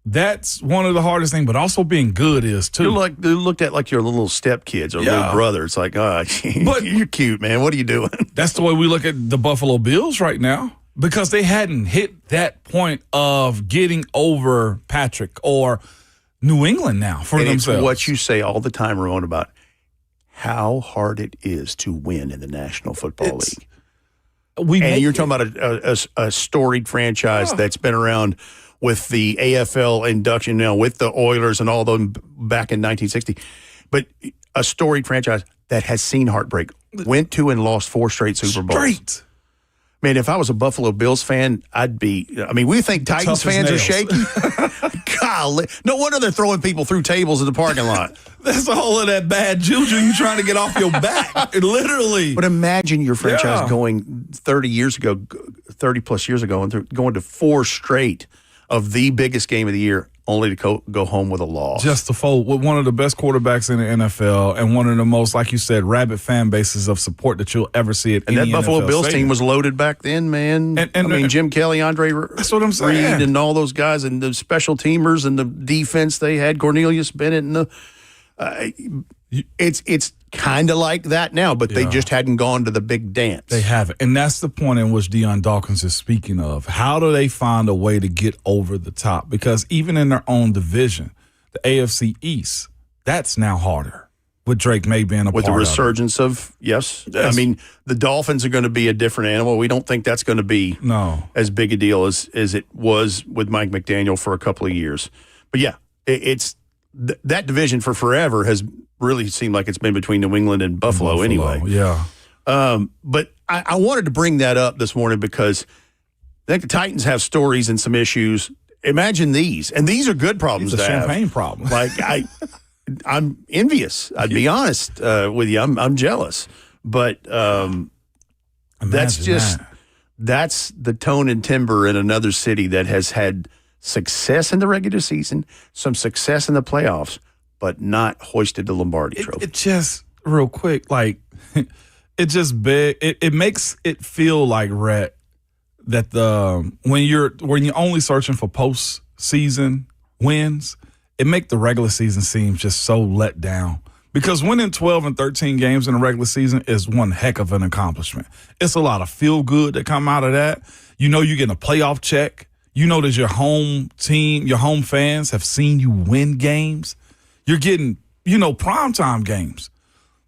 that's one of the hardest things, but also being good is, too. They're looked at like your little stepkids or little brother. It's like, but you're cute, man. What are you doing? That's the way we look at the Buffalo Bills right now. Because they hadn't hit that point of getting over Patrick or New England now for themselves. It's what you say all the time, Ramon, about how hard it is to win in the National Football League. And you're talking about a storied franchise that's been around with the AFL induction now with the Oilers and all them back in 1960. But a storied franchise that has seen heartbreak, went to and lost 4 straight Super Bowls. Man, if I was a Buffalo Bills fan, we think Titans fans are shaky. Golly. No wonder they're throwing people through tables in the parking lot. That's all of that bad juju you trying to get off your back. Literally. But imagine your franchise going 30 plus years ago, and going to 4 straight of the biggest game of the year, only to go home with a loss. Just to fold with one of the best quarterbacks in the NFL and one of the most, like you said, rabid fan bases of support that you'll ever see at any NFL. And that Buffalo Bills team was loaded back then, man. And Jim Kelly, Andre that's what I'm saying. Reed, and all those guys, and the special teamers and the defense they had, Cornelius Bennett, and it's kind of like that now, but they just hadn't gone to the big dance. They haven't. And that's the point in which Deion Dawkins is speaking of. How do they find a way to get over the top? Because even in their own division, the AFC East, that's now harder with Drake May being a part of it. With the resurgence of, yes. I mean, the Dolphins are going to be a different animal. We don't think that's going to be as big a deal as it was with Mike McDaniel for a couple of years. But yeah, it's that division for forever has really seemed like it's been between New England and Buffalo anyway. Yeah. But I wanted to bring that up this morning because I think the Titans have stories and some issues. Imagine these. And these are good problems to have. Champagne problem. Like, I'm envious. I'd be honest with you. I'm jealous. But that's the tone and timber in another city that has had success in the regular season, some success in the playoffs, but not hoisted the Lombardi Trophy. It just, real quick, like, it makes it feel like, Rhett, that when you're only searching for postseason wins, it make the regular season seem just so let down. Because winning 12 and 13 games in the regular season is one heck of an accomplishment. It's a lot of feel good that come out of that. You know you're getting a playoff check. You know that your home team, your home fans have seen you win games. You're getting, primetime games.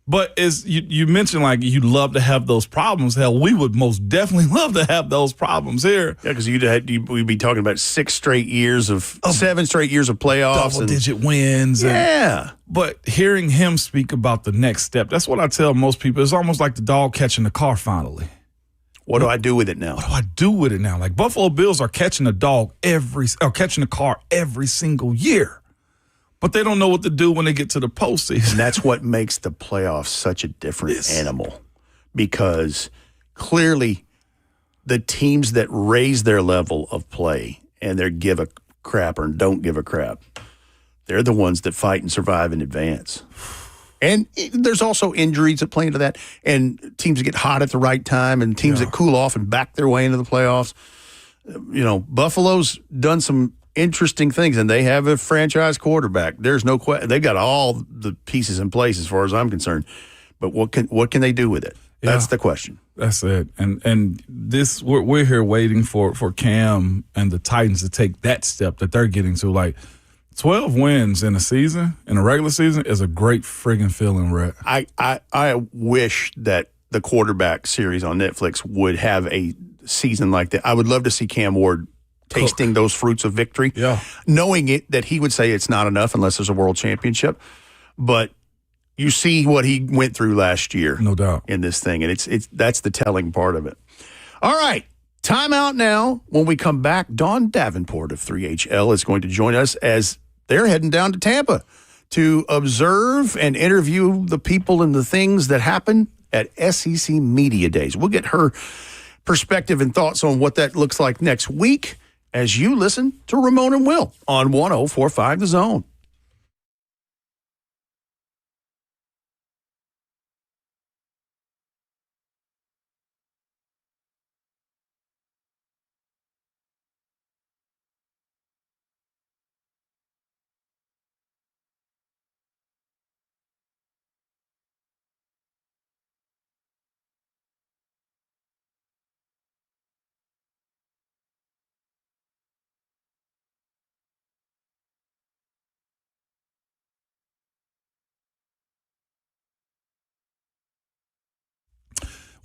But as you mentioned, like, you'd love to have those problems. Hell, we would most definitely love to have those problems here. Yeah, because we'd be talking about 7 straight years of playoffs. Double-digit wins. Yeah. But hearing him speak about the next step, that's what I tell most people. It's almost like the dog catching the car finally. What do I do with it now? What do I do with it now? Like, Buffalo Bills are catching catching the car every single year. But they don't know what to do when they get to the postseason. And that's what makes the playoffs such a different animal. Because clearly the teams that raise their level of play and they give a crap or don't give a crap, they're the ones that fight and survive in advance. And there's also injuries that play into that, and teams that get hot at the right time, and teams that cool off and back their way into the playoffs. Buffalo's done some interesting things, and they have a franchise quarterback. There's no question. They got all the pieces in place as far as I'm concerned. But what can they do with it? That's the question. That's it. And this we're here waiting for Cam and the Titans to take that step that they're getting to. Like, 12 wins in a regular season, is a great friggin' feeling, Rhett. I wish that the quarterback series on Netflix would have a season like that. I would love to see Cam Ward tasting those fruits of victory, knowing that he would say it's not enough unless there's a world championship. But you see what he went through last year, no doubt, in this thing, and it's that's the telling part of it. All right. Time out now. When we come back, Dawn Davenport of 3HL is going to join us as they're heading down to Tampa to observe and interview the people and the things that happen at SEC Media Days. We'll get her perspective and thoughts on what that looks like next week as you listen to Ramon and Will on 104.5 The Zone.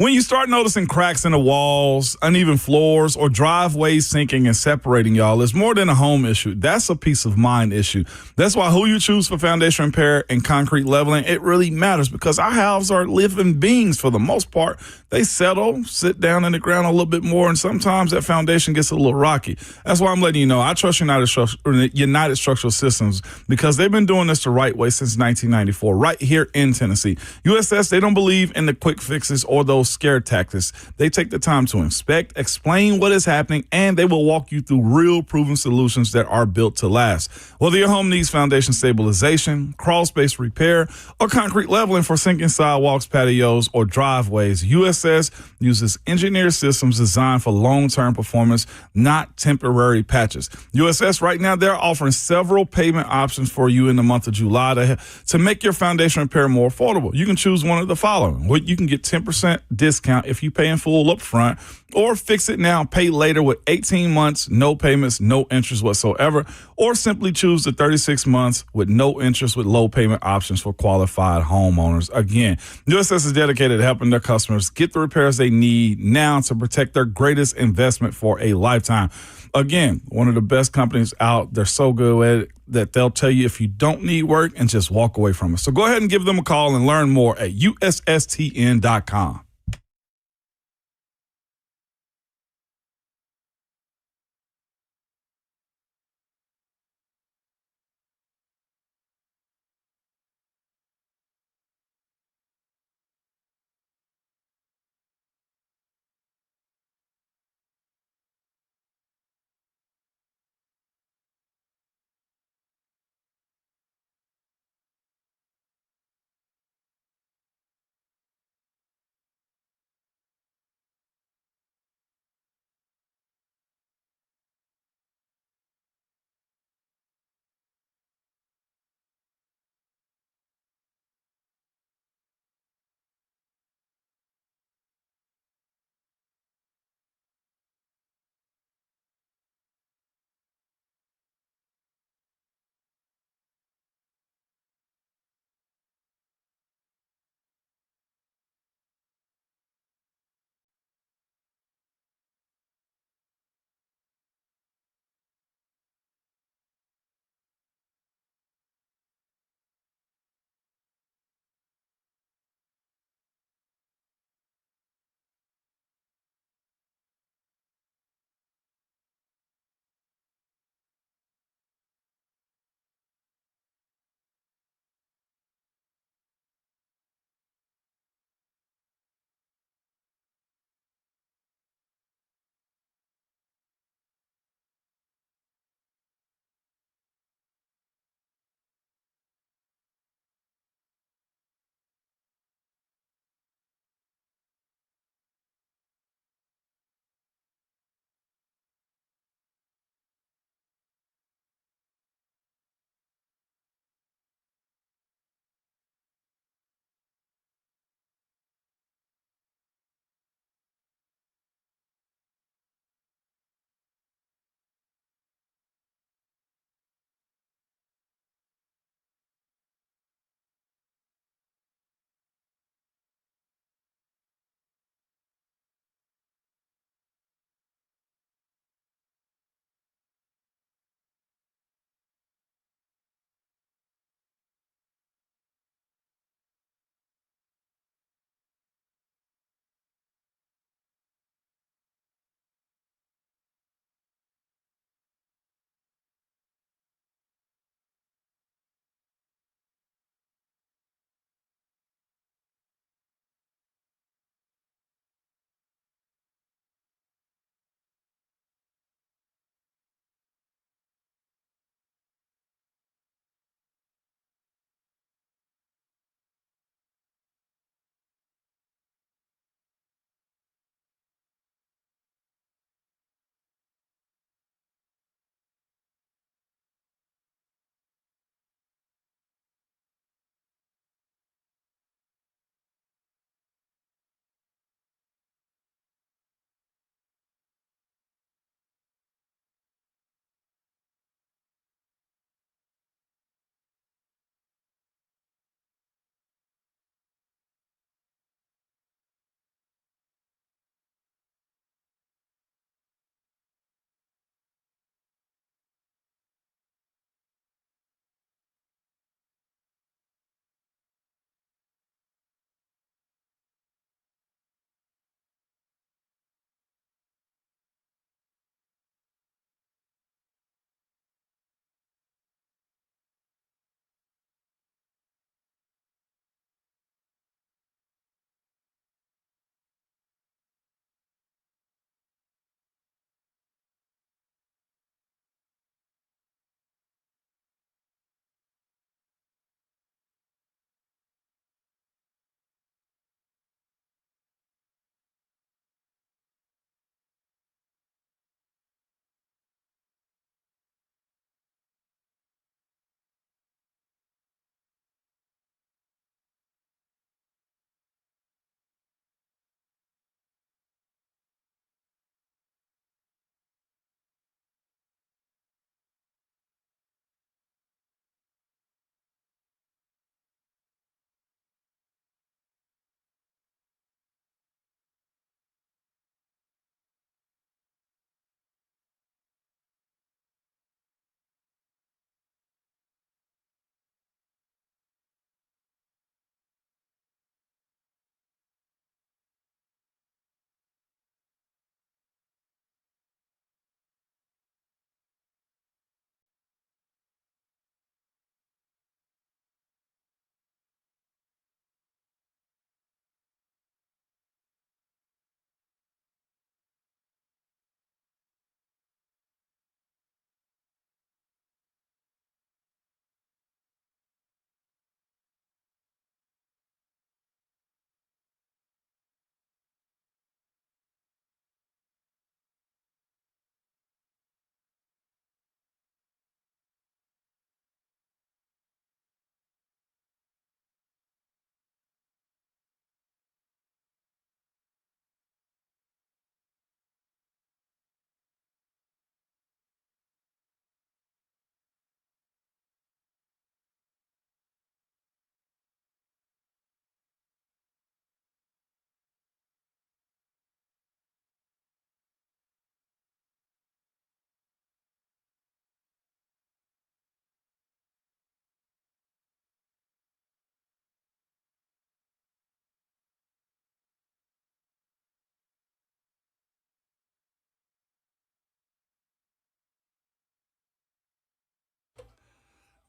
When you start noticing cracks in the walls, uneven floors, or driveways sinking and separating, y'all, it's more than a home issue. That's a peace of mind issue. That's why who you choose for foundation repair and concrete leveling, it really matters, because our houses are living beings for the most part. They settle, sit down in the ground a little bit more, and sometimes that foundation gets a little rocky. That's why I'm letting you know I trust United Structural Systems, because they've been doing this the right way since 1994, right here in Tennessee. USS, they don't believe in the quick fixes or those scare tactics. They take the time to inspect, explain what is happening, and they will walk you through real proven solutions that are built to last. Whether your home needs foundation stabilization, crawl space repair, or concrete leveling for sinking sidewalks, patios, or driveways, USS uses engineered systems designed for long-term performance, not temporary patches. USS right now, they're offering several payment options for you in the month of July to make your foundation repair more affordable. You can choose one of the following. You can get 10% discount if you pay in full up front, or fix it now, pay later with 18 months, no payments, no interest whatsoever, or simply choose the 36 months with no interest with low payment options for qualified homeowners. Again, USS is dedicated to helping their customers get the repairs they need now to protect their greatest investment for a lifetime. Again, one of the best companies out. They're so good at it that they'll tell you if you don't need work and just walk away from it. So go ahead and give them a call and learn more at USSTN.com.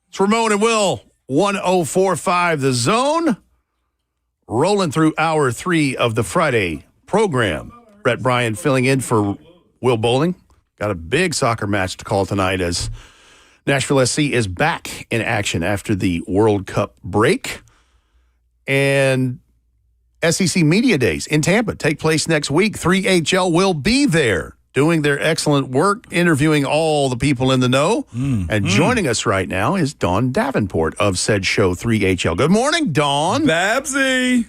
It's Ramon and Will, 1045 The Zone, rolling through hour 3 of the Friday program. Brett Bryan filling in for Will Bowling. Got a big soccer match to call tonight as Nashville SC is back in action after the World Cup break. And SEC Media Days in Tampa take place next week. 3HL will be there doing their excellent work, interviewing all the people in the know. And joining us right now is Dawn Davenport of said show, 3HL. Good morning, Dawn. Babsy.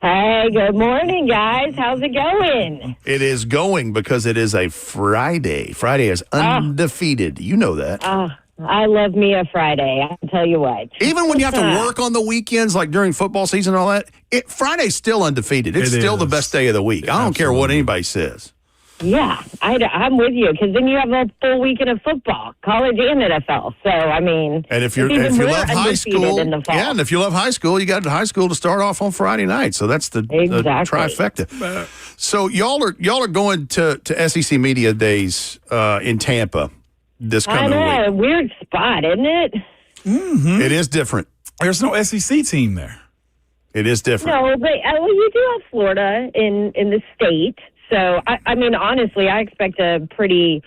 Hey, good morning, guys. How's it going? It is going because it is a Friday. Friday is undefeated. You know that. I love me a Friday. I can tell you what. Even when you have to work on the weekends, like during football season and all that, Friday's still undefeated. It's still the best day of the week. I don't care what anybody says. Yeah, I'm with you, because then you have a full weekend of football, college and NFL. So, I mean, and if you love high school, and if you love high school, you got high school to start off on Friday night. So that's the trifecta. So y'all are going to SEC Media Days in Tampa this coming week. I know, weird spot, isn't it? Mm-hmm. It is different. There's no SEC team there. It is different. No, but you do have Florida in the state. So, I mean, honestly, I expect a pretty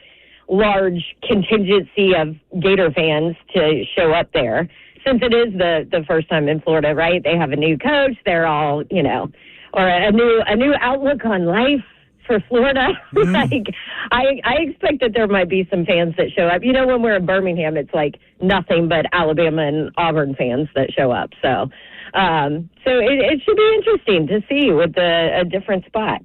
large contingency of Gator fans to show up there, since it is the first time in Florida, right? They have a new coach. They're all, or a new outlook on life for Florida. Like, I expect that there might be some fans that show up. When we're in Birmingham, it's like nothing but Alabama and Auburn fans that show up. So, it should be interesting to see with a different spot.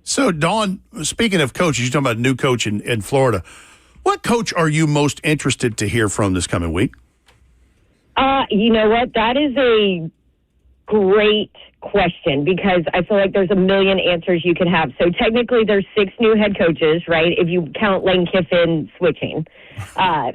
So, Dawn, speaking of coaches, you're talking about a new coach in Florida. What coach are you most interested to hear from this coming week? You know what? That is a great question, because I feel like there's a million answers you could have. So, technically, there's 6 new head coaches, right, if you count Lane Kiffin switching,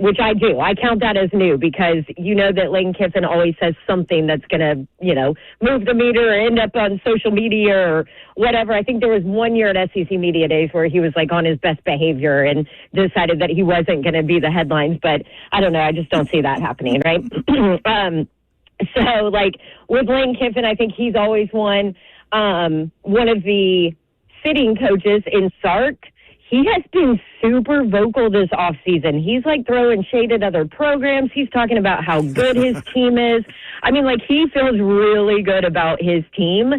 which I do. I count that as new, because that Lane Kiffin always says something that's going to, move the meter or end up on social media or whatever. I think there was one year at SEC Media Days where he was like on his best behavior and decided that he wasn't going to be the headlines. But I don't know. I just don't see that happening, right? So, like, with Lane Kiffin, I think he's always one of the sitting coaches in Sark. He has been super vocal this offseason. He's, like, throwing shade at other programs. He's talking about how good his team is. I mean, like, he feels really good about his team.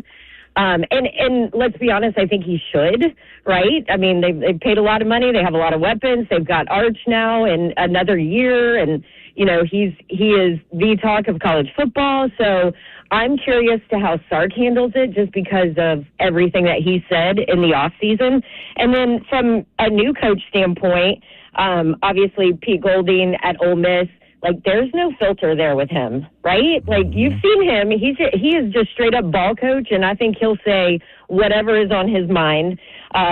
And let's be honest, I think he should, right? I mean, they've paid a lot of money. They have a lot of weapons. They've got Arch now in another year. And, he is the talk of college football. So I'm curious to how Sark handles it, just because of everything that he said in the offseason. And then from a new coach standpoint, obviously Pete Golding at Ole Miss, like, there's no filter there with him, right? Like, you've seen him. He is just straight up ball coach, and I think he'll say whatever is on his mind.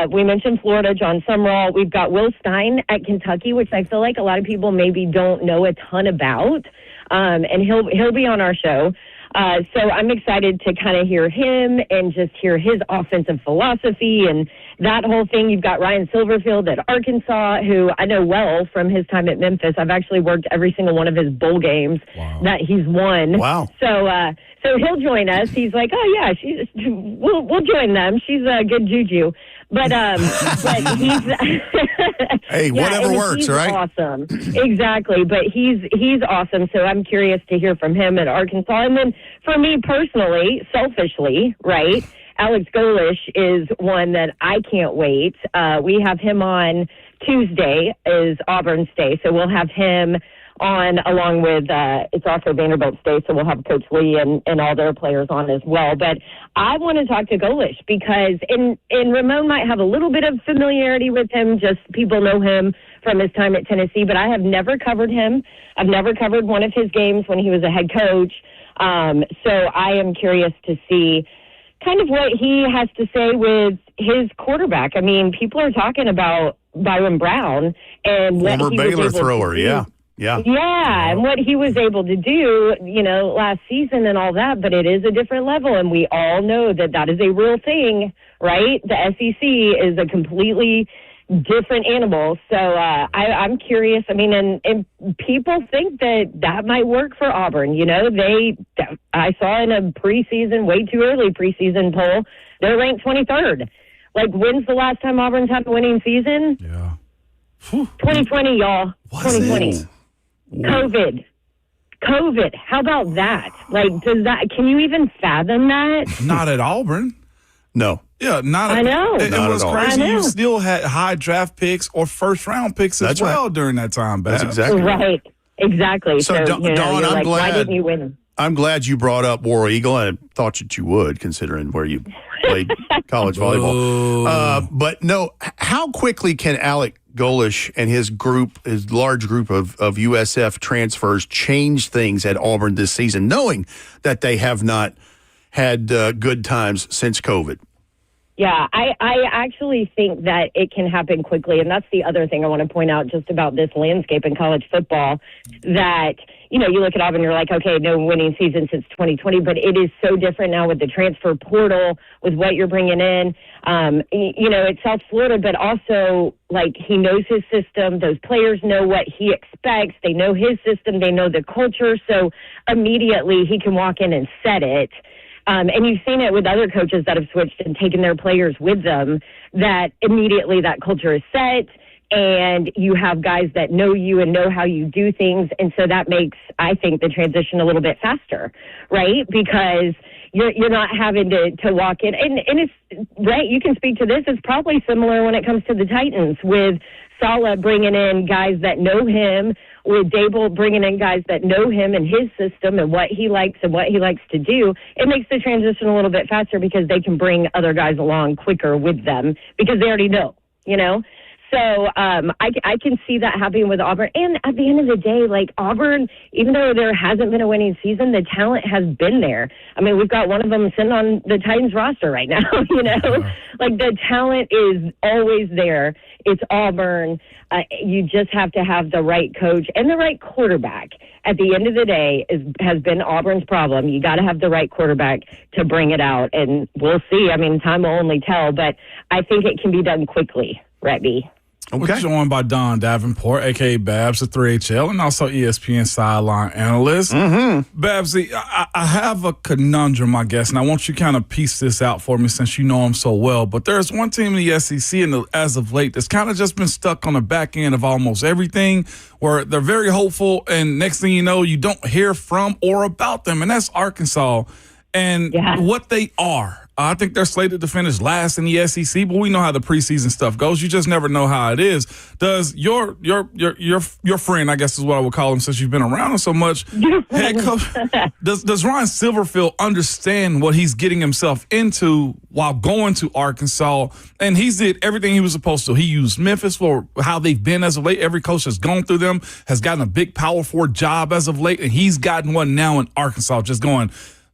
We mentioned Florida, John Sumrall. We've got Will Stein at Kentucky, which I feel like a lot of people maybe don't know a ton about, and he'll be on our show. So I'm excited to kind of hear him and just hear his offensive philosophy and that whole thing. You've got Ryan Silverfield at Arkansas, who I know well from his time at Memphis. I've actually worked every single one of his bowl games that he's won. Wow. So he'll join us. He's like, oh yeah, we'll join them. She's a good juju. But he's hey, whatever works, right? Awesome, exactly. But he's awesome. So I'm curious to hear from him at Arkansas. And then for me personally, selfishly, right, Alex Golish is one that I can't wait. We have him on Tuesday, is Auburn's Day, so we'll have him on along with it's also Vanderbilt's Day, so we'll have Coach Lee and all their players on as well. But I want to talk to Golish because and Ramon might have a little bit of familiarity with him, just people know him from his time at Tennessee, but I have never covered him. I've never covered one of his games when he was a head coach. So I am curious to see kind of what he has to say with his quarterback. I mean, people are talking about Byron Brown and what former he Baylor was able thrower, to do. Yeah, and what he was able to do, last season and all that, but it is a different level, and we all know that is a real thing, right? The SEC is a completely different animal. So I'm curious. I mean, and people think that might work for Auburn. You know, I saw in a preseason, way too early preseason poll, they're ranked 23rd. Like, when's the last time Auburn's had a winning season? Yeah. 2020, y'all. 2020. COVID. How about that? Like, can you even fathom that? Not at Auburn. No. Yeah, not at I know. It Not was at all. crazy. I know. You still had high draft picks or first-round picks as That's well right. during that time, Babs. That's exactly Right. Exactly. So, So, Dawn, you're I'm like, glad. why didn't you win? I'm glad you brought up War Eagle, and I thought that you would, considering where you played college volleyball. But no, how quickly can Alec Golish and his large group of USF transfers change things at Auburn this season, knowing that they have not had good times since COVID? Yeah, I actually think that it can happen quickly. And that's the other thing I want to point out just about this landscape in college football, that, you know, you look at Auburn, you're like, okay, no winning season since 2020, but it is so different now with the transfer portal, with what you're bringing in. You know, it's South Florida, but also, like, he knows his system. Those players know what he expects. They know his system. They know the culture. So immediately he can walk in and set it. And you've seen it with other coaches that have switched and taken their players with them, that immediately that culture is set and you have guys that know you and know how you do things. And so that makes, I think, the transition a little bit faster, right? Because you're not having to walk in. And it's, right, you can speak to this. It's probably similar when it comes to the Titans, with Saleh bringing in guys that know him, with Dable bringing in guys that know him and his system and what he likes to do. It makes the transition a little bit faster because they can bring other guys along quicker with them because they already know, you know? So I can see that happening with Auburn. And at the end of the day, like, Auburn, even though there hasn't been a winning season, the talent has been there. I mean, we've got one of them sitting on the Titans roster right now, you know? Like, the talent is always there. It's Auburn. You just have to have the right coach and the right quarterback. At the end of the day, has been Auburn's problem. You got to have the right quarterback to bring it out. And we'll see. I mean, time will only tell, but I think it can be done quickly, Rebby. Okay. We're joined by Don Davenport, a.k.a. Babs, the 3HL, and also ESPN sideline analyst. Mm-hmm. Babsy, I have a conundrum, I guess, and I want you to kind of piece this out for me since you know him so well. But there's one team in the SEC as of late that's kind of just been stuck on the back end of almost everything, where they're very hopeful, and next thing you know, you don't hear from or about them, and that's Arkansas. And what they are. I think they're slated to finish last in the SEC, but we know how the preseason stuff goes. You just never know how it is. Does your friend, I guess is what I would call him since you've been around him so much, head coach, does Ryan Silverfield understand what he's getting himself into while going to Arkansas? And he did everything he was supposed to. He used Memphis for how they've been as of late. Every coach has gone through them, has gotten a big Power 4 job as of late, and he's gotten one now in Arkansas, just going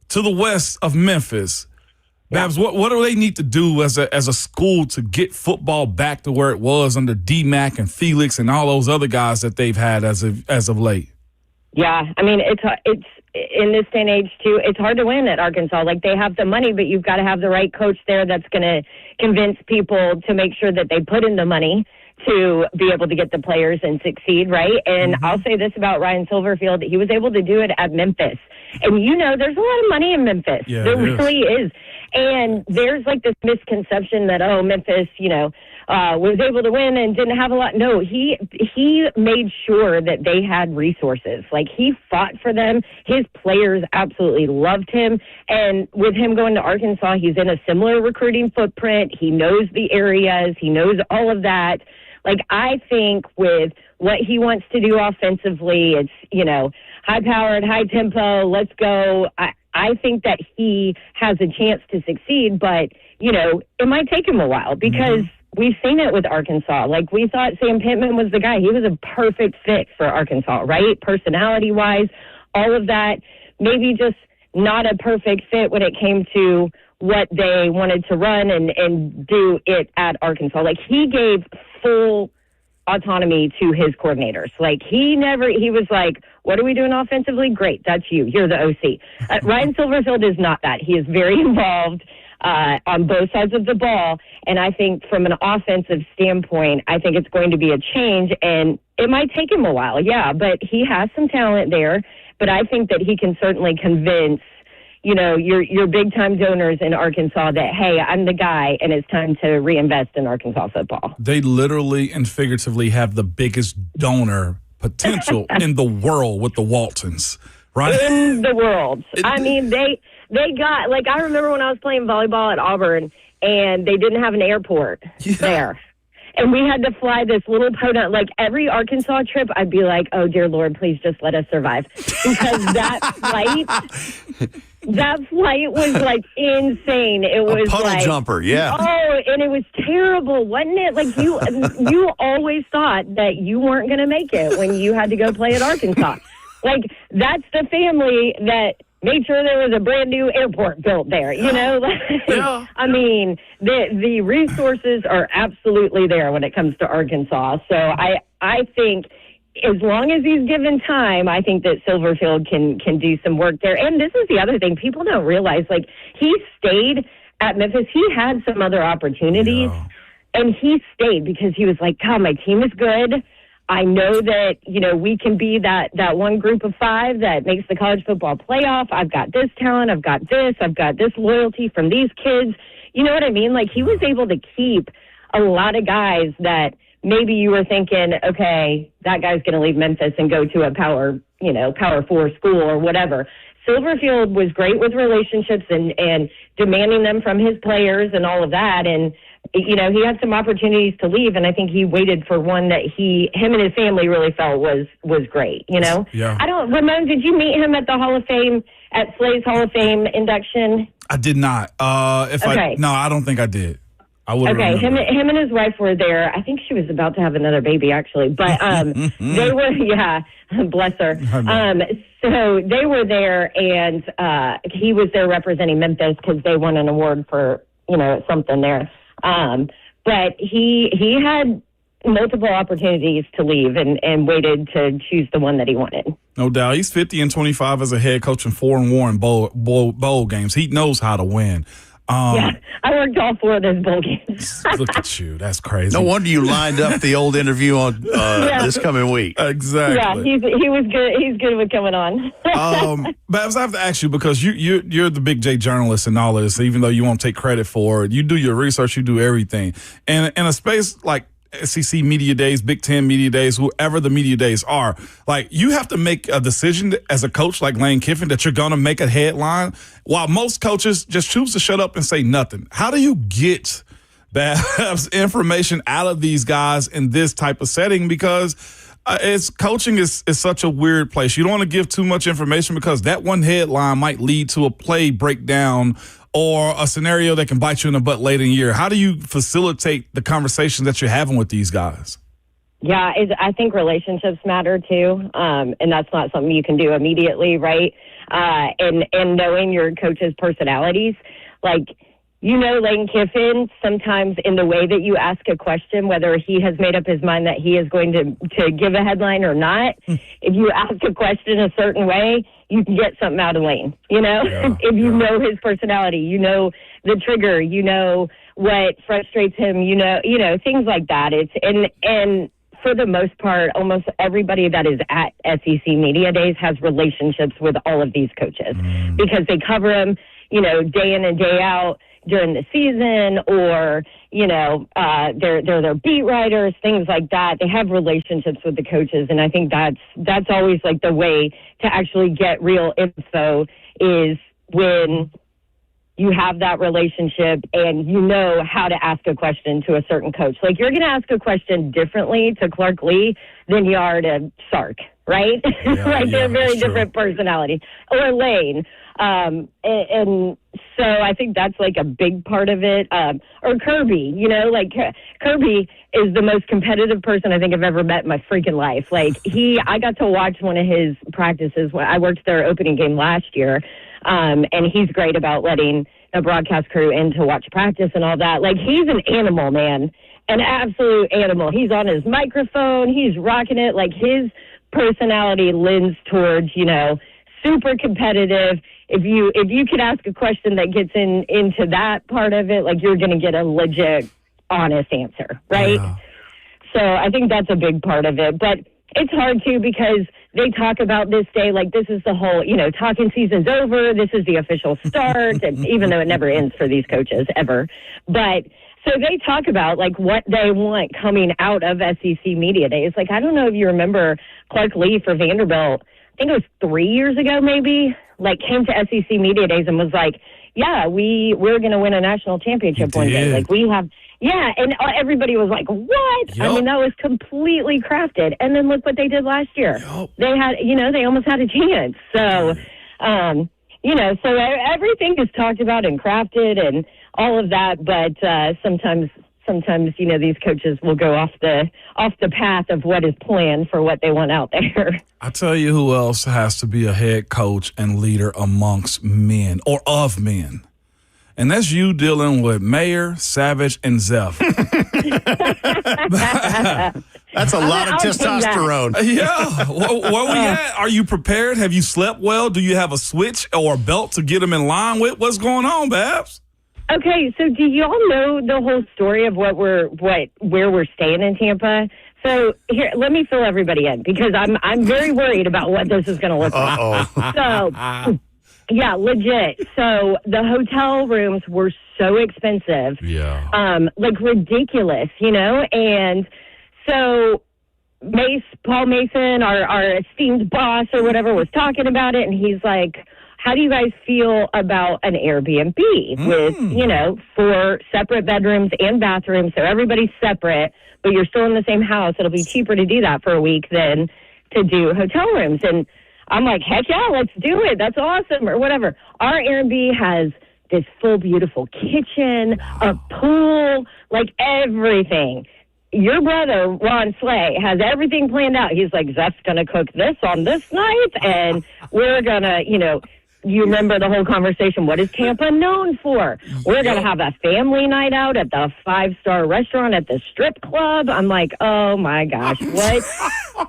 to the west of Memphis. Babs, what do they need to do as a school to get football back to where it was under D-Mac and Felix and all those other guys that they've had as of late? Yeah, I mean, it's in this day and age, too, it's hard to win at Arkansas. Like, they have the money, but you've got to have the right coach there that's going to convince people to make sure that they put in the money to be able to get the players and succeed, right? And I'll say this about Ryan Silverfield. He was able to do it at Memphis. And, you know, there's a lot of money in Memphis. Yeah, there really is. And there's, like, this misconception that, Memphis, you know, was able to win and didn't have a lot. No, he made sure that they had resources. Like, he fought for them. His players absolutely loved him. And with him going to Arkansas, he's in a similar recruiting footprint. He knows the areas. He knows all of that. Like, I think with what he wants to do offensively, it's, you know, high-powered, high-tempo, let's go. I think that he has a chance to succeed, but, you know, it might take him a while because we've seen it with Arkansas. Like, we thought Sam Pittman was the guy. He was a perfect fit for Arkansas, right? Personality-wise, all of that. Maybe just not a perfect fit when it came to what they wanted to run and do it at Arkansas. Like, he gave full autonomy to his coordinators. Like, he was like, what are we doing offensively? Great, that's you. You're the OC. Ryan Silverfield is not that. He is very involved. on both sides of the ball. And I think from an offensive standpoint, I think it's going to be a change, and it might take him a while, yeah, but he has some talent there. But I think that he can certainly convince, your big-time donors in Arkansas that, hey, I'm the guy, and it's time to reinvest in Arkansas football. They literally and figuratively have the biggest donor potential in the world with the Waltons, right? In the world. I mean, they got, like, I remember when I was playing volleyball at Auburn, and they didn't have an airport there. And we had to fly this little podunk. Like, every Arkansas trip, I'd be like, oh, dear Lord, please just let us survive. Because that flight was, like, insane. It was puddle like, jumper, yeah. Oh, and it was terrible, wasn't it? Like, you always thought that you weren't going to make it when you had to go play at Arkansas. Like, that's the family that made sure there was a brand new airport built there, Yeah. I mean, the resources are absolutely there when it comes to Arkansas. So I think as long as he's given time, I think that Silverfield can do some work there. And this is the other thing. People don't realize, like, he stayed at Memphis. He had some other opportunities, and he stayed because he was like, God, my team is good. I know that, we can be that one group of 5 that makes the college football playoff. I've got this talent. I've got this loyalty from these kids. You know what I mean? Like, he was able to keep a lot of guys that maybe you were thinking, okay, that guy's going to leave Memphis and go to a Power 4 school or whatever. Silverfield was great with relationships and demanding them from his players and all of that. And, he had some opportunities to leave, and I think he waited for one that him and his family really felt was great, Yeah. Ramon, did you meet him at the Hall of Fame, at Slay's Hall of Fame induction? I did not. I don't think I did. I would. Okay, him and his wife were there. I think she was about to have another baby, actually. But they were, bless her. So they were there, and he was there representing Memphis because they won an award for, something there. But he had multiple opportunities to leave and waited to choose the one that he wanted. No doubt. He's 50-25 as a head coach and 4-1 in bowl games. He knows how to win. I worked all 4 of those bowl games. Look at you. That's crazy. No wonder you lined up the old interview on this coming week. Exactly. Yeah, he was good. He's good with coming on. Babs, I have to ask you, because you're the Big J journalist and all this, even though you won't take credit for it. You do your research. You do everything. And in a space like SEC Media Days, Big Ten Media Days, whoever the media days are, like, you have to make a decision as a coach like Lane Kiffin that you're going to make a headline, while most coaches just choose to shut up and say nothing. How do you get Babs information out of these guys in this type of setting? Because coaching is such a weird place. You don't want to give too much information because that one headline might lead to a play breakdown or a scenario that can bite you in the butt later in the year. How do you facilitate the conversation that you're having with these guys? Yeah, I think relationships matter too, and that's not something you can do immediately, right? And knowing your coach's personalities, like, Lane Kiffin, sometimes in the way that you ask a question, whether he has made up his mind that he is going to give a headline or not, if you ask a question a certain way, you can get something out of Lane, if you know his personality, the trigger, what frustrates him, things like that. And for the most part, almost everybody that is at SEC Media Days has relationships with all of these coaches because they cover them, day in and day out during the season, or, they're their beat writers, things like that. They have relationships with the coaches. And I think that's always like the way to actually get real info, is when you have that relationship and you know how to ask a question to a certain coach. Like, you're going to ask a question differently to Clark Lee than you are to Sark, right? They're very different personalities. Or Lane. And so I think that's like a big part of it. Or Kirby, Kirby is the most competitive person I think I've ever met in my freaking life. Like, I got to watch one of his practices when I worked their opening game last year. And he's great about letting the broadcast crew in to watch practice and all that. Like, he's an animal, man, an absolute animal. He's on his microphone. He's rocking it. Like, his personality lends towards, super competitive. If you could ask a question that gets into that part of it, like, you're going to get a legit, honest answer, right? Yeah. So I think that's a big part of it. But it's hard, too, because they talk about this day like this is the whole, talking season's over. This is the official start, and even though it never ends for these coaches, ever. But so they talk about, like, what they want coming out of SEC Media Days. Like, I don't know if you remember Clark Lee for Vanderbilt, I think it was 3 years ago maybe, like, came to SEC Media Days and was like, yeah, we're going to win a national championship one day. Like, we have, yeah, and everybody was like, what? Yep. I mean, that was completely crafted. And then look what they did last year. Yep. They had, they almost had a chance. So, so everything is talked about and crafted and all of that, but sometimes these coaches will go off the path of what is planned for what they want out there. I tell you who else has to be a head coach and leader amongst men or of men. And that's you dealing with Mayor, Savage, and Zeph. That's a lot of testosterone. Yeah. Where we at? Are you prepared? Have you slept well? Do you have a switch or a belt to get them in line with? What's going on, Babs? Okay, so do y'all know the whole story of where we're staying in Tampa? So here, let me fill everybody in because I'm very worried about what this is going to look like. So, yeah, legit. So the hotel rooms were so expensive, like ridiculous, and so Paul Mason, our esteemed boss or whatever, was talking about it, and he's like, how do you guys feel about an Airbnb with, 4 separate bedrooms and bathrooms, so everybody's separate, but you're still in the same house? It'll be cheaper to do that for a week than to do hotel rooms. And I'm like, heck yeah, let's do it. That's awesome, or whatever. Our Airbnb has this full, beautiful kitchen, a pool, like everything. Your brother, Ron Slay, has everything planned out. He's like, Zeph's going to cook this on this night, and we're going to, you remember the whole conversation. What is Tampa known for? We're going to have a family night out at the 5-star restaurant at the strip club. I'm like, oh, my gosh, what?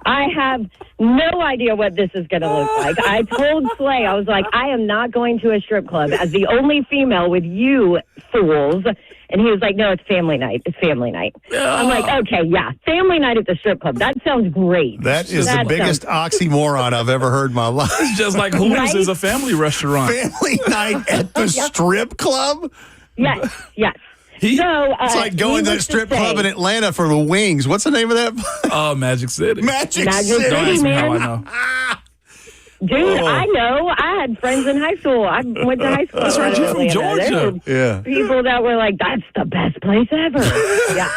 I have no idea what this is going to look like. I told Slay, I was like, I am not going to a strip club as the only female with you fools. And he was like, no, it's family night. It's family night. I'm like, okay, yeah, family night at the strip club. That sounds great. That is the biggest oxymoron I've ever heard in my life. It's just like Hooters is a family restaurant. Family night at the strip club? Yes. It's like going to the strip club in Atlanta for the wings. What's the name of that? Magic City. Magic City. Don't ask me man. how I know. Dude, I know. I had friends in high school. I went to high school. That's right. You're from Georgia. Yeah. People that were like, that's the best place ever. Yeah.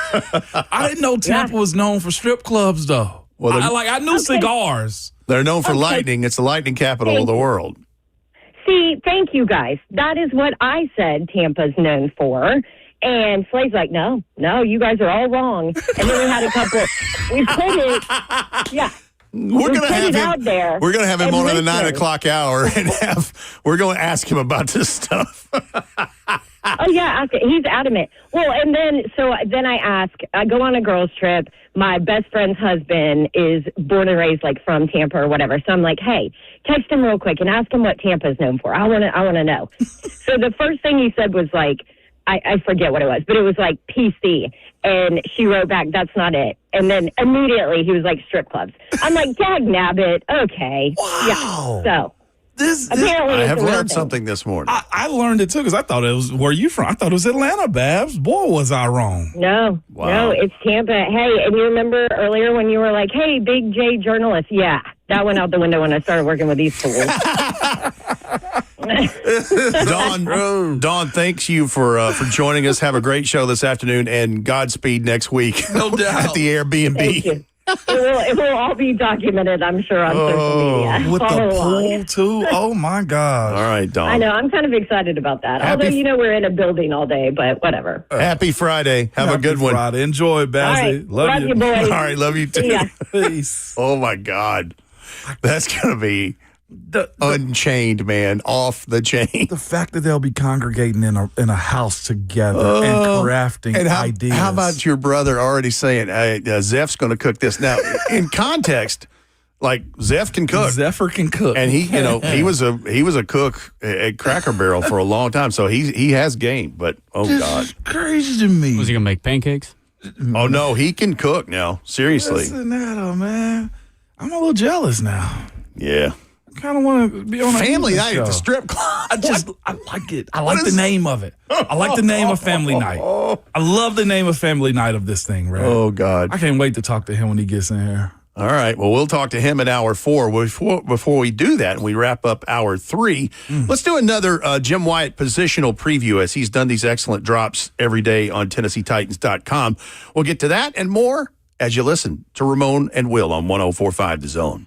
I didn't know Tampa was known for strip clubs, though. Well, I knew cigars. They're known for lightning. It's the lightning capital of the world. See, thank you guys. That is what I said Tampa's known for. And Slay's like, no, you guys are all wrong. And then we had a couple. We put it, yeah. We're gonna have him out there. We're gonna have him on in the 9 listen. o'clock hour, and we're going to ask him about this stuff. Oh yeah, ask it. He's adamant. Well, and then I go on a girls' trip. My best friend's husband is born and raised like from Tampa or whatever. So I'm like, hey, text him real quick and ask him what Tampa's known for. I want to know. So the first thing he said was like, I forget what it was, but it was like PC. And she wrote back, that's not it. And then immediately he was like, strip clubs. I'm like, dag nabbit. Okay. Wow. Yeah. So apparently I have it's a real learned thing. something this morning. I learned it, too, because I thought it was, where you from? I thought it was Atlanta, Babs. Boy, was I wrong. No, it's Tampa. Hey, and you remember earlier when you were like, hey, big J journalist. Yeah, that went out the window when I started working with these fools. Dawn, thanks you for joining us. Have a great show this afternoon, and Godspeed next week. No doubt. At the Airbnb. Thank you. It will all be documented, I'm sure, on social media. With Follow the pool, along. too? Oh, my God. All right, Dawn. I know. I'm kind of excited about that. Although, we're in a building all day, but whatever. Happy Friday. Have a good one. Friday. Enjoy, Bazzy. All right. Love you, boys. All right, love you too. Yeah. Peace. Oh, my God. That's going to be unchained, man. Off the chain. The fact that they'll be congregating in a house together and crafting ideas. How about your brother already saying, Zeph's going to cook this? Now, in context, Like Zeph can cook. Zephyr can cook. And he was a cook at Cracker Barrel for a long time, so he has game. But This God, is crazy to me. Was he gonna make pancakes? oh no, he can cook now. Seriously, Listen to that, man. I'm a little jealous now. yeah. I kind of want to be on a Family evening night show. at the strip club. I like it. I like the name of it. I like the name of Family Night. I love the name of Family Night of this thing, right? Oh God. I can't wait to talk to him when he gets in here. All right. Well, we'll talk to him in hour 4. Before we do that and we wrap up hour 3, let's do another Jim Wyatt positional preview as he's done these excellent drops every day on TennesseeTitans.com. We'll get to that and more as you listen to Ramon and Will on 104.5 The Zone.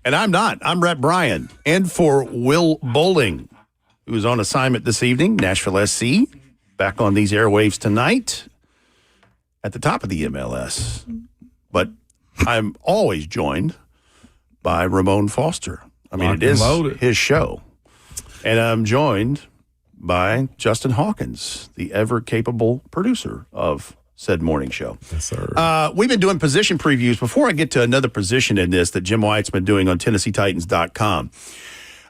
And I'm not. I'm Rhett Bryan. And for Will Bowling, who is on assignment this evening, Nashville SC, back on these airwaves tonight at the top of the MLS. But I'm always joined by Ramon Foster. I mean, it is his show. And I'm joined by Justin Hawkins, the ever-capable producer of said morning show. Yes, sir. We've been doing position previews. Before I get to another position in this that Jim White's been doing on TennesseeTitans.com,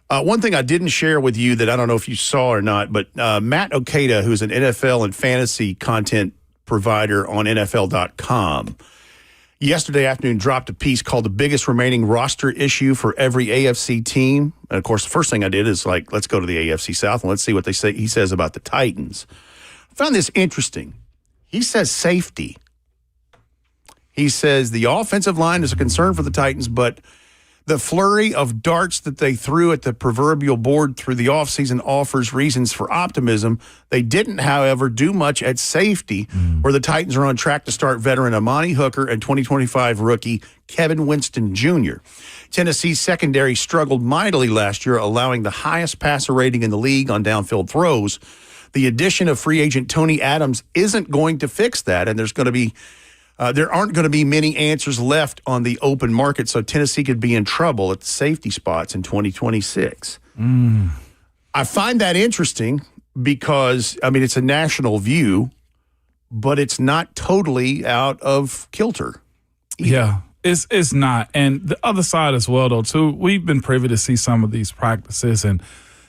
one thing I didn't share with you that I don't know if you saw or not, but Matt Okada, who's an NFL and fantasy content provider on NFL.com, yesterday afternoon dropped a piece called The Biggest Remaining Roster Issue for Every AFC Team. And, of course, the first thing I did is, let's go to the AFC South and let's see what he says about the Titans. I found this interesting. He says safety. He says the offensive line is a concern for the Titans, but the flurry of darts that they threw at the proverbial board through the offseason offers reasons for optimism. They didn't, however, do much at safety, where the Titans are on track to start veteran Amani Hooker and 2025 rookie Kevin Winston Jr. Tennessee's secondary struggled mightily last year, allowing the highest passer rating in the league on downfield throws. The addition of free agent Tony Adams isn't going to fix that, and there aren't going to be many answers left on the open market, so Tennessee could be in trouble at the safety spots in 2026. I find that interesting because, I mean, it's a national view, but it's not totally out of kilter either. Yeah, it's not. And the other side as well, though, too, we've been privy to see some of these practices and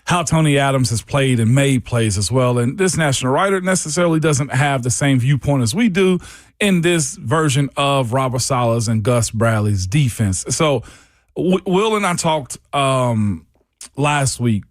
how Tony Adams has played and made plays as well. And this national writer necessarily doesn't have the same viewpoint as we do in this version of Robert Saleh's and Gus Bradley's defense. So Will and I talked last week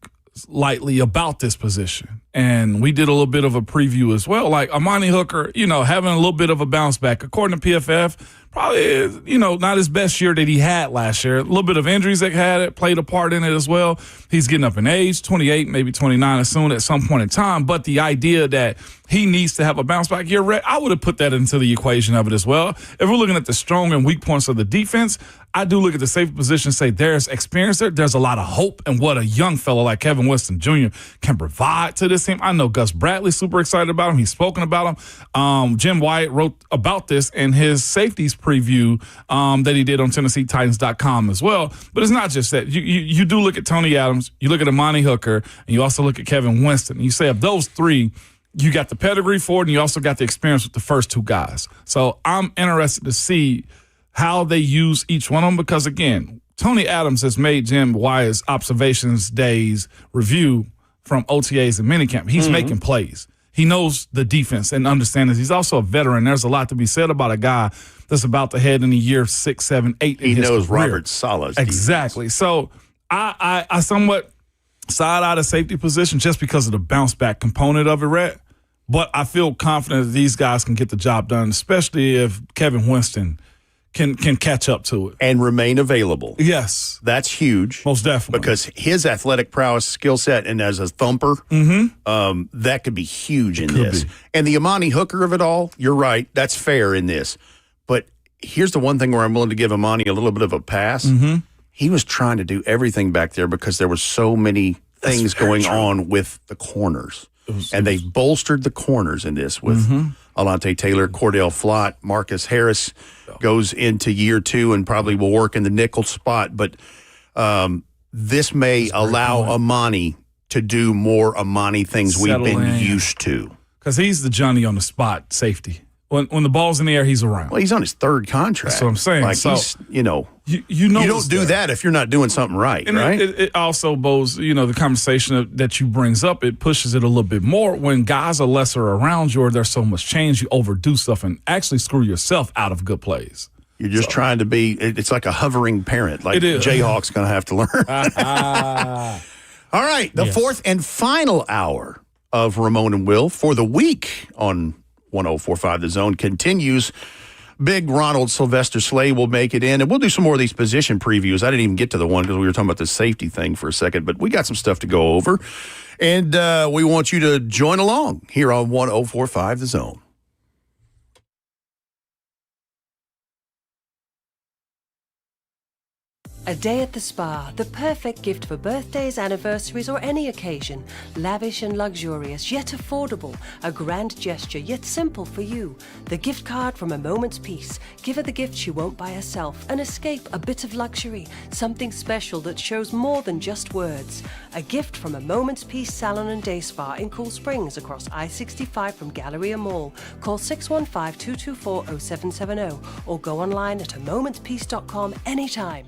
lightly about this position, and we did a little bit of a preview as well. Like Amani Hooker, having a little bit of a bounce back. According to PFF, probably, not his best year that he had last year. A little bit of injuries that had it, played a part in it as well. He's getting up in age, 28, maybe 29 soon at some point in time. But the idea that he needs to have a bounce back year, I would have put that into the equation of it as well. If we're looking at the strong and weak points of the defense, I do look at the safety position and say there's experience there. There's a lot of hope in what a young fellow like Kevin Winston Jr. can provide to this team. I know Gus Bradley's super excited about him. He's spoken about him. Jim White wrote about this in his safeties preview that he did on TennesseeTitans.com as well. But it's not just that. You do look at Tony Adams, you look at Amani Hooker, and you also look at Kevin Winston. And you say of those three, you got the pedigree for it, and you also got the experience with the first two guys. So I'm interested to see how they use each one of them because, again, Tony Adams has made Jim White's observations days review from OTAs and minicamp. He's making plays. He knows the defense and understands. He's also a veteran. There's a lot to be said about a guy that's about to head in the year 6, 7, 8 in his knows career. Robert Saleh's exactly. defense. So I somewhat side out of safety position just because of the bounce back component of it, Rhett. But I feel confident that these guys can get the job done, especially if Kevin Winston can catch up to it. And remain available. Yes. That's huge. Most definitely. Because his athletic prowess, skill set, and as a thumper, that could be huge in this. And the Amani Hooker of it all, you're right, that's fair in this. But here's the one thing where I'm willing to give Amani a little bit of a pass. He was trying to do everything back there because there were so many things going on with the corners. And they've bolstered the corners in this with Alante Taylor, Cordell Flott, Marcus Harris goes into year 2 and probably will work in the nickel spot. But this may allow Amani to do more Amani things we've been used to. Because he's the Johnny on the spot safety. When the ball's in the air, he's around. Well, he's on his 3rd contract. That's what I'm saying. Like so, he's, you know you don't do that if you're not doing something right, and right? It also, Bose, the conversation that you brings up, it pushes it a little bit more. When guys are lesser around you or there's so much change, you overdo stuff and actually screw yourself out of good plays. You're just trying to be, it's like a hovering parent, like Jayhawk's going to have to learn. All right, the fourth and final hour of Ramon and Will for the week on 104.5 The Zone continues. Big Ronald Sylvester Slay will make it in, and we'll do some more of these position previews. I didn't even get to the one because we were talking about the safety thing for a second, but we got some stuff to go over, and we want you to join along here on 104.5 The Zone. A day at the spa, the perfect gift for birthdays, anniversaries, or any occasion. Lavish and luxurious, yet affordable. A grand gesture, yet simple for you. The gift card from A Moment's Peace. Give her the gift she won't buy herself. An escape, a bit of luxury. Something special that shows more than just words. A gift from A Moment's Peace Salon and Day Spa in Cool Springs across I-65 from Galleria Mall. Call 615-224-0770 or go online at amomentspeace.com anytime.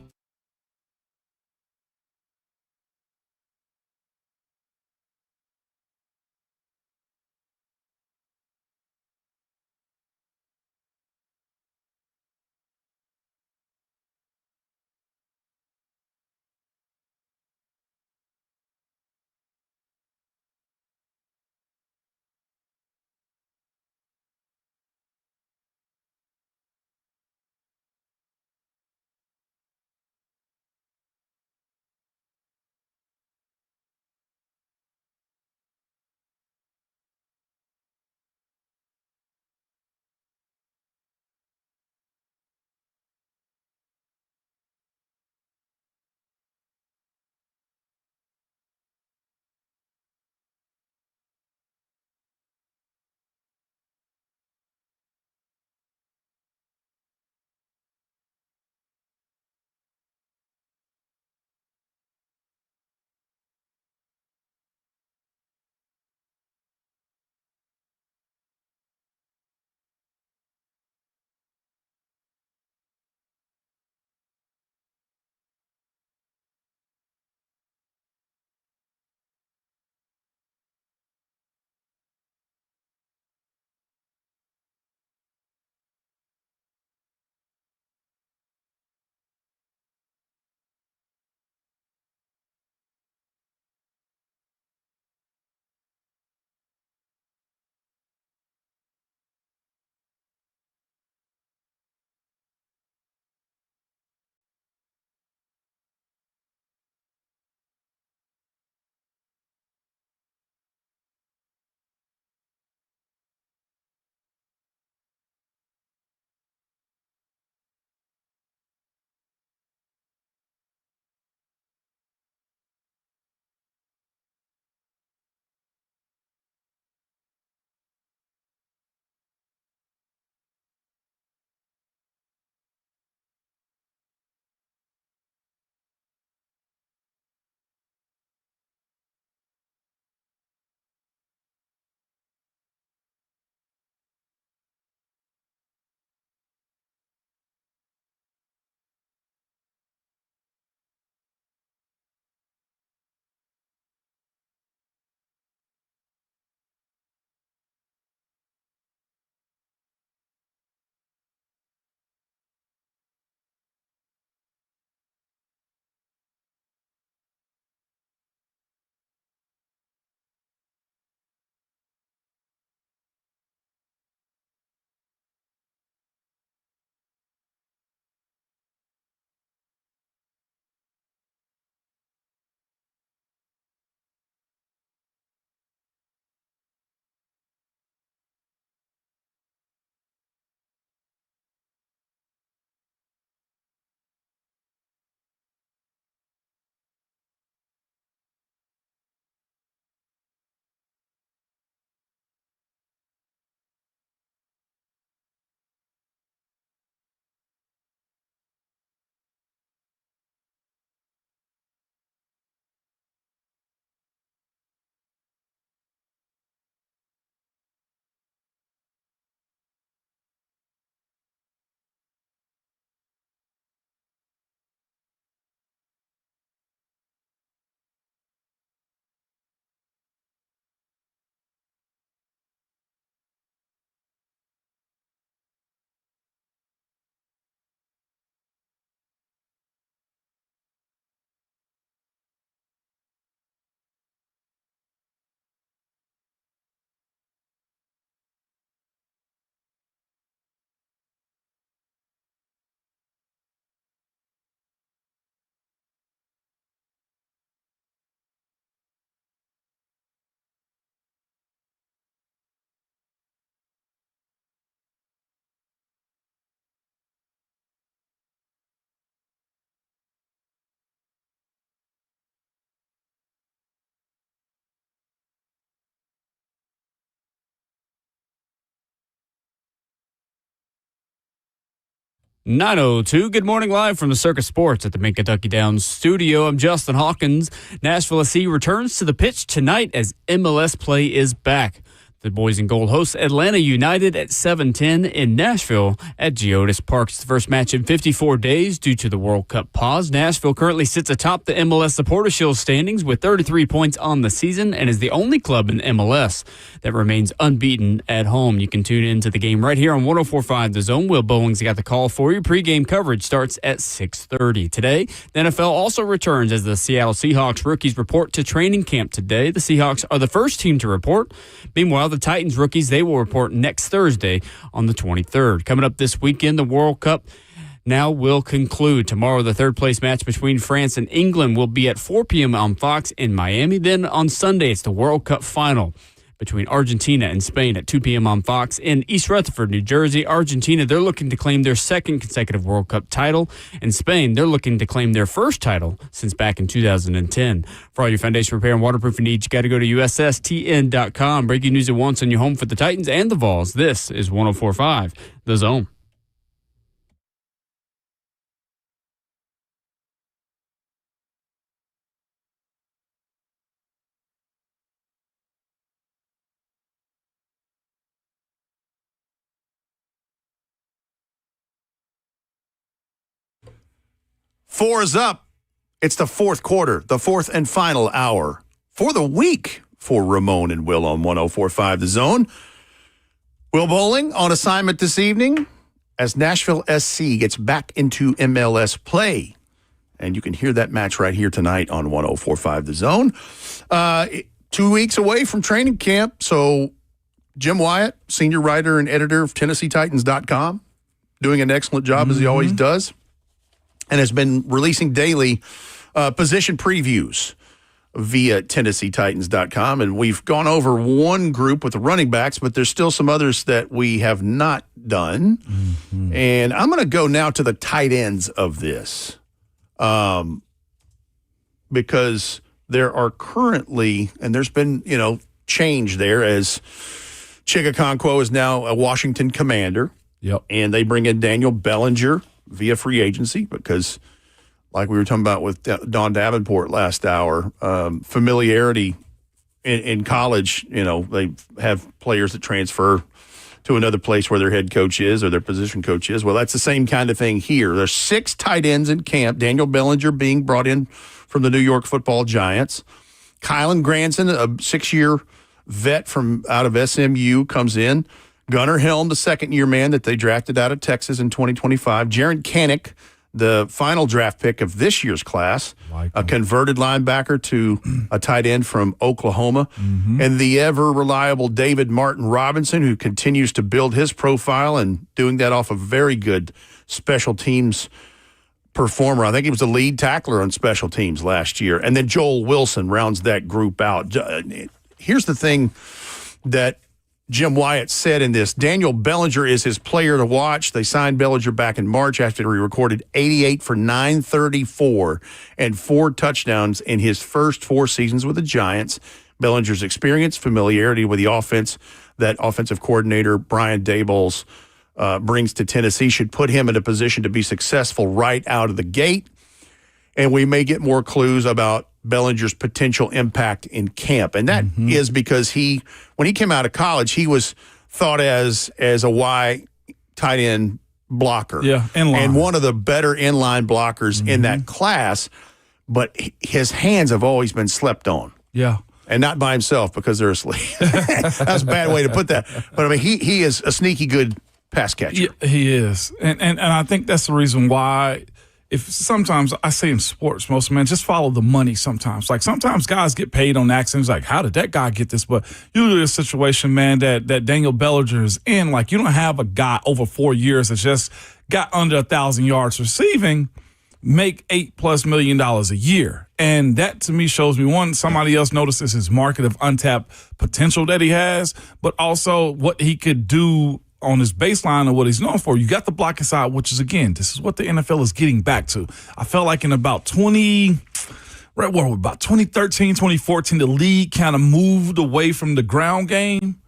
9:02. Good morning, live from the Circus Sports at the Mid-Kentucky Downs studio. I'm Justin Hawkins. Nashville SC returns to the pitch tonight as MLS play is back. The Boys in Gold hosts Atlanta United at 7:10 in Nashville at Geodis Park. It's the first match in 54 days due to the World Cup pause. Nashville currently sits atop the MLS Supporters Shield standings with 33 points on the season and is the only club in MLS that remains unbeaten at home. You can tune into the game right here on 104.5 The Zone. Will Bowling's got the call for you. Pre-game coverage starts at 6:30. Today, the NFL also returns as the Seattle Seahawks rookies report to training camp today. The Seahawks are the first team to report. Meanwhile, the Titans rookies, they will report next Thursday on the 23rd. Coming up this weekend, the World Cup now will conclude. Tomorrow, the third-place match between France and England will be at 4 p.m. on Fox in Miami. Then on Sunday, it's the World Cup final between Argentina and Spain at 2 p.m. on Fox in East Rutherford, New Jersey. Argentina, they're looking to claim their second consecutive World Cup title. And Spain, they're looking to claim their first title since back in 2010. For all your foundation repair and waterproofing needs, you got to go to USSTN.com. Breaking news at once on your home for the Titans and the Vols. This is 104.5 The Zone. Four is up. It's the fourth quarter, the fourth and final hour for the week for Ramon and Will on 104.5 The Zone. Will Bowling on assignment this evening as Nashville SC gets back into MLS play. And you can hear that match right here tonight on 104.5 The Zone. 2 weeks away from training camp. So Jim Wyatt, senior writer and editor of TennesseeTitans.com, doing an excellent job as he always does, and has been releasing daily position previews via TennesseeTitans.com. And we've gone over one group with the running backs, but there's still some others that we have not done. Mm-hmm. And I'm going to go now to the tight ends of this because there are currently, and there's been, change there as Chigakonkwo is now a Washington Commander. Yep. And they bring in Daniel Bellinger via free agency because, like we were talking about with Don Davenport last hour, familiarity in college, they have players that transfer to another place where their head coach is or their position coach is. Well, that's the same kind of thing here. There's 6 tight ends in camp, Daniel Bellinger being brought in from the New York Football Giants. Kylan Granson, a 6-year vet from out of SMU, comes in. Gunnar Helm, the second-year man that they drafted out of Texas in 2025. Jaron Kanik, the final draft pick of this year's class, a converted linebacker to a tight end from Oklahoma. Mm-hmm. And the ever-reliable David Martin Robinson, who continues to build his profile and doing that off a very good special teams performer. I think he was the lead tackler on special teams last year. And then Joel Wilson rounds that group out. Here's the thing that Jim Wyatt said in this: Daniel Bellinger is his player to watch. They signed Bellinger back in March after he recorded 88 for 934 and 4 touchdowns in his first 4 seasons with the Giants. Bellinger's experience, familiarity with the offense that offensive coordinator Brian Daboll's brings to Tennessee should put him in a position to be successful right out of the gate. And we may get more clues about Bellinger's potential impact in camp. And that is because when he came out of college, he was thought as a Y tight end blocker. Yeah, inline. And one of the better inline blockers in that class. But his hands have always been slept on. Yeah. And not by himself because they're asleep. That's a bad way to put that. But, I mean, he is a sneaky good pass catcher. Yeah, he is. And I think that's the reason why – if sometimes I say in sports, most men just follow the money sometimes. Like sometimes guys get paid on accidents. Like, how did that guy get this? But usually a situation, man, that Daniel Bellinger is in, like you don't have a guy over 4 years that's just got under 1,000 yards receiving, make $8+ million a year. And that to me shows me, one, somebody else notices his market of untapped potential that he has, but also what he could do on his baseline of what he's known for. You got the blocking side, which is, again, this is what the NFL is getting back to. I felt like in about 2013, 2014, the league kind of moved away from the ground game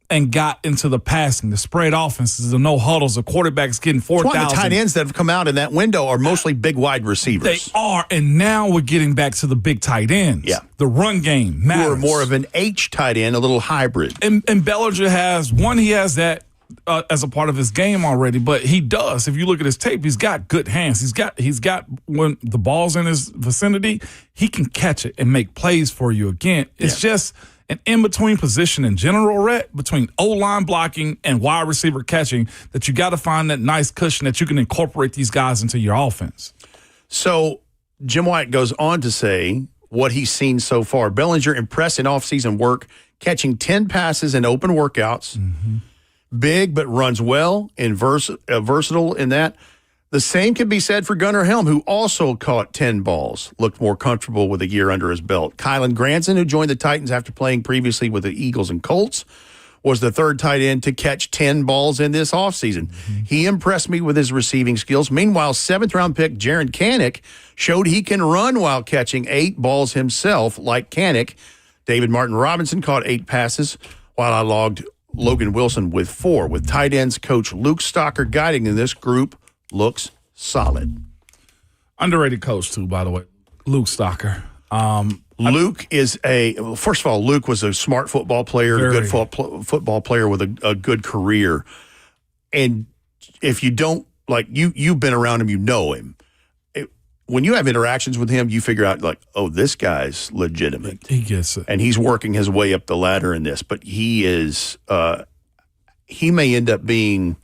and got into the passing, the spread offenses, the no huddles, the quarterbacks getting 4,000. The tight ends that have come out in that window are mostly big wide receivers. They are, and now we're getting back to the big tight ends. Yeah. The run game matters. Or more of an H tight end, a little hybrid. And Bellinger has that as a part of his game already, but he does. If you look at his tape, he's got good hands. He's got when the ball's in his vicinity, he can catch it and make plays for you again. It's just an in-between position in general, Rhett, between O-line blocking and wide receiver catching, that you got to find that nice cushion that you can incorporate these guys into your offense. So Jim White goes on to say what he's seen so far. Bellinger impressed in offseason work, catching 10 passes in open workouts. Mm-hmm. Big, but runs well and versatile in that. The same can be said for Gunnar Helm, who also caught 10 balls, looked more comfortable with a year under his belt. Kylan Granson, who joined the Titans after playing previously with the Eagles and Colts, was the third tight end to catch 10 balls in this offseason. Mm-hmm. He impressed me with his receiving skills. Meanwhile, 7th-round pick Jaron Kanek showed he can run while catching 8 balls himself, like Kanek. David Martin Robinson caught 8 passes, while I logged Logan Wilson with 4. With tight ends coach Luke Stocker guiding in this group, looks solid. Underrated coach, too, by the way. Luke Stocker. Luke is first of all, Luke was a smart football player, a good football player with a good career. And if you don't, like, you've been around him, you know him. When you have interactions with him, you figure out, like, oh, this guy's legitimate. He gets it. And he's working his way up the ladder in this. But he is, he may end up being,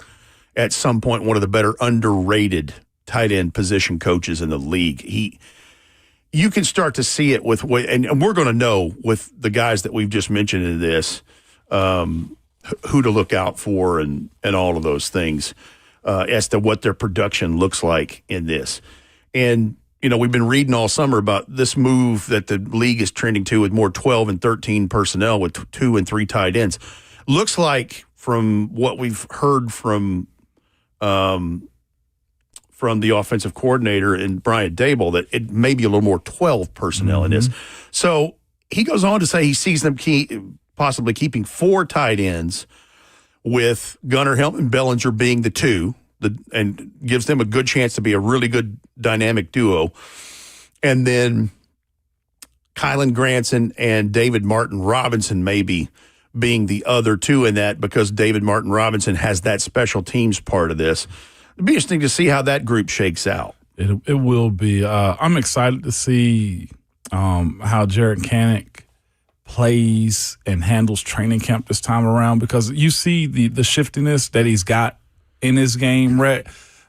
at some point, one of the better underrated tight end position coaches in the league. You can start to see it with, and we're going to know with the guys that we've just mentioned in this, who to look out for and all of those things as to what their production looks like in this. And, we've been reading all summer about this move that the league is trending to with more 12 and 13 personnel with 2 and 3 tight ends. Looks like, from what we've heard from the offensive coordinator and Brian Dable, that it may be a little more 12 personnel in this. So he goes on to say he sees them possibly keeping 4 tight ends, with Gunnar Helm and Bellinger being the 2, and gives them a good chance to be a really good dynamic duo. And then Kylan Granson and David Martin Robinson maybe being the other 2 in that, because David Martin Robinson has that special teams part of this. It'd be interesting to see how that group shakes out. It will be. I'm excited to see how Jared Kanek plays and handles training camp this time around, because you see the shiftiness that he's got in his game, Rhett.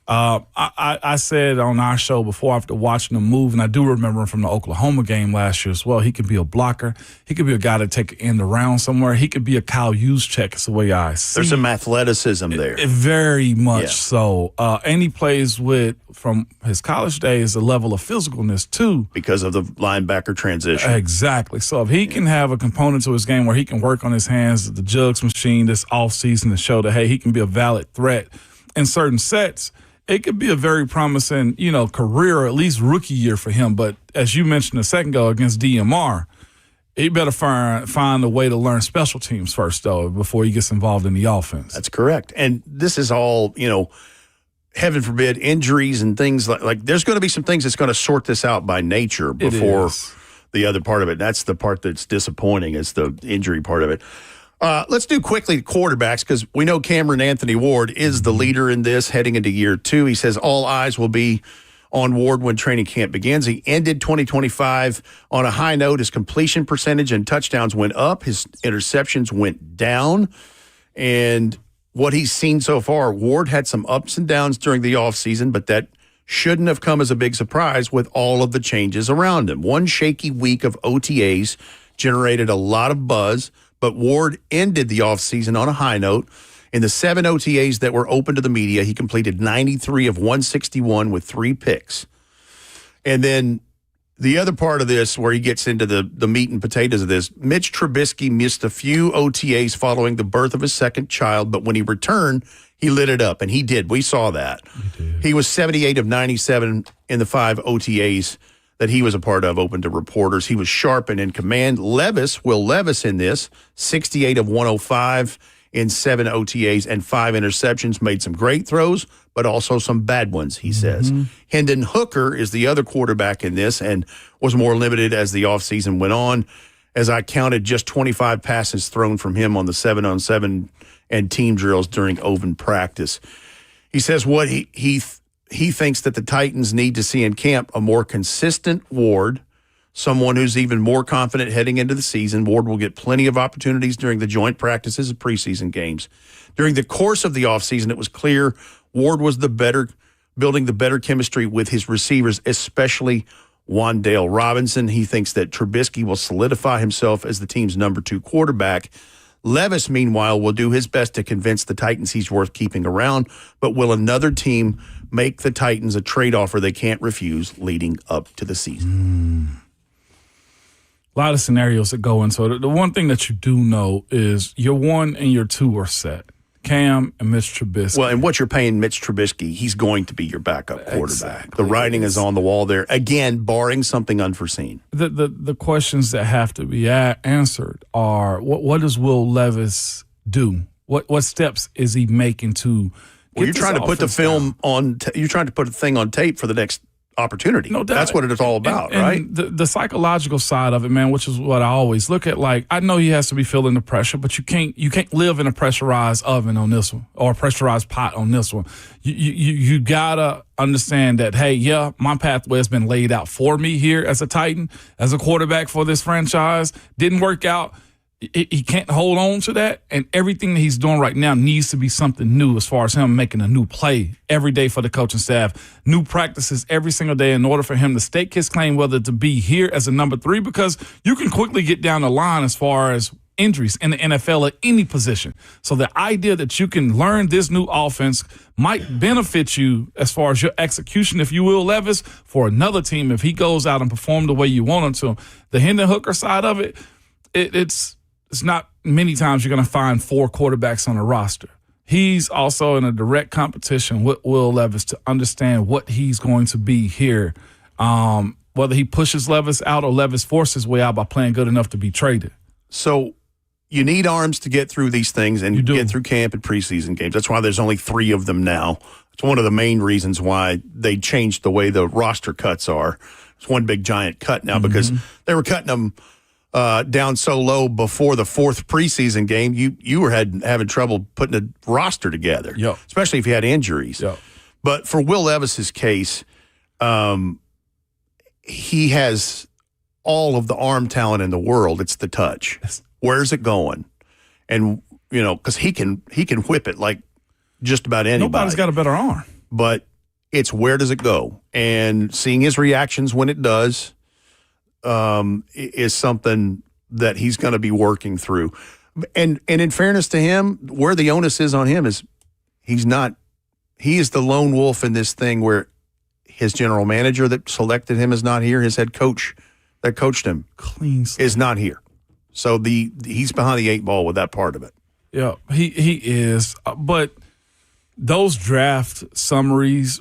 I said on our show before, after watching him move, and I do remember him from the Oklahoma game last year as well, he could be a blocker. He could be a guy to take an end around somewhere. He could be a Kyle Juszczyk, is the way I see. There's some athleticism there. Very much so. And he plays from his college days, a level of physicalness too. Because of the linebacker transition. Exactly. So if he can have a component to his game where he can work on his hands, the jugs machine this offseason, to show that, hey, he can be a valid threat in certain sets, it could be a very promising, career, or at least rookie year for him. But as you mentioned a second ago against DMR, he better find a way to learn special teams first, though, before he gets involved in the offense. That's correct. And this is all, heaven forbid, injuries and things like there's going to be some things that's going to sort this out by nature before the other part of it. That's the part that's disappointing, is the injury part of it. Let's do quickly quarterbacks, because we know Cameron Anthony Ward is the leader in this heading into year 2. He says all eyes will be on Ward when training camp begins. He ended 2025 on a high note. His completion percentage and touchdowns went up. His interceptions went down. And what he's seen so far, Ward had some ups and downs during the offseason, but that shouldn't have come as a big surprise with all of the changes around him. One shaky week of OTAs generated a lot of buzz, but Ward ended the offseason on a high note. In the 7 OTAs that were open to the media, he completed 93 of 161 with 3 picks. And then the other part of this, where he gets into the meat and potatoes of this, Mitch Trubisky missed a few OTAs following the birth of his second child, but when he returned, he lit it up, and he did. We saw that. He was 78 of 97 in the 5 OTAs that he was a part of, open to reporters. He was sharp and in command. Will Levis in this, 68 of 105 in 7 OTAs and 5 interceptions, made some great throws, but also some bad ones, he says. Hendon Hooker is the other quarterback in this and was more limited as the offseason went on. As I counted, just 25 passes thrown from him on the 7-on-7 and team drills during open practice. He says what he thinks that the Titans need to see in camp a more consistent Ward, someone who's even more confident heading into the season. Ward will get plenty of opportunities during the joint practices and preseason games. During the course of the offseason, it was clear Ward was building the better chemistry with his receivers, especially Wan'Dale Robinson. He thinks that Trubisky will solidify himself as the team's number 2 quarterback. Levis, meanwhile, will do his best to convince the Titans he's worth keeping around, but will another team make the Titans a trade offer they can't refuse leading up to the season? A lot of scenarios that go into it. The one thing that you do know is your 1 and your 2 are set. Cam and Mitch Trubisky. Well, and what you're paying Mitch Trubisky, he's going to be your backup quarterback. Exactly. The writing is on the wall there. Again, barring something unforeseen. The questions that have to be answered are, what does Will Levis do? What steps is he making to Well, you're trying to put the film on. You're trying to put a thing on tape for the next opportunity. No doubt. That's what it's all about, and right? The psychological side of it, man, which is what I always look at. Like, I know he has to be feeling the pressure, but you can't live in a pressurized oven on this one or a pressurized pot on this one. You gotta understand that, hey, yeah, my pathway has been laid out for me here as a Titan, as a quarterback for this franchise. Didn't work out. He can't hold on to that, and everything that he's doing right now needs to be something new as far as him making a new play every day for the coaching staff, new practices every single day in order for him to stake his claim, whether to be here as a number 3, because you can quickly get down the line as far as injuries in the NFL at any position. So the idea that you can learn this new offense might benefit you as far as your execution, if you will, Levis, for another team if he goes out and perform the way you want him to. The Hendon Hooker side of it, it's not many times you're going to find 4 quarterbacks on a roster. He's also in a direct competition with Will Levis to understand what he's going to be here, whether he pushes Levis out or Levis forces his way out by playing good enough to be traded. So you need arms to get through these things and get through camp and preseason games. That's why there's only 3 of them now. It's one of the main reasons why they changed the way the roster cuts are. It's one big giant cut now because they were cutting them down so low before the 4th preseason game, you were having trouble putting a roster together, especially if you had injuries. But for Will Levis's case, he has all of the arm talent in the world. It's the touch. Where's it going? And, because he can whip it like just about anybody. Nobody's got a better arm. But it's where does it go? And seeing his reactions when it does is something that he's going to be working through. And in fairness to him, where the onus is on him is he is the lone wolf in this thing where his general manager that selected him is not here. His head coach that coached him is not here. So he's behind the 8 ball with that part of it. Yeah, he is. But those draft summaries,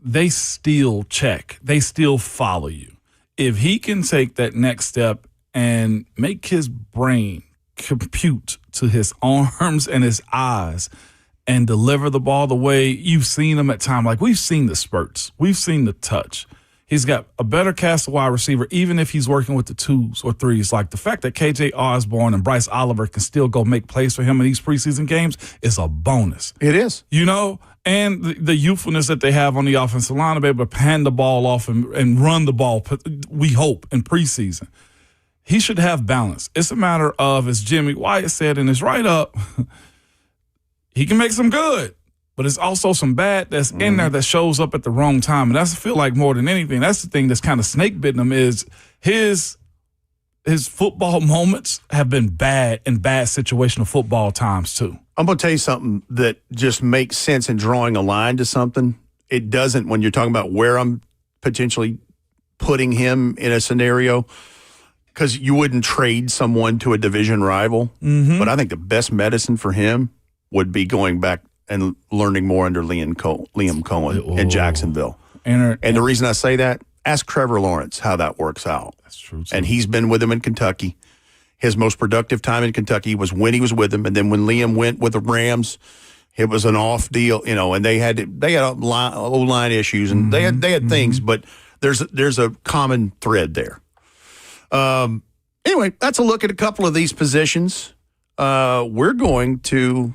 they still check. They still follow you. If he can take that next step and make his brain compute to his arms and his eyes and deliver the ball the way you've seen him at times, like we've seen the spurts, we've seen the touch. He's got a better cast of wide receiver, even if he's working with the 2s or 3s. Like the fact that KJ Osborne and Bryce Oliver can still go make plays for him in these preseason games is a bonus. It is. And the youthfulness that they have on the offensive line to be able to hand the ball off and run the ball, we hope, in preseason. He should have balance. It's a matter of, as Jimmy Wyatt said in his write-up, he can make some good, but it's also some bad that's in there that shows up at the wrong time. And that's, I feel like, more than anything, that's the thing that's kind of snake-bitten him is his football moments have been bad in bad situational football times, too. I'm going to tell you something that just makes sense in drawing a line to something. It doesn't when you're talking about where I'm potentially putting him in a scenario, because you wouldn't trade someone to a division rival. But I think the best medicine for him would be going back and learning more under Liam Cohen in Jacksonville. And the reason I say that, ask Trevor Lawrence how that works out. That's true, too. And he's been with him in Kentucky. His most productive time in Kentucky was when he was with him, and then when Liam went with the Rams, it was an off deal, and they had O-line issues, and they had things, but there's a common thread there. Anyway, that's a look at a couple of these positions. We're going to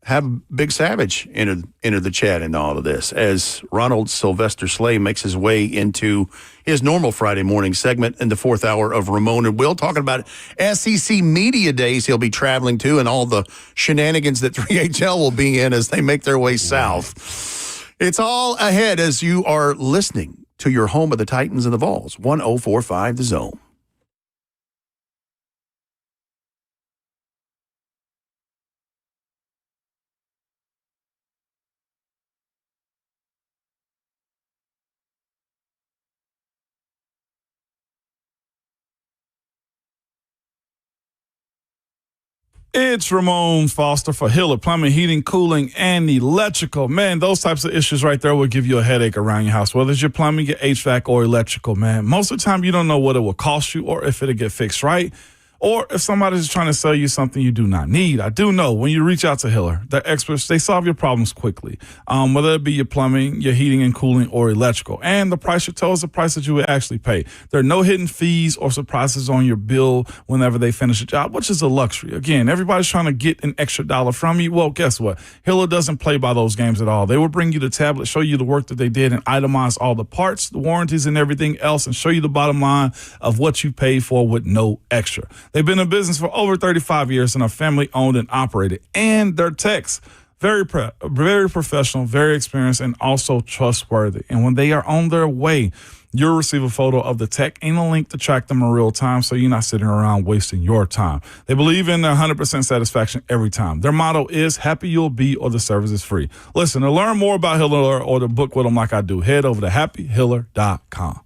have Big Savage enter the chat in all of this as Ronald Sylvester Slay makes his way into his normal Friday morning segment in the fourth hour of Ramon and Will, talking about SEC Media Days he'll be traveling to and all the shenanigans that 3HL will be in as they make their way south. It's all ahead as you are listening to your home of the Titans and the Vols, 104.5 The Zone. It's Ramon Foster for Hiller Plumbing, Heating, Cooling, and Electrical. Man, those types of issues right there will give you a headache around your house, whether it's your plumbing, your HVAC, or electrical, man. Most of the time, you don't know what it will cost you or if it'll get fixed right, or if somebody's trying to sell you something you do not need. I do know when you reach out to Hiller, they're experts. They solve your problems quickly, whether it be your plumbing, your heating and cooling, or electrical. And the price you tell is the price that you would actually pay. There are no hidden fees or surprises on your bill whenever they finish a job, which is a luxury. Again, everybody's trying to get an extra dollar from you. Well, guess what? Hiller doesn't play by those games at all. They will bring you the tablet, show you the work that they did, and itemize all the parts, the warranties, and everything else, and show you the bottom line of what you paid for with no extra. They've been in business for over 35 years and are family owned and operated. And their techs, very professional, very experienced, and also trustworthy. And when they are on their way, you'll receive a photo of the tech and a link to track them in real time so you're not sitting around wasting your time. They believe in their 100% satisfaction every time. Their motto is happy you'll be or the service is free. Listen, to learn more about Hiller or to book with them like I do, head over to happyhiller.com.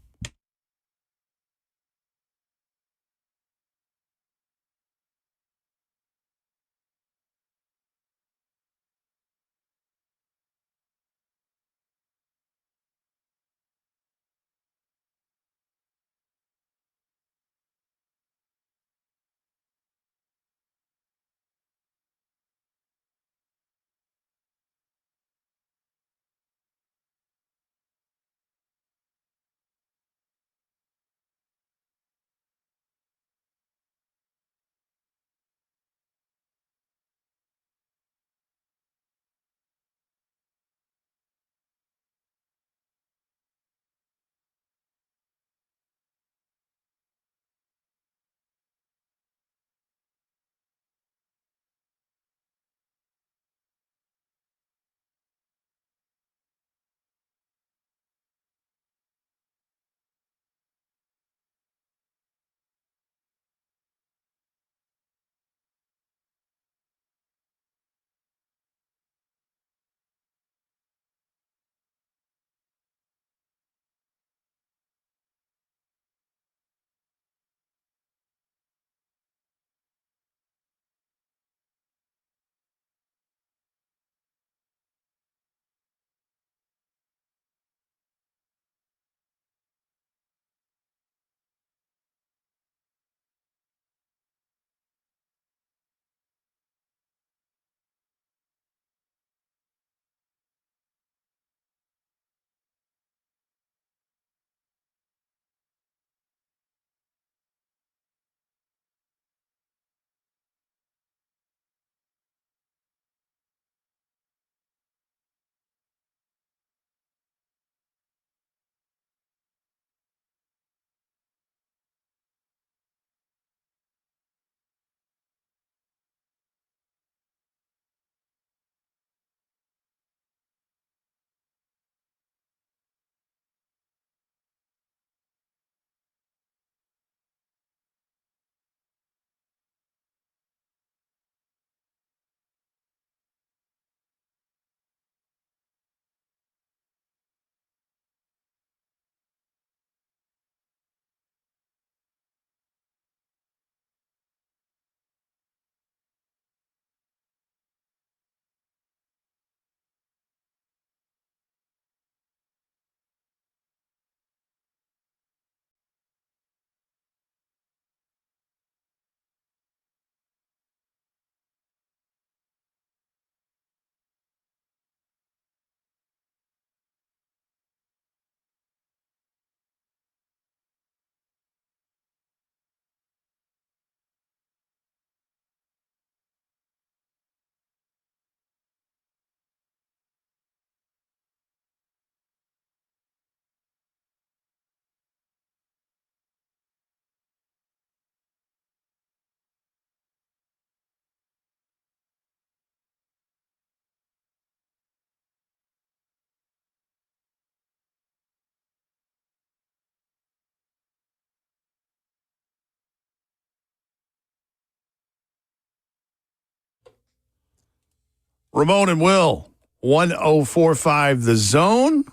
Ramon and Will, 1045 The Zone,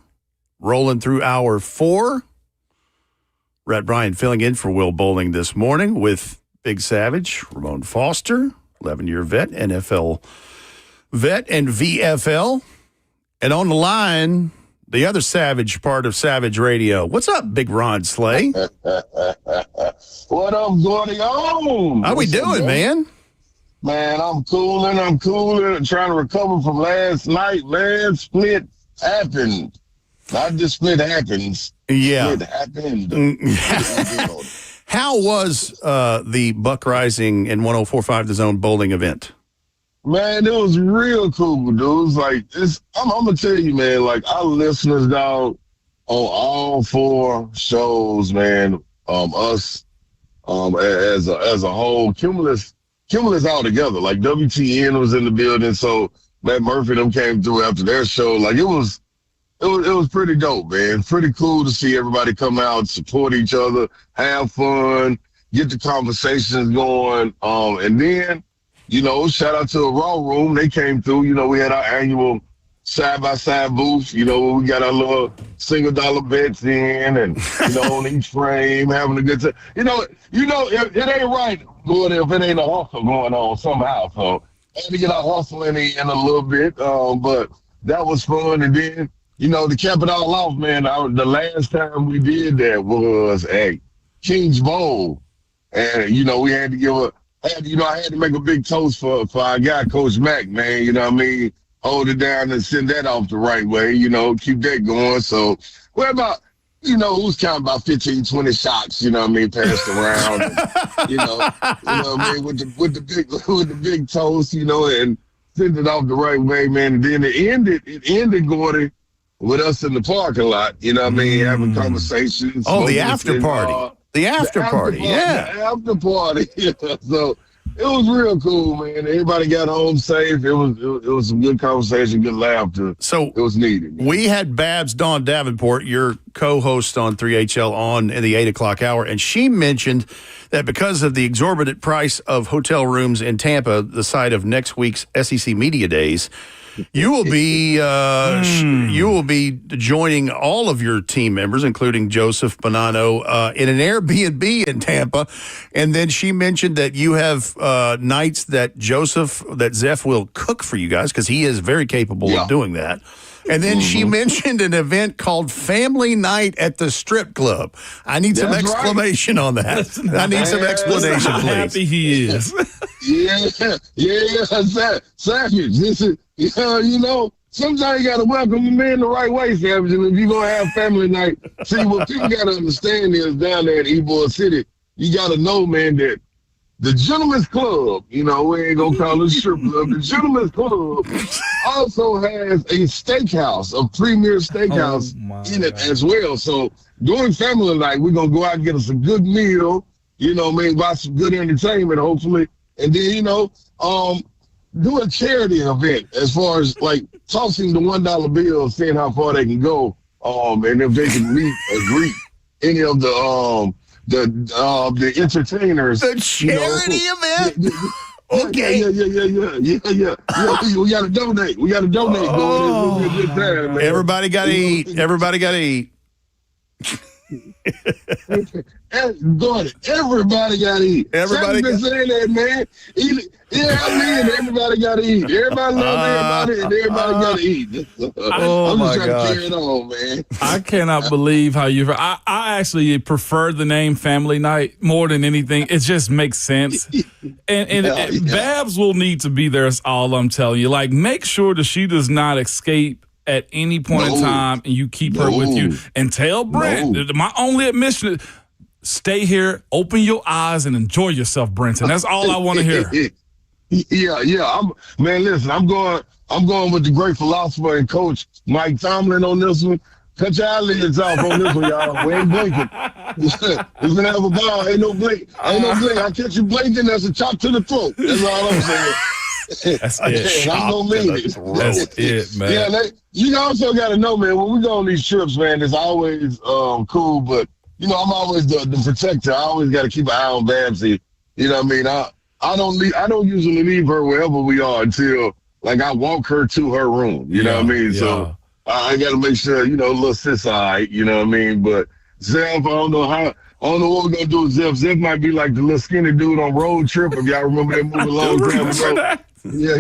rolling through hour 4. Rhett Bryan filling in for Will Bowling this morning with Big Savage, Ramon Foster, 11-year vet, NFL vet, and VFL. And on the line, the other Savage part of Savage Radio. What's up, Big Ron Slay? What up, going on? How we doing, man? Man, I'm cooling. I'm trying to recover from last night, man. Split happened. Not just split happens. Yeah. Split happened. How was the Buck Rising and 1045 The Zone bowling event? Man, it was real cool, dude. It was like, I'm going to tell you, man, like, our listeners, dog, on all 4 shows, man, us as a whole, Cumulus all together. Like, WTN was in the building, so Matt Murphy them came through after their show. Like, it was pretty dope, man. Pretty cool to see everybody come out, support each other, have fun, get the conversations going. And then, shout out to the Raw Room. They came through. We had our annual side-by-side booth, where we got our little $1 bets in and, on each frame, having a good time. It ain't right going if it ain't a hustle going on somehow. So I had to get our hustle in a little bit. But that was fun. And then, to cap it all off, man, the last time we did that was at King's Bowl. And, we had to I had to make a big toast for our guy, Coach Mack, man. You know what I mean? Hold it down and send that off the right way, keep that going. So we're about, who's counting about 15, 20 shots, passed around. And, what I mean, with the big toast, and send it off the right way, man. And then it ended, Gordy, with us in the parking lot, having conversations. Oh, the after party. The after party, yeah. The after party, yeah. So it was real cool, man. Everybody got home safe. It was some good conversation, good laughter. So it was needed. Man. We had Babs Dawn Davenport, your co-host on 3HL, on in the 8 o'clock hour, and she mentioned that because of the exorbitant price of hotel rooms in Tampa, the site of next week's SEC Media Days, you will be joining all of your team members, including Joseph Bonanno, in an Airbnb in Tampa. And then she mentioned that you have nights that Zeph will cook for you guys, because he is very capable of doing that. And then she mentioned an event called Family Night at the Strip Club. I need some exclamation on that. I need some explanation, please. Happy he is. Savage. This is, sometimes you got to welcome the man the right way, Savage. And if you're going to have family night, see, what people got to understand is down there in Ybor City, you got to know, man, that the Gentleman's Club, we ain't going to call it a strip club. The Gentleman's Club also has a steakhouse, a premier steakhouse in it as well. So during family night, we're going to go out and get us a good meal, watch some good entertainment, hopefully. And then, do a charity event as far as like tossing the $1 bill, seeing how far they can go, and if they can meet or greet any of the entertainers. The charity event? Okay. Yeah. We got to donate. Going. It'll be a good time, man. Everybody got to eat. Everybody got to eat. Everybody got to eat. Everybody been saying that, man. Everybody got to eat. Everybody loves everybody, and everybody got to eat. I'm just trying to carry it on, man. I cannot believe how I actually prefer the name Family Night more than anything. It just makes sense. And Babs will need to be there, is all I'm telling you. Like, make sure that she does not escape at any point in time, and you keep her with you. And tell Brent, my only admission is, stay here, open your eyes, and enjoy yourself, Brenton. That's all I want to hear. Yeah. Listen, I'm going with the great philosopher and coach Mike Tomlin on this one. Cut your eyelids off on this one, y'all. We ain't blinking. We're gonna have a ball. Ain't no blink. I catch you blinking, that's a chop to the throat. That's all I'm saying. That's it. That's it, man. Yeah, you also got to know, man, when we go on these trips, man, it's always cool, but, I'm always the protector. I always got to keep an eye on Babsy. You know what I mean? I don't usually leave her wherever we are until like I walk her to her room. You know what I mean? Yeah. So I got to make sure, little sis, all right. You know what I mean? But Zeph, I don't know what we're gonna do with Zeph. Zeph might be like the little skinny dude on Road Trip. If y'all remember that movie a long time ago. Yeah,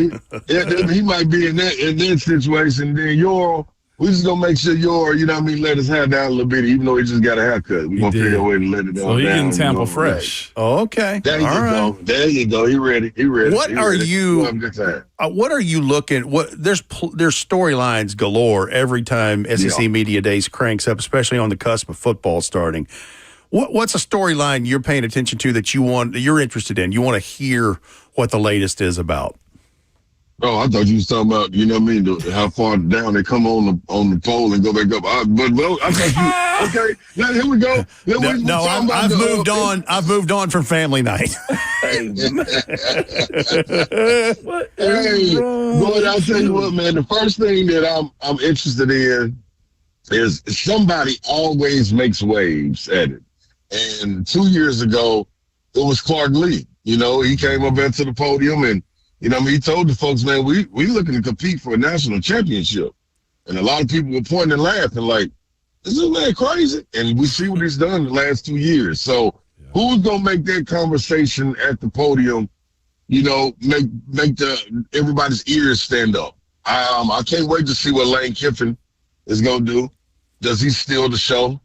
he might be in that situation. Then we just gonna make sure let his hair down a little bit, even though he just got a haircut. We're gonna figure a way to let it down. So he getting Tampa fresh. Oh, okay. There you go. There you go. He ready. What are you looking? There's storylines galore every time SEC Media Days cranks up, especially on the cusp of football starting. What's a storyline you're paying attention to that you're interested in? You want to hear what the latest is about? Oh, I thought you was talking about, how far down they come on the pole and go back up. I thought you, okay, now here we go. I've moved on. I've moved on from family night. Hey, boy, I'll tell you what, man, the first thing that I'm interested in is somebody always makes waves at it. And 2 years ago, it was Clark Lee. He came up into the podium and, he told the folks, man, we looking to compete for a national championship. And a lot of people were pointing and laughing like, is this man crazy? And we see what he's done in the last 2 years. So who's going to make that conversation at the podium, make everybody's ears stand up? I can't wait to see what Lane Kiffin is going to do. Does he steal the show?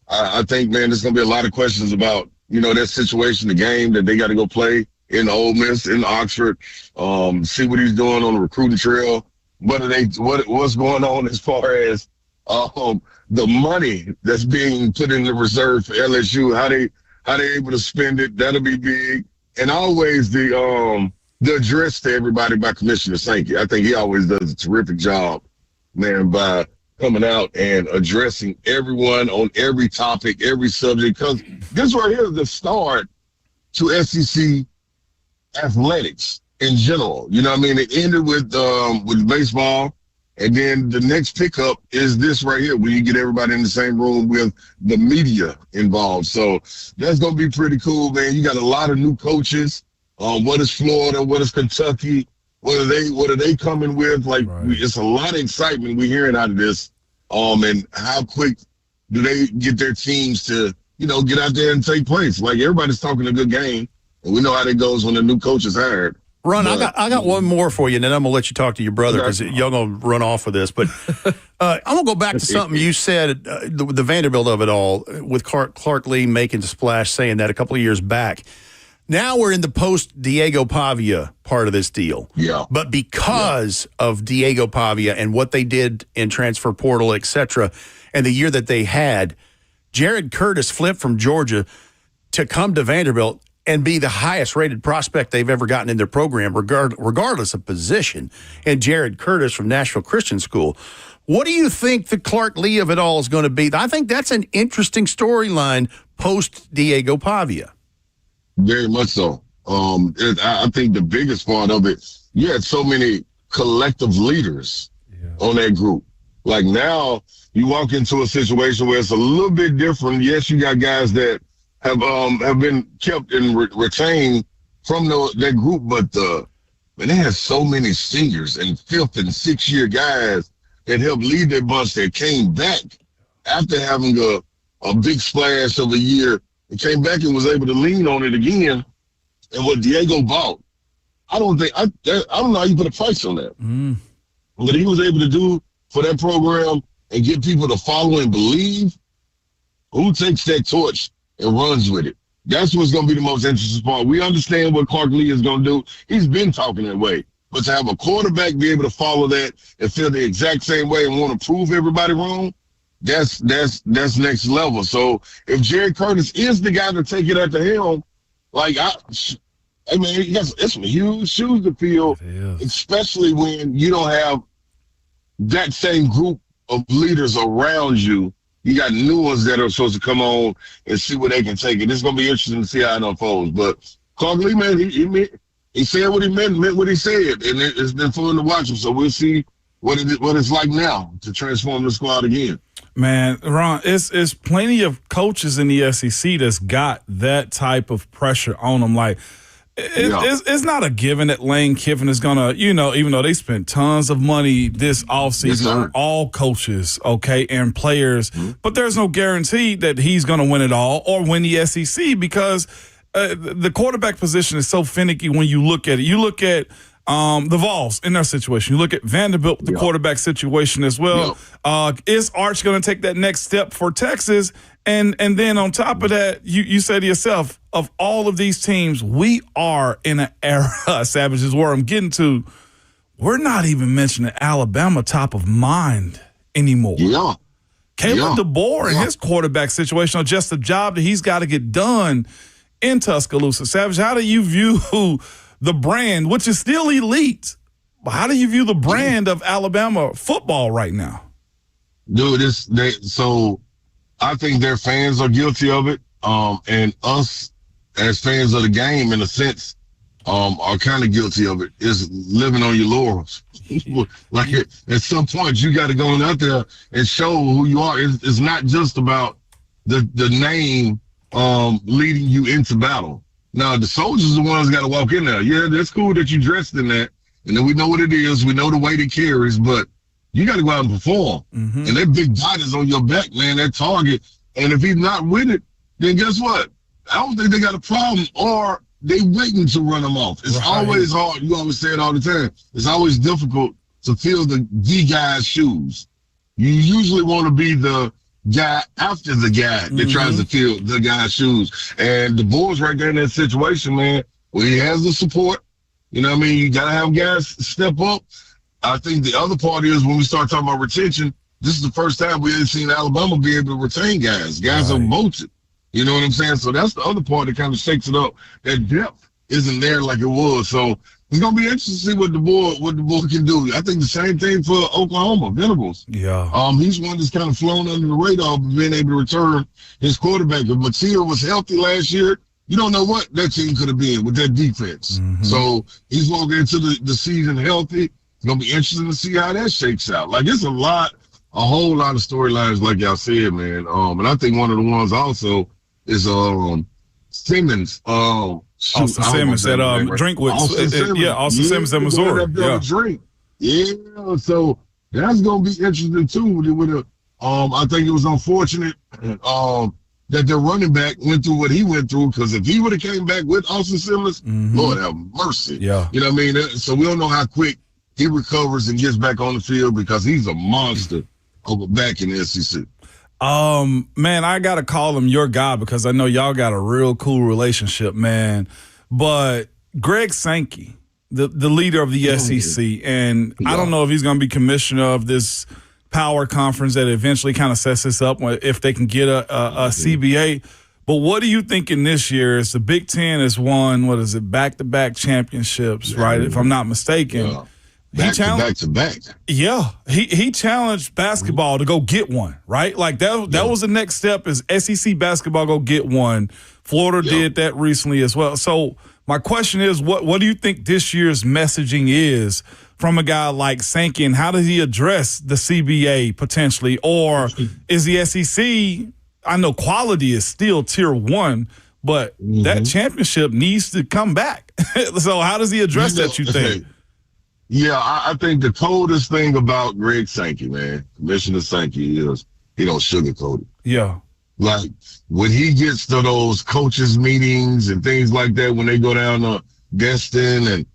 I think, man, there's going to be a lot of questions about, that situation, the game that they got to go play in Ole Miss, in Oxford, see what he's doing on the recruiting trail. What's going on as far as the money that's being put in the reserve for LSU, how they able to spend it, that'll be big. And always the address to everybody by Commissioner Sankey. I think he always does a terrific job, man, by coming out and addressing everyone on every topic, every subject, because this right here is the start to SEC athletics in general. You know what I mean? It ended with baseball, and then the next pickup is this right here, where you get everybody in the same room with the media involved. So that's going to be pretty cool, man. You got a lot of new coaches. What is Florida? What is Kentucky? What are they coming with? Like, it's a lot of excitement we're hearing out of this. And how quick do they get their teams to, get out there and take place? Like, everybody's talking a good game, and we know how that goes when the new coach is hired. Ron, I got one more for you, and then I'm going to let you talk to your brother because y'all going to run off with this. But I'm going to go back to something you said, the Vanderbilt of it all, with Clark Lee making the splash, saying that a couple of years back. Now we're in the post-Diego Pavia part of this deal. Yeah. But because of Diego Pavia and what they did in transfer portal, et cetera, and the year that they had, Jared Curtis flipped from Georgia to come to Vanderbilt and be the highest-rated prospect they've ever gotten in their program, regardless of position, and Jared Curtis from Nashville Christian School. What do you think the Clark Lee of it all is going to be? I think that's an interesting storyline post-Diego Pavia. Very much so. I think the biggest part of it, you had so many collective leaders on that group. Like, now you walk into a situation where it's a little bit different. Yes, you got guys that have been kept and retained from that group, but they had so many seniors and fifth and sixth year guys that helped lead that bunch that came back after having a big splash of a year. He came back and was able to lean on it again. And what Diego bought, I don't know how you put a price on that. What he was able to do for that program and get people to follow and believe, who takes that torch and runs with it? That's what's going to be the most interesting part. We understand what Clark Lee is going to do. He's been talking that way. But to have a quarterback be able to follow that and feel the exact same way and want to prove everybody wrong, that's next level. So if Jared Curtis is the guy to take it at the helm, like it's some huge shoes to fill, especially when you don't have that same group of leaders around you. You got new ones that are supposed to come on and see where they can take it. It's going to be interesting to see how it unfolds. But Clark Lee, man, he said what he meant what he said, and it's been fun to watch him. So we'll see what it's like now to transform the squad again. Man, Ron, it's plenty of coaches in the SEC that's got that type of pressure on them. Like, It's not a given that Lane Kiffin is going to, even though they spent tons of money this offseason on all coaches, okay, and players, but there's no guarantee that he's going to win it all or win the SEC because the quarterback position is so finicky when you look at it. You look at the Vols in their situation. You look at Vanderbilt with the quarterback situation as well. Is Arch going to take that next step for Texas? And then on top of that, you say to yourself, of all of these teams, we are in an era, Savage, is where I'm getting to. We're not even mentioning Alabama top of mind anymore. Yeah. Caleb DeBoer and his quarterback situation are just a job that he's got to get done in Tuscaloosa. Savage, how do you view the brand, which is still elite, but how do you view the brand of Alabama football right now? Dude, so I think their fans are guilty of it. And us as fans of the game, in a sense, are kind of guilty of it. Is living on your laurels. Like at some point, you got to go out there and show who you are. It's not just about the name leading you into battle. Now, the soldiers are the ones got to walk in there. Yeah, that's cool that you dressed in that, and then we know what it is. We know the weight it carries, but you got to go out and perform. And that big body's on your back, man, that target. And if he's not with it, then guess what? I don't think they got a problem, or they waiting to run them off. It's always hard. You always say it all the time. It's always difficult to fill the guy's shoes. You usually want to be the guy after the guy that tries to fill the guy's shoes. And the Bulls right there in that situation, man, where he has the support. You know what I mean? You got to have guys step up. I think the other part is when we start talking about retention, this is the first time we ain't seen Alabama be able to retain guys. Guys are bolted. You know what I'm saying? So that's the other part that kind of shakes it up. That depth isn't there like it was. So it's gonna be interesting to see what the boy can do. I think the same thing for Oklahoma, Venables. Yeah. He's one that's kind of flown under the radar, but being able to return his quarterback. If Matia was healthy last year, you don't know what that team could have been with that defense. So he's walking into the season healthy. It's gonna be interesting to see how that shakes out. Like it's a whole lot of storylines, like y'all said, man. And I think one of the ones also is Simmons. Austin Simmons at Drinkwood. Austin Simmons at Missouri. Yeah, so that's gonna be interesting too. I think it was unfortunate that their running back went through what he went through, because if he would have came back with Austin Simmons, Lord have mercy. Yeah. You know what I mean? So we don't know how quick he recovers and gets back on the field, because he's a monster back in the SEC. Man, I gotta call him your guy because I know y'all got a real cool relationship, man. But Greg Sankey, the leader of the SEC, and I don't know if he's gonna be commissioner of this power conference that eventually kind of sets this up if they can get a CBA. But what are you thinking this year? It's the Big Ten has won, back-to-back championships, right? If I'm not mistaken. Yeah. Back to back. Yeah. He challenged basketball to go get one, right? Like that was the next step, is SEC basketball go get one. Florida did that recently as well. So my question is, what do you think this year's messaging is from a guy like Sankey, and how does he address the CBA potentially? Or is the SEC, I know quality is still tier 1, but that championship needs to come back. So how does he address that, you think? Yeah, I think the coldest thing about Greg Sankey, man, Commissioner Sankey, is he don't sugarcoat it. Yeah. Like, when he gets to those coaches' meetings and things like that, when they go down to Destin, and,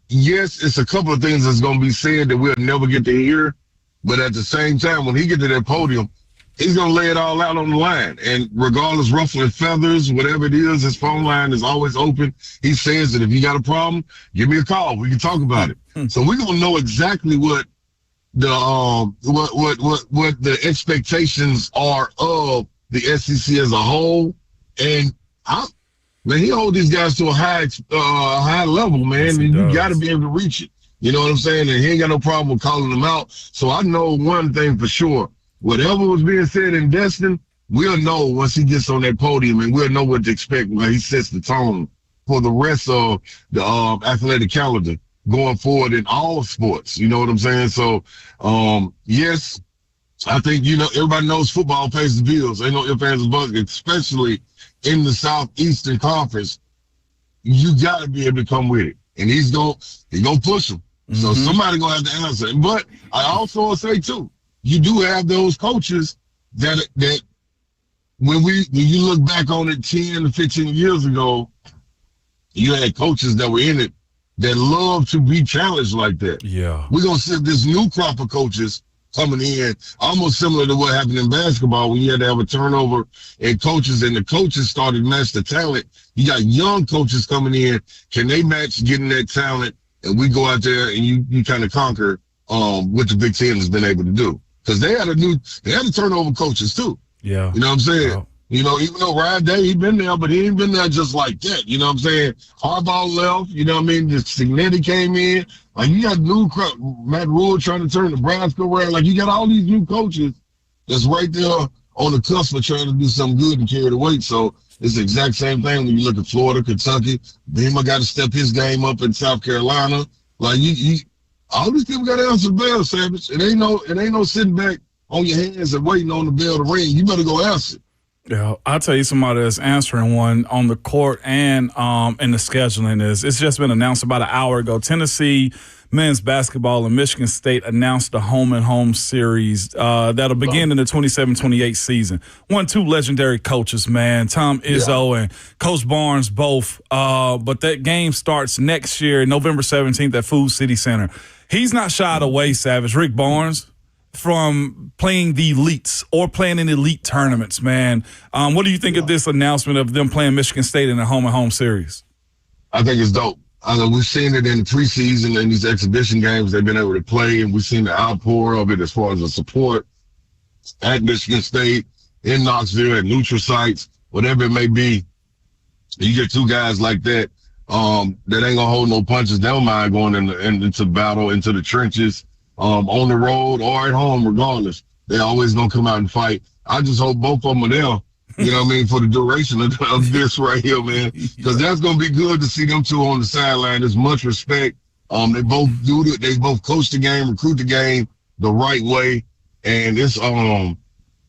yes, it's a couple of things that's going to be said that we'll never get to hear, but at the same time, when he get to that podium, he's going to lay it all out on the line. And regardless, ruffling feathers, whatever it is, his phone line is always open. He says that if you got a problem, give me a call. We can talk about it. So we're going to know exactly what the what the expectations are of the SEC as a whole. And he holds these guys to a high level, man. Yes, and you got to be able to reach it. You know what I'm saying? And he ain't got no problem with calling them out. So I know one thing for sure. Whatever was being said in Destin, we'll know once he gets on that podium, and we'll know what to expect when he sets the tone for the rest of the athletic calendar going forward in all sports. You know what I'm saying? So, yes, I think, everybody knows football pays the bills. Ain't no ifs, ands, or buts, especially in the Southeastern Conference. you got to be able to come with it. And he's gonna push them. So somebody gonna have to answer. But I also will say too, you do have those coaches that when you look back on it 10 to 15 years ago, you had coaches that were in it that love to be challenged like that. Yeah. We're gonna see this new crop of coaches coming in, almost similar to what happened in basketball when you had to have a turnover in coaches and the coaches started to match the talent. You got young coaches coming in. Can they match getting that talent? And we go out there and you kind of conquer what the Big Ten has been able to do. Because they had to turnover coaches too. Yeah. You know what I'm saying? Wow. You know, even though Ryan Day, he been there, but he ain't been there just like that. You know what I'm saying? Harbaugh left, you know what I mean? Signetti came in. Like, you got new Matt Rule trying to turn Nebraska around. Like, you got all these new coaches that's right there on the cusp of trying to do something good and carry the weight. So it's the exact same thing when you look at Florida, Kentucky. Bama got to step his game up in South Carolina. Like, all these people got to answer the bell, Savage. It ain't no sitting back on your hands and waiting on the bell to ring. You better go answer. Yeah, I'll tell you somebody that's answering one on the court and in the scheduling is it's just been announced about an hour ago. Tennessee men's basketball and Michigan State announced the home-and-home series that'll begin in the 27-28 season. 2 legendary coaches, man, Tom Izzo and Coach Barnes both. But that game starts next year, November 17th at Food City Center. He's not shied away, Savage, Rick Barnes, from playing the elites or playing in elite tournaments, man. What do you think of this announcement of them playing Michigan State in a home-and-home series? I think it's dope. We've seen it in the preseason and these exhibition games they've been able to play, and we've seen the outpour of it as far as the support at Michigan State, in Knoxville, at neutral sites, whatever it may be. You get 2 guys like that that ain't gonna hold no punches. They don't mind going into battle, into the trenches, on the road or at home, regardless. They're always going to come out and fight. I just hope both of them are there, you know what I mean, for the duration of this right here, man, because that's going to be good to see them 2 on the sideline. There's much respect. They both do it. They both coach the game, recruit the game the right way, and it's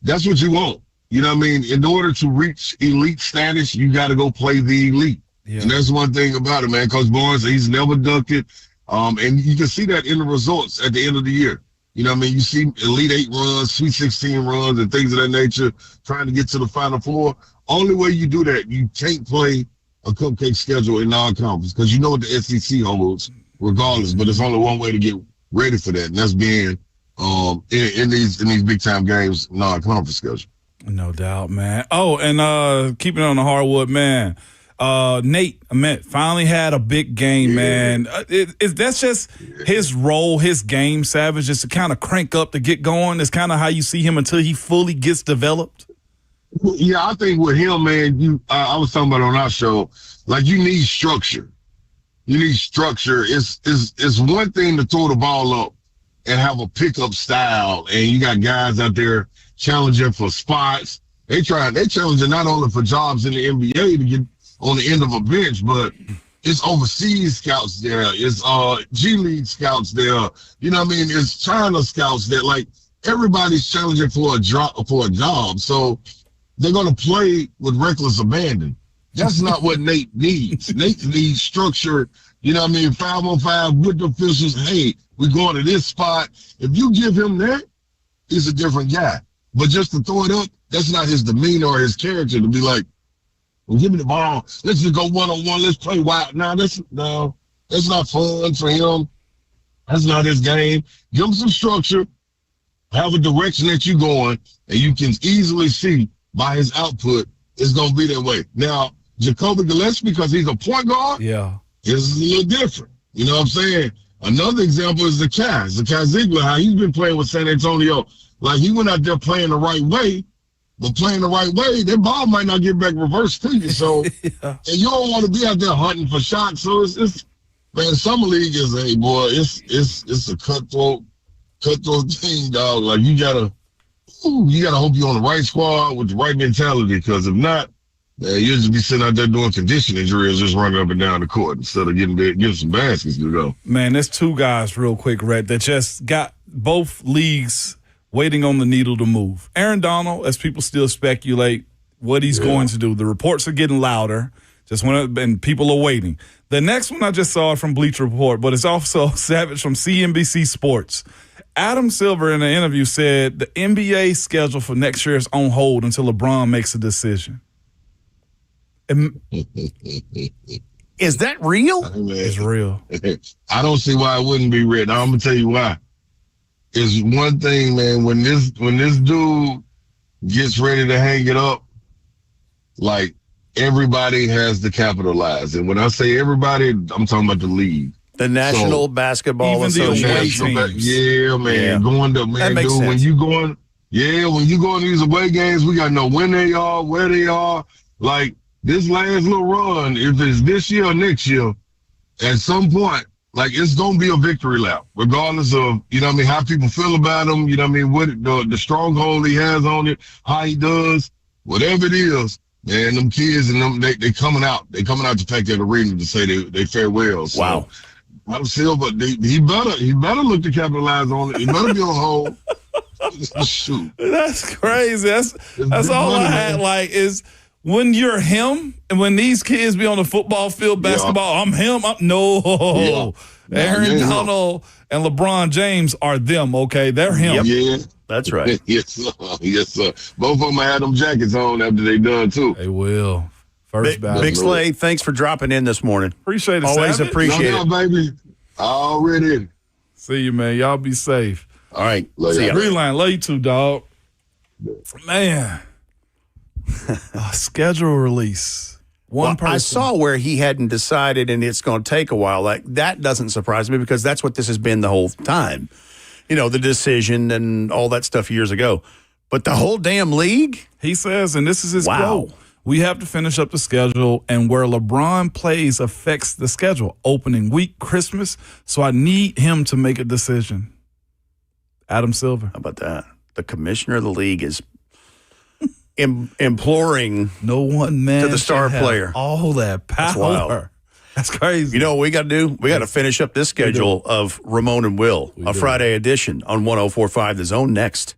that's what you want. You know what I mean? In order to reach elite status, you got to go play the elite. Yeah. And that's one thing about it, man. Coach Barnes, he's never ducked it. And you can see that in the results at the end of the year. You know what I mean? You see Elite 8 runs, Sweet 16 runs, and things of that nature, trying to get to the Final Four. Only way you do that, you can't play a cupcake schedule in non-conference because you know what the SEC holds regardless, but it's only one way to get ready for that, and that's being in these big-time games, non-conference schedule. No doubt, man. Oh, and keeping it on the hardwood, man. Nate Ahmed finally had a big game, man. That's just his role, his game, Savage, just to kind of crank up to get going. It's kind of how you see him until he fully gets developed. Yeah, I think with him, man, I was talking about on our show, like you need structure. You need structure. It's one thing to throw the ball up and have a pickup style, and you got guys out there challenging for spots. They challenging not only for jobs in the NBA to get on the end of a bench, but it's overseas scouts there. It's G League scouts there. You know what I mean? It's China scouts there. Like everybody's challenging for a job. So they're gonna play with reckless abandon. That's not what Nate needs. Nate needs structure. You know what I mean? 5-on-5 with the officials. Hey, we're going to this spot. If you give him that, he's a different guy. But just to throw it up, that's not his demeanor or his character to be like, well, give me the ball. Let's just go one-on-one. Let's play wild. That's not fun for him. That's not his game. Give him some structure. Have a direction that you're going, and you can easily see by his output it's going to be that way. Now, Jacoby Gillespie, because he's a point guard, is a little different. You know what I'm saying? Another example is Zakai Ziegler, how he's been playing with San Antonio. Like, he went out there playing the right way, but playing the right way, that ball might not get back reversed to you. So, and you don't want to be out there hunting for shots. So it's man, summer league is it's a cutthroat thing, dog. Like you gotta hope you're on the right squad with the right mentality. Because if not, you'll just be sitting out there doing conditioning drills, just running up and down the court instead of getting some baskets to go. Man, there's 2 guys real quick, Rhett, that just got both leagues waiting on the needle to move. Aaron Donald, as people still speculate what he's going to do. The reports are getting louder Just went up, and people are waiting. The next one I just saw from Bleacher Report, but it's also Savage from CNBC Sports. Adam Silver in an interview said the NBA schedule for next year is on hold until LeBron makes a decision. Is that real? It's real. I don't see why it wouldn't be written. I'm gonna tell you why. It's one thing, man. When this dude gets ready to hang it up, like everybody has to capitalize. And when I say everybody, I'm talking about the league. The National Basketball even the Association. away teams. Yeah, man. Yeah. Going to, That man, makes dude, sense. when you going to these away games, we got to know when they are, where they are. Like, this last little run, if it's this year or next year, at some point, like, it's going to be a victory lap, regardless of, you know what I mean, how people feel about him, you know what I mean, what the stronghold he has on it, how he does, whatever it is. Man, them kids and them, they coming out. They coming out to pack that arena to say they farewell. So, Wow. I'm still, but he better look to capitalize on it. He better be on hold. Shoot. That's crazy. That's all I had. Like, is when you're him and when these kids be on the football field, basketball, I'm him. No. Aaron Donald and LeBron James are them, okay? They're him. Yeah. That's right. Yes, sir. Yes, sir. Both of them had them jackets on after they done, too. They will. First battle. Big Slay, thanks for dropping in this morning. Appreciate it, Always Savage. appreciate it. baby. Already. See you, man. Y'all be safe. All right. Love See ya. y'all. Reline, love you too, dog. Man. Schedule release. One person. I saw where he hadn't decided and it's going to take a while. Like, that doesn't surprise me because that's what this has been the whole time. You know, the decision and all that stuff years ago. But the whole damn league? He says, and this is his Wow. quote, we have to finish up the schedule, and where LeBron plays affects the schedule. Opening week, Christmas, so I need him to make a decision. Adam Silver. How about that? The commissioner of the league is imploring. No one man To the star should have player. all that power. That's wild. That's crazy. You know what we got to do? We got to finish up this schedule of Ramon and Will, a Friday edition on 104.5 The Zone next.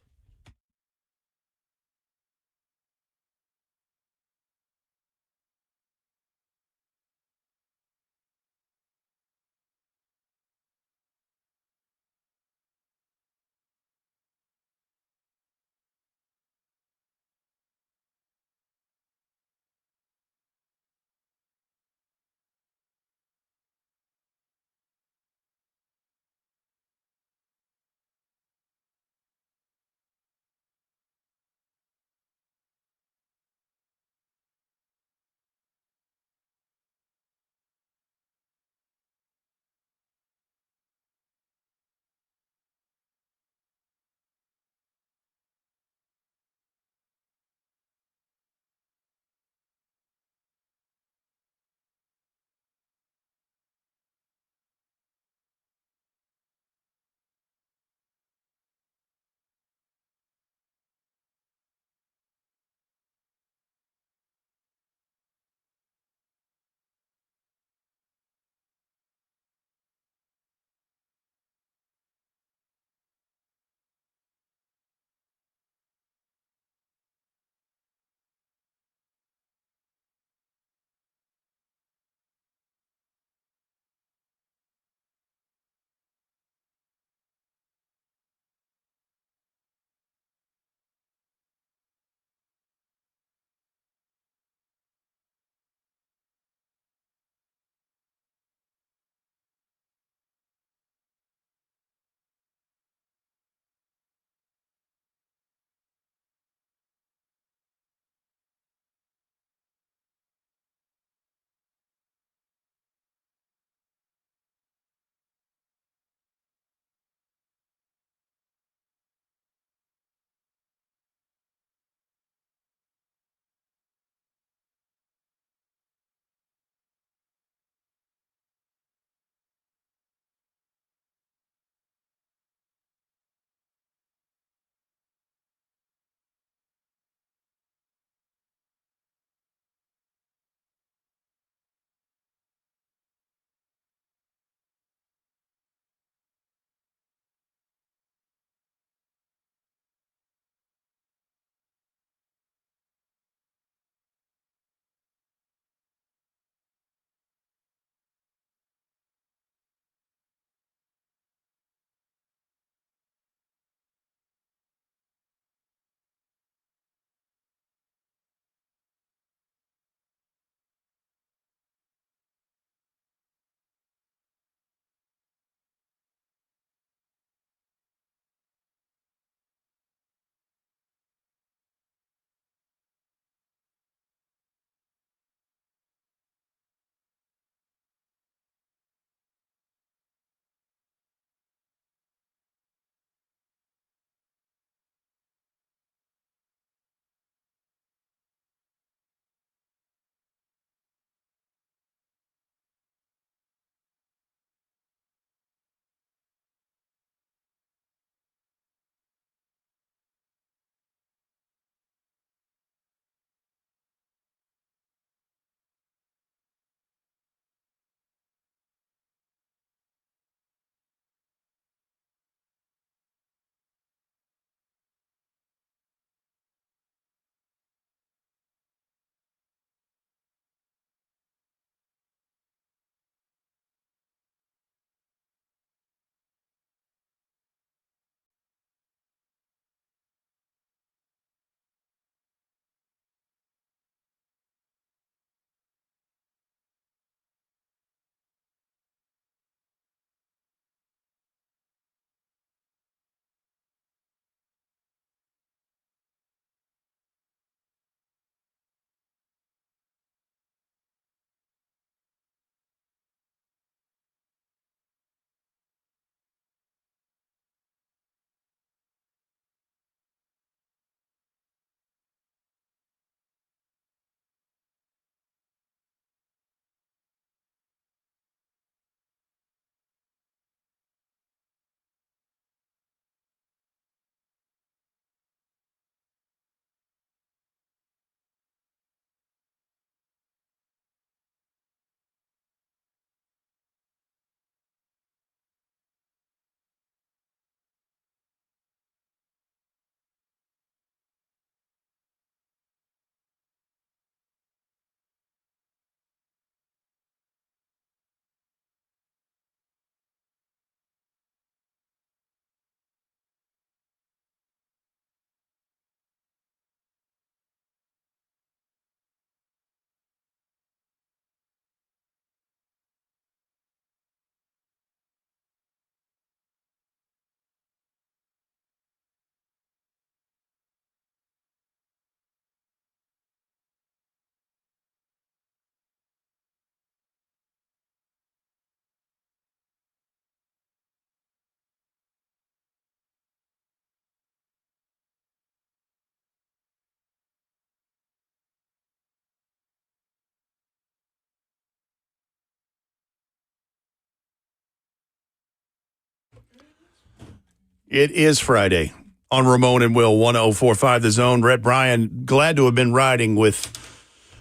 It is Friday on Ramon and Will, 104.5 The Zone. Rhett Bryan, glad to have been riding with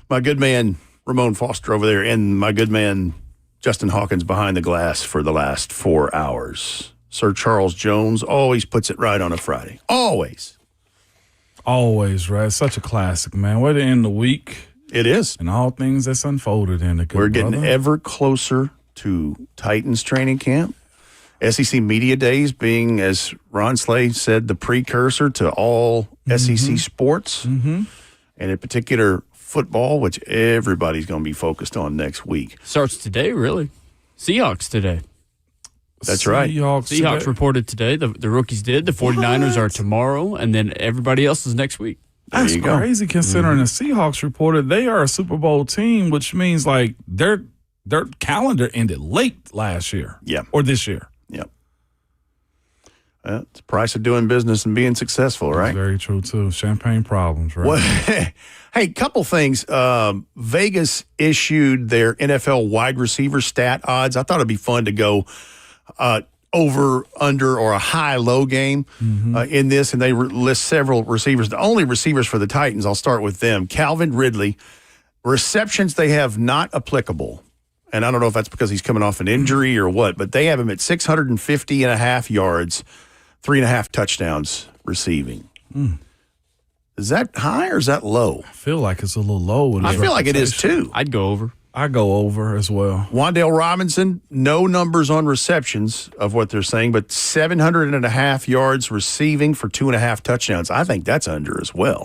my good man Ramon Foster over there and my good man Justin Hawkins behind the glass for the last 4 hours. Sir Charles Jones always puts it right on a Friday. Always. Always, right? Such a classic, man. Way to end the week. It is. And all things that's unfolded in the good We're getting brother. ever closer to Titans training camp. SEC Media Days being, as Ron Slay said, the precursor to all SEC sports, and in particular football, which everybody's going to be focused on next week. Starts today, really. Seahawks today. That's right. Seahawks today. reported today. The rookies did. The 49ers are tomorrow, and then everybody else is next week. That's you go. crazy considering the Seahawks reported they are a Super Bowl team, which means like their calendar ended late last year. Yeah. Or this year. Yep. Well, it's the price of doing business and being successful, right? Very true, too. Champagne problems, right? Well, hey, couple things. Vegas issued their NFL wide receiver stat odds. I thought it'd be fun to go over, under, or a high-low game in this, and they list several receivers. The only receivers for the Titans, I'll start with them. Calvin Ridley, receptions they have not applicable. And I don't know if that's because he's coming off an injury or what, but they have him at 650.5 yards, 3.5 touchdowns receiving. Is that high or is that low? I feel like it's a little low. With I his feel like it is reputation. too. I'd go over. I go over as well. Wan'Dale Robinson, no numbers on receptions of what they're saying, but 700.5 yards receiving for 2.5 touchdowns. I think that's under as well,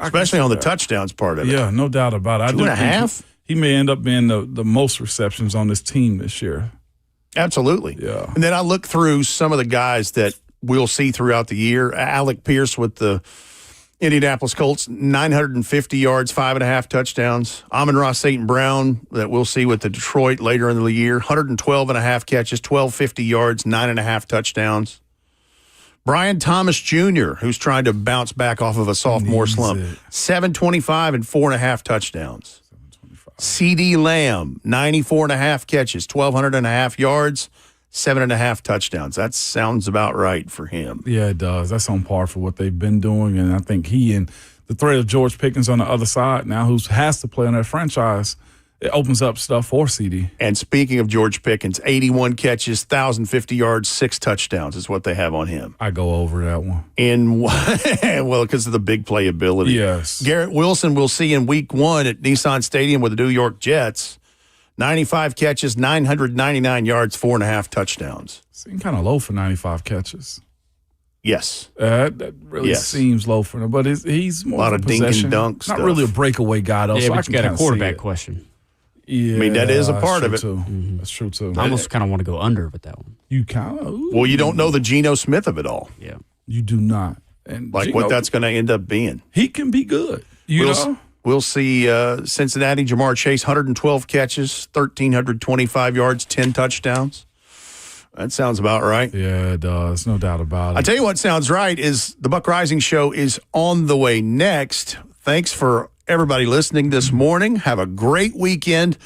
especially on the touchdowns part of it. Yeah, no doubt about it. I do think 2.5? He may end up being the most receptions on this team this year. Absolutely. Yeah. And then I look through some of the guys that we'll see throughout the year. Alec Pierce with the Indianapolis Colts, 950 yards, 5.5 touchdowns. Amon-Ra St. Brown that we'll see with the Detroit later in the year, 112.5 catches, 1,250 yards, 9.5 touchdowns. Brian Thomas Jr., who's trying to bounce back off of a sophomore slump, 725 and 4.5 touchdowns. C.D. Lamb, 94.5 catches, 1,200.5 yards, 7.5 touchdowns. That sounds about right for him. Yeah, it does. That's on par for what they've been doing. And I think he and the threat of George Pickens on the other side now, who has to play on that franchise, it opens up stuff for CD. And speaking of George Pickens, 81 catches, 1,050 yards, 6 touchdowns is what they have on him. I go over that one. Well, because of the big playability. Yes. Garrett Wilson we'll see in week 1 at Nissan Stadium with the New York Jets. 95 catches, 999 yards, 4.5 touchdowns. Seems kind of low for 95 catches. Yes. That really seems low for him, but he's more A lot of of dink and possession. dunk Not stuff. really a breakaway guy, though. Yeah, so I but can you got kinda a see quarterback it. question. Yeah, I mean, that is a that's part of true, it. Too. That's true, too. I almost kind of want to go under with that one. You kind of. Well, you don't know the Geno Smith of it all, Yeah. You do not. And like Geno, what that's going to end up being. he can be good. You know? We'll see Cincinnati, Jamar Chase, 112 catches, 1,325 yards, 10 touchdowns. That sounds about right. Yeah, it does. No doubt about it. I tell you what sounds right is the Buck Rising Show is on the way next. Thanks for everybody listening this morning. Have a great weekend.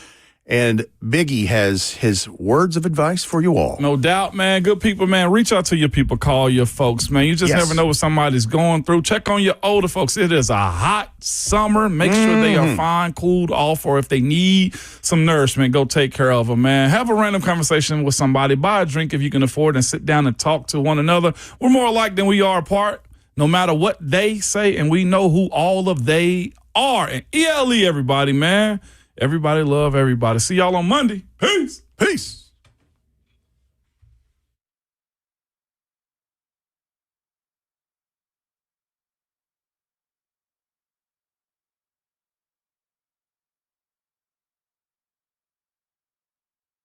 And Biggie has his words of advice for you all. No doubt, man. Good people, man. Reach out to your people. Call your folks, man. You just never know what somebody's going through. Check on your older folks. It is a hot summer. Make sure they are fine, cooled off, or if they need some nourishment, go take care of them, man. Have a random conversation with somebody. Buy a drink if you can afford and sit down and talk to one another. We're more alike than we are apart, no matter what they say, and we know who all of they are. And ELE, everybody, man. Everybody love everybody. See y'all on Monday. Peace. Peace.